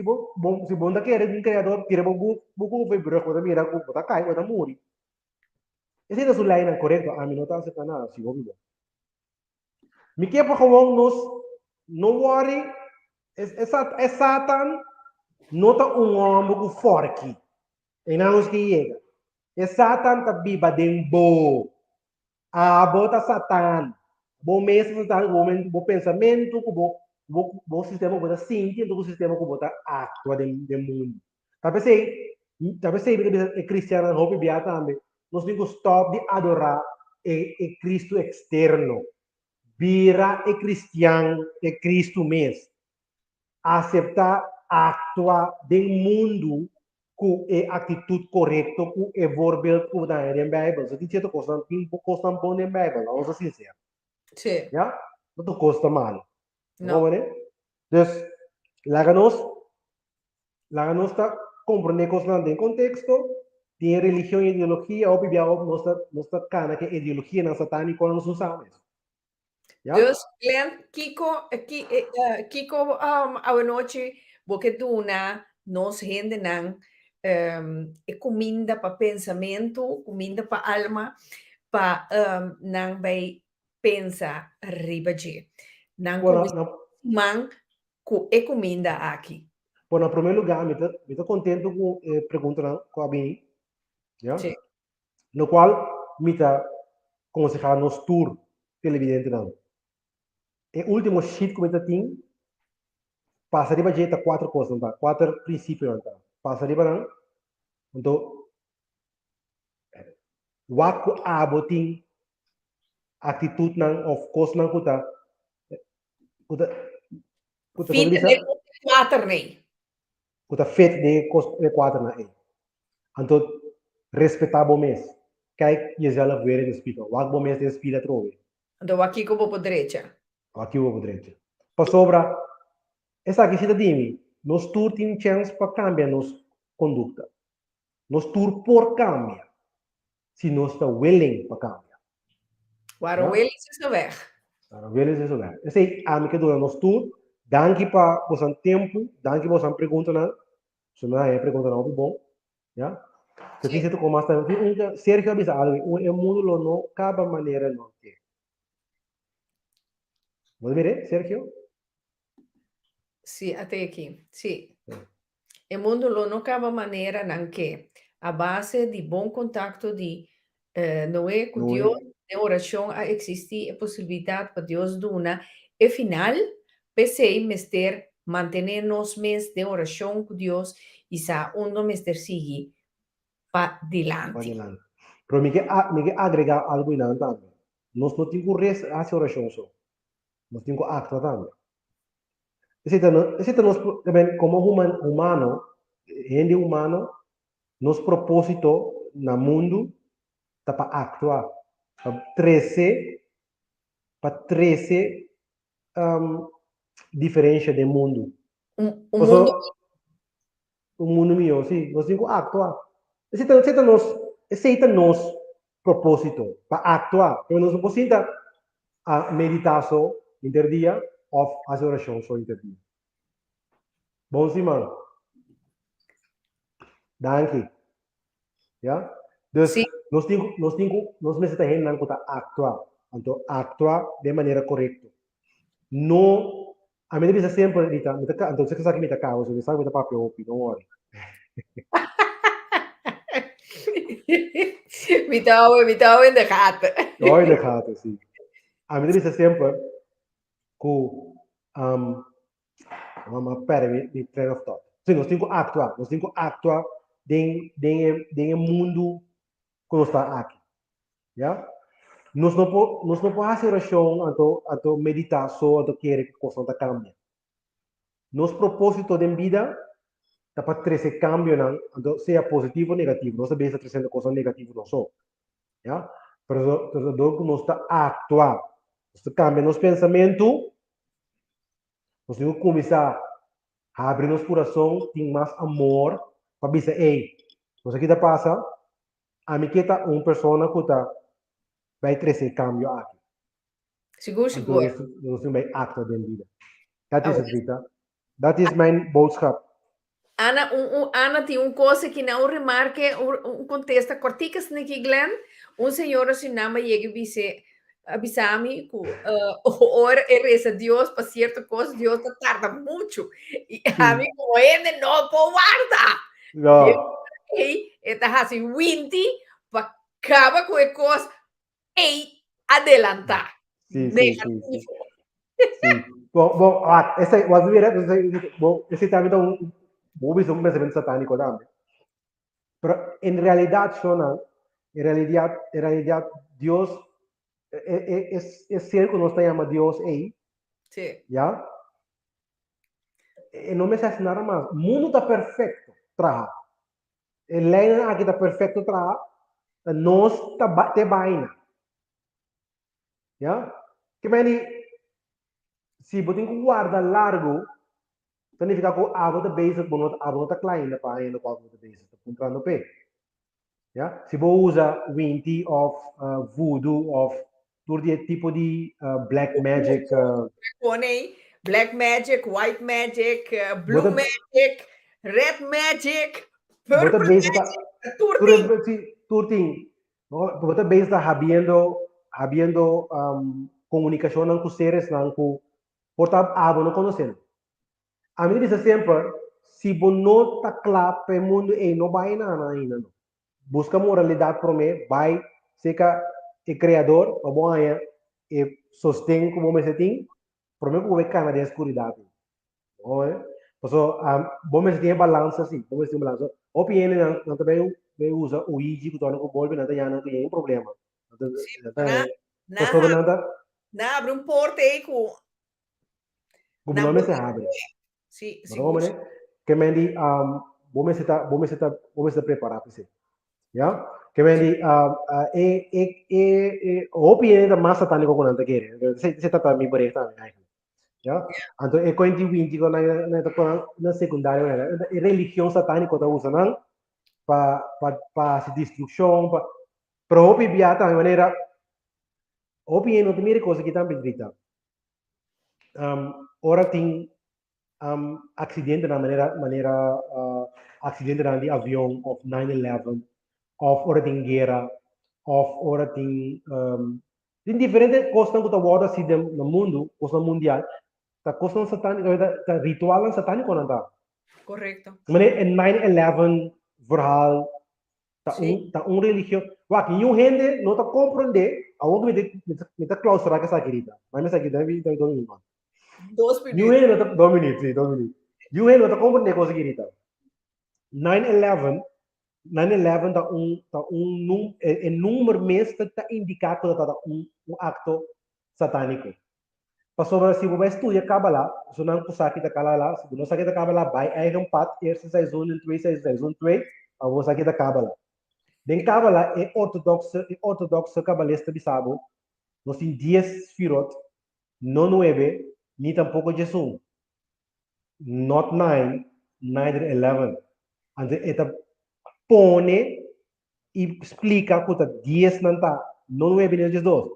Speaker 2: bom da querer um criador, tira buku foi branco, você mira, você cai, você morre. Esse é o lei correto, a mim não está se nada, se ouve. Me quer para como não worry, é Satan, não está homem com forte. E não os que chega. É Satan tá biba dembo. Bota Satan. Bom mesmo Satan, bom pensamento, bom sistema bota sentir, do sistema que bota atua de mundo. Talvez sei é cristiano, hope bia também. Nós temos que stop de adorar e Cristo externo. Vira é Cristo mesmo. Aceitar atua do mundo com a atitude correta, com o voorbeeld que dá na Bíblia. Se você custa bom na Bíblia, vamos ser sinceros.
Speaker 1: Sì,
Speaker 2: Ja? Não custa mal.
Speaker 1: no.
Speaker 2: Como é? Dus, lá nós está compreender coisas em contexto, tem religião e ideologia, ou biblia, nós está cana que ideologia não satânica quando nós usamos. Ja?
Speaker 1: Dus Glenn, Kiko awanoche, porque duna, nos gente nan, é comida para pensamento, comida para alma, para nan vai pensa arriba de. Nan
Speaker 2: Bueno,
Speaker 1: man é comida aqui.
Speaker 2: bueno, em primeiro lugar, me estou contente com a pergunta com a mim, ja?
Speaker 1: Sì.
Speaker 2: No qual me está aconselhando nos tour televidente não. E último sheet que me está tem, passaria para jeito quatro coisas, tá? Quatro princípios, tá? Passaria para então, what ko aboting attitude ng of course ng kuta
Speaker 1: Fita
Speaker 2: bisa
Speaker 1: de water nee.
Speaker 2: kuta fit de cost de quatro na e. Anto respetabo mes. Kijk jezelf weer in de spiegel. Wat bom mes de spiegel trove.
Speaker 1: Do aqui como por direita.
Speaker 2: Aqui o direito. Pa sobra essa aqui se dimi. Nos tour tem chance para cambiar nos conduta. Nos tour por cambia. Se nós está willing para cambiar.
Speaker 1: Waarom wil je zo weg?
Speaker 2: Willen ze zo daar. Eu sei, a mim que dura nos tour, danke para você tempo, danke para você pergunta na, se não é pergunta não, bom, já? Se você tu como está, Sergio avisa algo, o mundo lo não acaba maneira não ter. Pode ver, Sergio?
Speaker 1: Sì, até aqui. Sì. O mundo não acaba maneira não que a base de bom contato de Noé com Deus, de oração a existir a possibilidade para Deus dona e final pensei mester manter-nos mes de oração com Deus e sa uno mester seguir para dilante.
Speaker 2: Pero me que agregar algo em nada também. Nós não temos essa oração só. Nós temos acto também. Esse nós também como humano, gente humano, nos propósito no mundo tá para actuar, para 13 diferença do mundo. O mundo meu, sim, nós temos que actuar. Esse é nosso propósito, para actuar. Porque nós não podemos a meditação interdia ou a oração só interdia. Bom, sim, mano. Danke. Ja? Dus
Speaker 1: Sim.
Speaker 2: nós necessitamos actuar. Então, actuar de maneira correta. Não, a minha vida sempre, então, você sabe que me acaba, você sabe que me papel, don't worry.
Speaker 1: me estava in de gaten.
Speaker 2: Oh, in de gaten, sim. A minha vida sempre, com, vamos perdere mi train of thought. Sim, nós temos que actuar em mundo que nós está aqui. Ja? Nós não podemos fazer oração, então meditação, então querer que a coisa cambie. Nosso propósito de vida para trazer cambio, não, seja positivo ou negativo, não sabemos trazendo coisa negativa não só, já? Pero nós está a actuar, nós cambia nosso pensamento, nós temos que começar a abrir nosso coração, ter mais amor, para dizer, ei, nós aqui está passa, a mim que está uma pessoa que está vai trazer cambio aqui.
Speaker 1: Seguro,
Speaker 2: Então,
Speaker 1: seguro.
Speaker 2: nós temos que actuar dentro vida. Dat is
Speaker 1: Oh.
Speaker 2: het, Rita. Dat is mijn boodschap.
Speaker 1: Ana, Ana tem coisa que não remarque, contesta corticas aqui, Glenn. Senhor se chama e dice, avisame que ora e reza a Deus para certa coisa, Deus tarda muito. E a mim, como ele não guarda.
Speaker 2: Ja.
Speaker 1: E está assim, windy, para acabar com a coisa e adelantar.
Speaker 2: Sim, sim, sim, sim. Sim. Bom, esse também é um pensamento satânico também. Pero en realidad, Shona, en realidad, Dios es cierto que nos llama Dios ahí,
Speaker 1: Sí.
Speaker 2: ¿ya? No me hace nada más. El mundo está perfecto, trabaja. El ley aquí está perfecto, trabaja. No está de vaina. ¿Ya? Que me di, si vos tenés que guardar largo, significa que algo de base, algo de klein, para ir no qual de base, está comprando pe. ¿Ya? Si vos usa Winty of Voodoo of todo tipo de Black Magic,
Speaker 1: Pone Black Magic, White Magic, Blue Magic, Red Magic, Purple Magic,
Speaker 2: Turting. Você bem está havendo comunicação com os seres que portanto não conhecendo. A mim diz sempre, se você não está claro para o mundo, não vai nada ainda. Busca moralidade para mim, vai ser que o criador, o bom é, e sustém como você tem, para mim, porque vai na escuridão. Bom, mas tem balança assim, bom, mas tem balança. O PN não também usa o IG que torna o bolbe não tem problema.
Speaker 1: Não abre porta aí com
Speaker 2: o nome se abre.
Speaker 1: Sim, sim.
Speaker 2: Que me di vamos estar preparado para isso. Já? Que me di o PN da massa satânico quando não quer. Você tá me parece também. Ja? Então, é quando eu vim na secundária, a religião satânica está usando para se destruição, para o PBA também, maneira, o PBA não tem coisa que também grita. Ora tem acidente na maneira acidente de avião, of 9/11, of ora tem guerra, of ora tem diferentes coisas que estão assim no mundo, coisa mundial. Tá coisa satânica, tá ritual satânico não tá?
Speaker 1: Correto.
Speaker 2: Mas é 9/11 verhaal, tá religião. Wak, yung gente não tá compreender, aonde me tá clausurar que essa querida. Mas me aqui deve 2 minutos.
Speaker 1: 2 minutos.
Speaker 2: Yung gente não tá 2 minutos, sim, 2 minutos. Yung gente não tá compreender coisa querida. 9/11 tá número mês tá indicado que tá acto satânico. Pastor, se você estuda Kabbalah, se não sabe da Kabbalah, se não sabe da Kabbalah, vai aí um pat, seizoen 2, seizoen 2, a você sabe da Kabbalah. Den Kabbalah é ortodoxo cabalista de sábado, nós temos 10 sfirot, não 9, nem tampouco Jesus. Not 9, neither 11. Então, ele põe e explica que 10 não está, não 9 nem 12.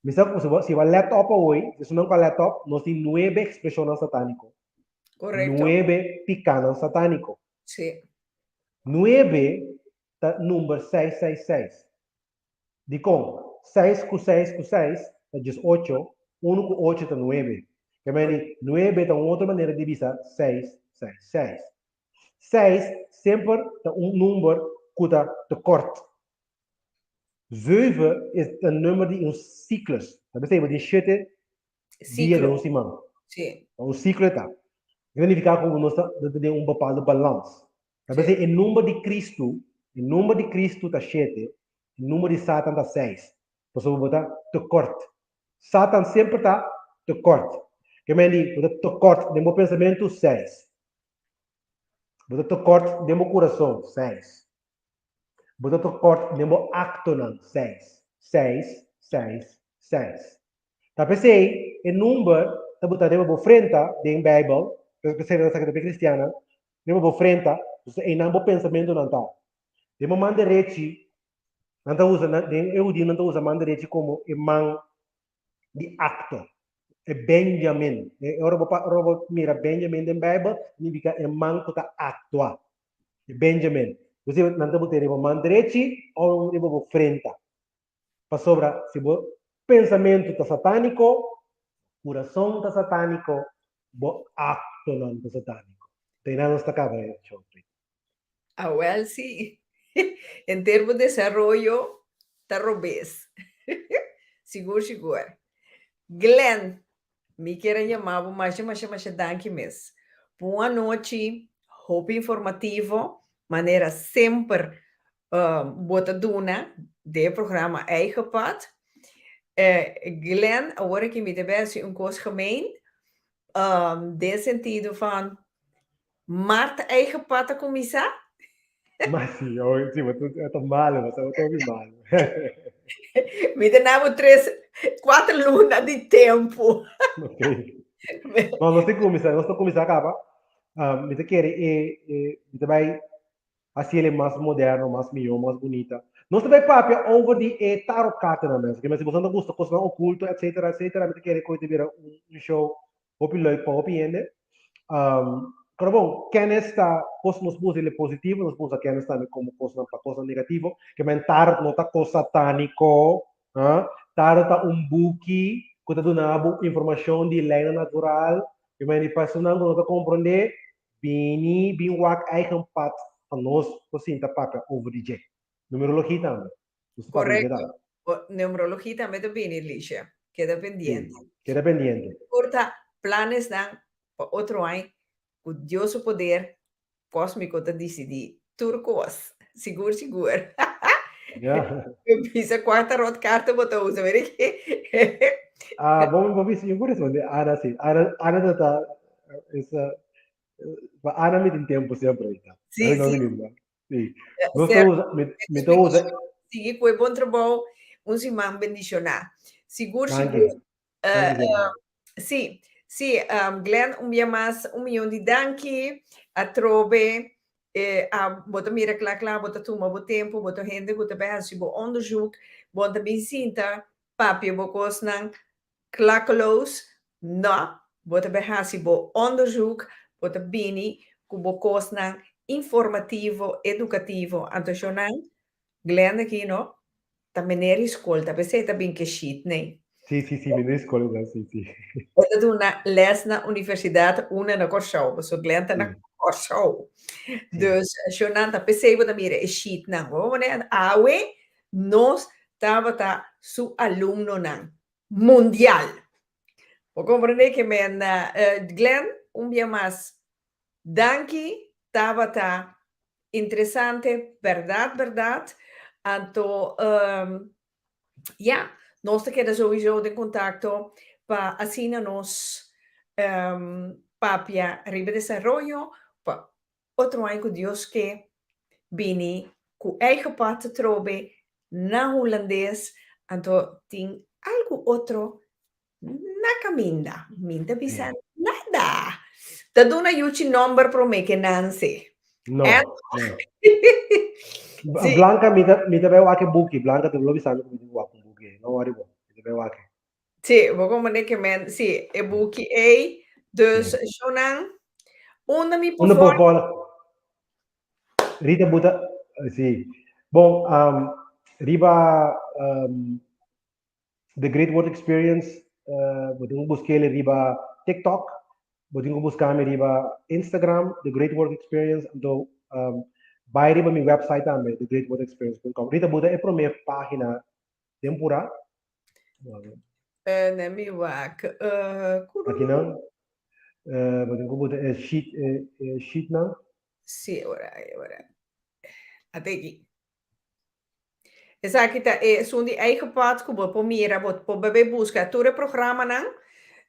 Speaker 2: Misal si va laptop hoy, si no con laptop, nos tiene 9 expresiones satánicas.
Speaker 1: Correcto.
Speaker 2: 9 picanos satánicos.
Speaker 1: Sí.
Speaker 2: 9 está número 666. De como? 6 com 6 com 6 é 18, 1 com 8 está 9. Que me 9 está uma outra maneira de divisar 6, 6, 6. 6 sempre está número que está corto. 7 is een nummer die een cyclus. Dat betekent die shit die de ons iemand.
Speaker 1: Sim.
Speaker 2: Een cyclus dat. Significa que nós temos bepaalde balans. Dat betekent een nummer die Cristo está 7, een nummer die Satan está 6. Dus we worden te kort. Satan sempre está te kort. Que me diz, te kort, de meu pensamento 6. Bota tekort demo coração, 6. Bota tekort demo acto não, 6. 6, 6, 6. Tapi sei, e number, ta bota demo bo frenta, de em Bible, que sei na Sagrada Cristiana, demo bo frenta, e não bo pensamento não tá. Demo manda reci, não tá usa, eu digo não tá usa manda reci como e man de acto. É Benjamin. Ora mira Benjamin da Bible, significa e man tota actua. É Benjamin. Você não tá botando uma mão direita ou uma frente. Para sobra, se o pensamento tá satânico, coração tá satânico, o acto não tá satânico. Tem nada esta cabra,
Speaker 1: Ah, well, sí. En termos de desarrollo, está robes. Seguro, seguro. Glenn, me querem chamar, mas danke mes. Boa noite, hope informativo, maneira sempre bota duna de programa Eigen Pad. Glenn, agora que me deve um coisa gemeen, de sentido van, Marta Eigen Pad a começar?
Speaker 2: Mas sim, eu tô mal, mas eu tô mal.
Speaker 1: Me danavo 4 lunas de tempo.
Speaker 2: Ok. Mas nós temos que começar a acabar. Me te quer, me te vai assim ele é mais moderno, mais melhor, mais bonita. Nós também papia over de tarot carta na mesa, que mas se você não gosta de coisa oculto, etc, etc, me te quer que eu te vira show, hopi leuk para hopi ende. Pero bom, quem está, coisa nos pôs ele positivo, nos pôs a quem está como coisa para coisa negativo, que men tarot não está coisa satânico, tarot está buki, que está dando informação de lei natural, que men depois não está compreender, bini, bin wak eigen pad van nós, assim, tá papel over de numerologia também. Isso papel de
Speaker 1: Correcto. Numerología también viene, Alicia. Queda pendiente.
Speaker 2: Sim, queda pendiente.
Speaker 1: Corta, planes dan para otro año. Con Dios su poder cósmico te decidir. Turcos. Seguro, seguro.
Speaker 2: Yeah.
Speaker 1: Pisa quarta rot carta botou usa, ver que.
Speaker 2: Vamos ver se eu vou responder. Ana, sim. Ana tá, essa, Ana me tem tempo sempre aí, tá?
Speaker 1: Sí,
Speaker 2: Não
Speaker 1: sí.
Speaker 2: me lembra. Sim. Nós
Speaker 1: Certo.
Speaker 2: usa, me tô usa.
Speaker 1: Sigue com bom trabalho, um simão bendicionar. Seguro,
Speaker 2: Danke.
Speaker 1: seguro.
Speaker 2: Danke sehr.
Speaker 1: Sì, sì, Glenn, dia mais 1 milhão de danke a trobe, a bota mira klaar, bota tuma, bota tempo, bota gente, bota behasi, bo onderzoek, bota bisinta, papi, bo kosnang, klakkeloos, no, bota behasi, bo onderzoek, bota bini, kubo kosnang, informativo, educativo, antocionang, Glenn aqui, no? Também era escolta, pensei também que shit, né?
Speaker 2: Sim, me dê escolha, sim.
Speaker 1: Eu dou na les na universidade, uma na Korsau, so glenta na
Speaker 2: Sim.
Speaker 1: Korsau. Dus, Jonathan, pensei que também era shit, não. Vamos ver, awe, nós estava tá su aluno não, mundial. Vou compreender que men, Glenn, dia mais, danke, estava tá interessante, verdade, então, ja, nós queda sowieso de contacto para assim nos papia ribe desarrollo pa outro ano Deus que bini com eigen pad trobe na holandês então tem algo outro na caminda minta bisa nada da dona yuchi number pro me que Nancy
Speaker 2: No.
Speaker 1: Sì.
Speaker 2: Blanca mi deve wake buki. Blanca te lo bisano mi deve wake buki. No worry about. Mi deve wake.
Speaker 1: Sì, come che men, sì, e buki e dus shonan una mi
Speaker 2: Una
Speaker 1: por
Speaker 2: por Rita Buta, sì. Bom, riba The Great World Experience, podem buscar ele riba TikTok, podem buscar me riba Instagram, The Great World Experience, então vai riba minha website também, thegreatworldexperience.com. Rita Buta é para minha página temporária.
Speaker 1: ne mi wak
Speaker 2: Aqui não. Podem buscar é sheet não.
Speaker 1: sì, ora ategi esa kita e sundi eigen pad kubo po mira bot po bebe busca ture programa nan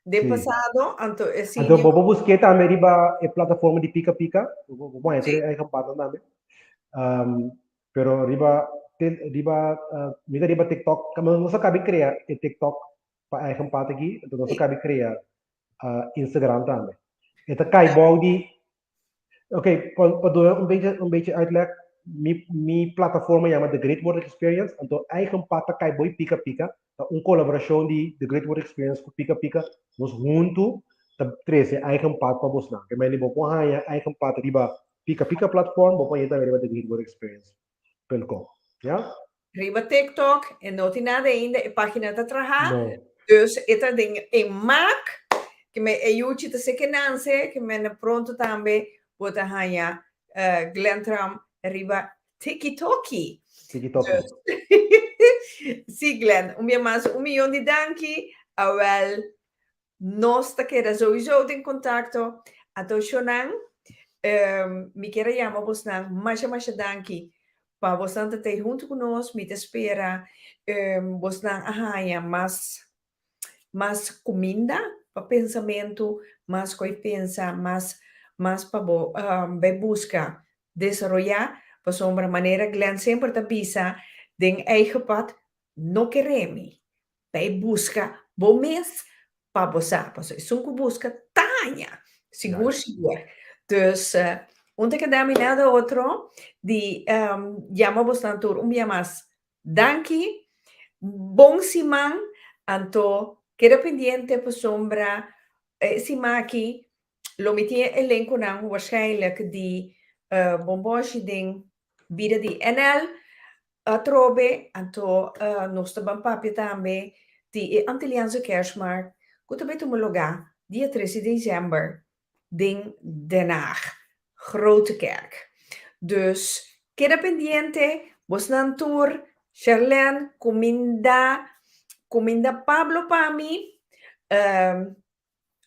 Speaker 1: de
Speaker 2: Sim.
Speaker 1: passado, então, assim,
Speaker 2: Então, vou buscar também riba a plataforma de pica-pica. Vou conhecer aí campata também. Pero riba, mira riba TikTok. Kami não sabe criar TikTok para aí campata aqui. Então, não sabe criar Instagram também. Então, cai bom de. Ok, para um beetje uitleg. Mi plataforma chama The Great World Experience. Então, aí campata cai bom pica-pica. Colaboração de The Great World Experience com pica-pica. Nós juntos. Treze aí campata para você não. Que mais libo com aí campata riba pica-pica platform. Vou pôr também riba The Great World Experience.com. Ja?
Speaker 1: riba TikTok en não tem nada ainda, a página está atrás.
Speaker 2: No.
Speaker 1: Dus ita ding em Mac, que me ajude a se kenanse, que me pronto também bota hanya Glentram riba TikToki.
Speaker 2: TikTok.
Speaker 1: Dus, sim, Glenn, mais 1 milhão de danki, awel, nós tá querendo sowieso em contato, ato shonan, me quero chamar você mais danki, para você estar junto conosco, me te espera, você hanya mais comida para pensamento, mais coi pensa, mais para buscar desenvolver para sombra maneira Glenn sempre te pisa den eigen pad no queremi bij busca bom mês para você para isso busca tanha seguro dus onde que dá nada outro de llama bastante mais danke bom simão anto queda pendiente per sombra, si maki, lo metti elenco nan waarschijnlijk die bomboshi ding bieden die NL trobe, anto nostra bampapje tambe, die Antilliaanse kerstmarkt, goed beter homologa, die 3 december, ding Den Haag, Grote Kerk. Dus, queda pendiente, vos nan tour, Charlene, Cominda Pablo Pami,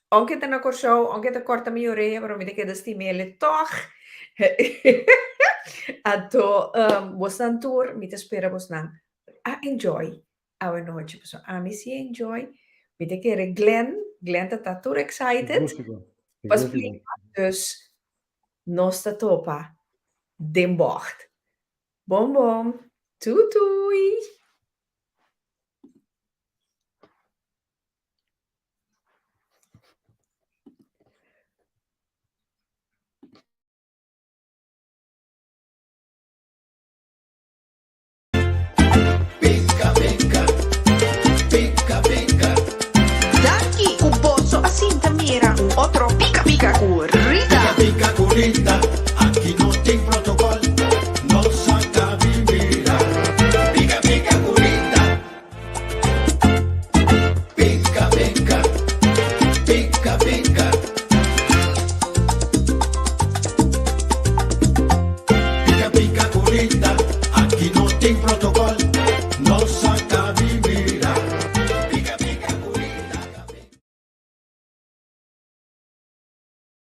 Speaker 1: anche te na corso, anche te corta mi oreja, però mi te queda stimele toch. Ato, bosnan tour, mi te spera bosnan. Enjoy our noche. So, mi si enjoy. Mi te quere Glenn ta tour excited. Pas prima, dus nosta topa den bocht. Bom, tutui!